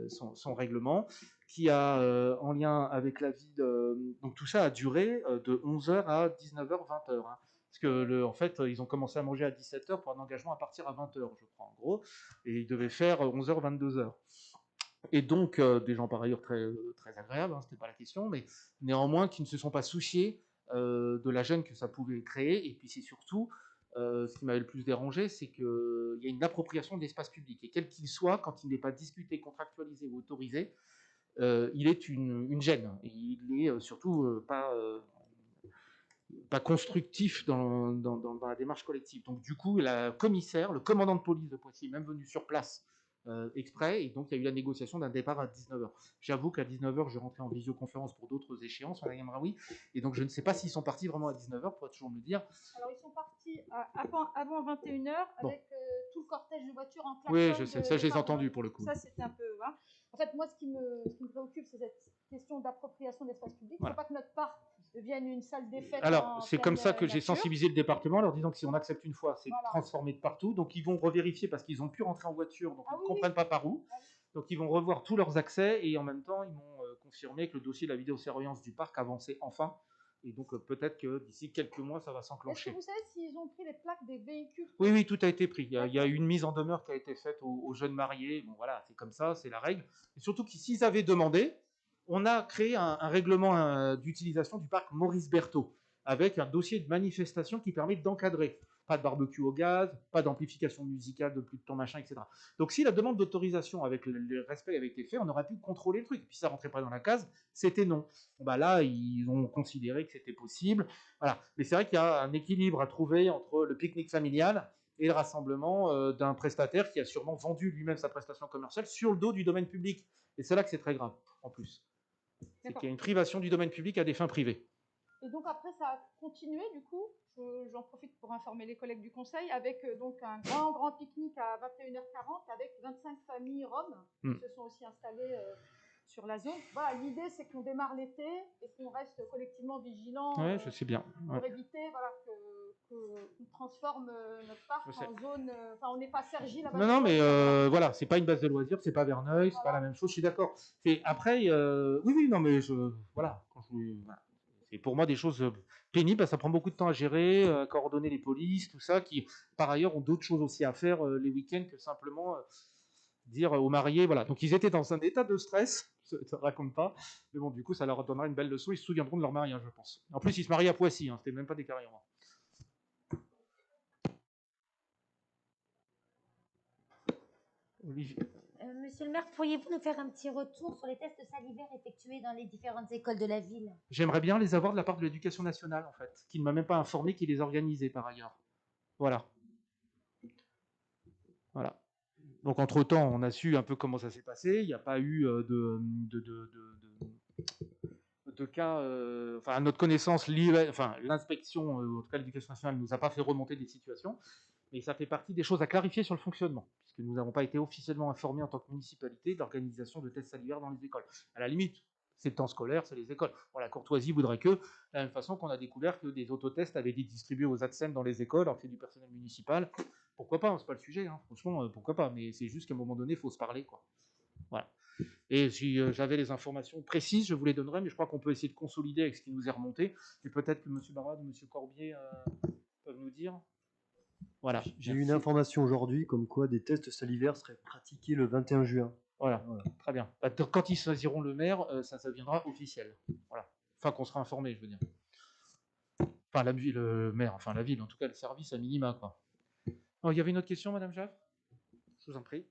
son règlement, qui a, en lien avec la ville, donc tout ça a duré de 11h à 19h, 20h. Hein, parce que, en fait, ils ont commencé à manger à 17h pour un engagement à partir à 20h, je crois, en gros, et ils devaient faire 11h, 22h. Et donc, des gens par ailleurs très, très agréables, hein, c'était pas la question, mais néanmoins qui ne se sont pas souciés de la gêne que ça pouvait créer, et puis c'est surtout... ce qui m'avait le plus dérangé, c'est qu'il y a une appropriation de l'espace public. Et quel qu'il soit, quand il n'est pas discuté, contractualisé ou autorisé, il est une gêne. Et il n'est surtout pas constructif dans la démarche collective. Donc du coup, le commandant de police de Poitiers est même venu sur place exprès, et donc il y a eu la négociation d'un départ à 19h. J'avoue qu'à 19h, je rentrais en visioconférence pour d'autres échéances, Madame Amraoui, et donc je ne sais pas s'ils sont partis vraiment à 19h, pour toujours me le dire. Alors ils sont partis avant 21h avec tout le cortège de voitures en klaxon. Oui, je sais, ça, je les ai entendus pour le coup. Ça, c'était un peu... Hein. En fait, moi, ce qui me préoccupe, c'est cette question d'appropriation de l'espace public. Il ne faut pas que notre parc devienne une salle des fêtes. Alors, c'est comme ça que j'ai sensibilisé le département, en leur disant que si on accepte une fois, c'est transformé de partout. Donc, ils vont revérifier parce qu'ils ont pu rentrer en voiture, donc ils ne comprennent pas par où. Donc, ils vont revoir tous leurs accès et en même temps, ils m'ont confirmé que le dossier de la vidéosurveillance du parc avançait enfin. Et donc, peut-être que d'ici quelques mois, ça va s'enclencher. Est-ce que vous savez s'ils ont pris les plaques des véhicules? Oui, tout a été pris. Il y a une mise en demeure qui a été faite aux jeunes mariés. Bon, voilà, c'est comme ça, c'est la règle. Et surtout que s'ils avaient demandé, on a créé un règlement d'utilisation du parc Maurice Berthaud, avec un dossier de manifestation qui permet d'encadrer. Pas de barbecue au gaz, pas d'amplification musicale de plus de temps, machin, etc. Donc si la demande d'autorisation avec le respect avait été fait, on aurait pu contrôler le truc. Et puis ça rentrait pas dans la case, c'était non. Bon, bah là, ils ont considéré que c'était possible. Voilà. Mais c'est vrai qu'il y a un équilibre à trouver entre le pique-nique familial et le rassemblement d'un prestataire qui a sûrement vendu lui-même sa prestation commerciale sur le dos du domaine public. Et c'est là que c'est très grave, en plus. C'est qu'il y a une privation du domaine public à des fins privées. Et donc après, ça a continué, du coup, j'en profite pour informer les collègues du conseil, avec donc un grand pique-nique à 21h40 avec 25 familles roms qui se sont aussi installées sur la zone. Voilà, l'idée, c'est qu'on démarre l'été et qu'on reste collectivement vigilants je sais bien. Pour éviter qu'on transforme notre parc en zone... Enfin, on n'est pas Cergy là-bas. Non, mais voilà, c'est pas une base de loisirs, c'est pas Verneuil, c'est pas la même chose, je suis d'accord. Après, oui, non, mais voilà, c'est pour moi des choses pénibles, ça prend beaucoup de temps à gérer, coordonner les polices, tout ça, qui par ailleurs ont d'autres choses aussi à faire les week-ends que simplement dire aux mariés, voilà. Donc ils étaient dans un état de stress, je te raconte pas, mais bon, du coup, ça leur donnera une belle leçon, ils se souviendront de leur mariage, je pense. En plus, ils se marient à Poissy, c'était même pas des Carillons. Olivier. Monsieur le maire, pourriez-vous nous faire un petit retour sur les tests salivaires effectués dans les différentes écoles de la ville? J'aimerais bien les avoir de la part de l'Éducation nationale, en fait, qui ne m'a même pas informé qu'il les organisait par ailleurs. Voilà. Donc, entre-temps, on a su un peu comment ça s'est passé. Il n'y a pas eu de cas... enfin, à notre connaissance, l'inspection, en tout cas l'Éducation nationale, ne nous a pas fait remonter des situations. Mais ça fait partie des choses à clarifier sur le fonctionnement, puisque nous n'avons pas été officiellement informés en tant que municipalité d'organisation de tests salivaires dans les écoles. À la limite, c'est le temps scolaire, c'est les écoles. Bon, la courtoisie voudrait que, de la même façon qu'on a découvert que des autotests avaient été distribués aux ATSEM dans les écoles, alors que c'est du personnel municipal. Pourquoi pas, c'est pas le sujet, hein. Franchement, pourquoi pas, mais c'est juste qu'à un moment donné, il faut se parler, quoi. Voilà. Et si j'avais les informations précises, je vous les donnerais, mais je crois qu'on peut essayer de consolider avec ce qui nous est remonté, et peut-être que M. Barrade ou M. Corbier peuvent nous dire. Voilà. J'ai eu une information aujourd'hui comme quoi des tests salivaires seraient pratiqués le 21 juin. Voilà. Très bien. Quand ils choisiront le maire, ça deviendra officiel. Voilà. Enfin, qu'on sera informé, je veux dire. Enfin, le maire, enfin la ville, en tout cas le service à minima, quoi. Oh, il y avait une autre question, Madame Jaff? Je vous en prie.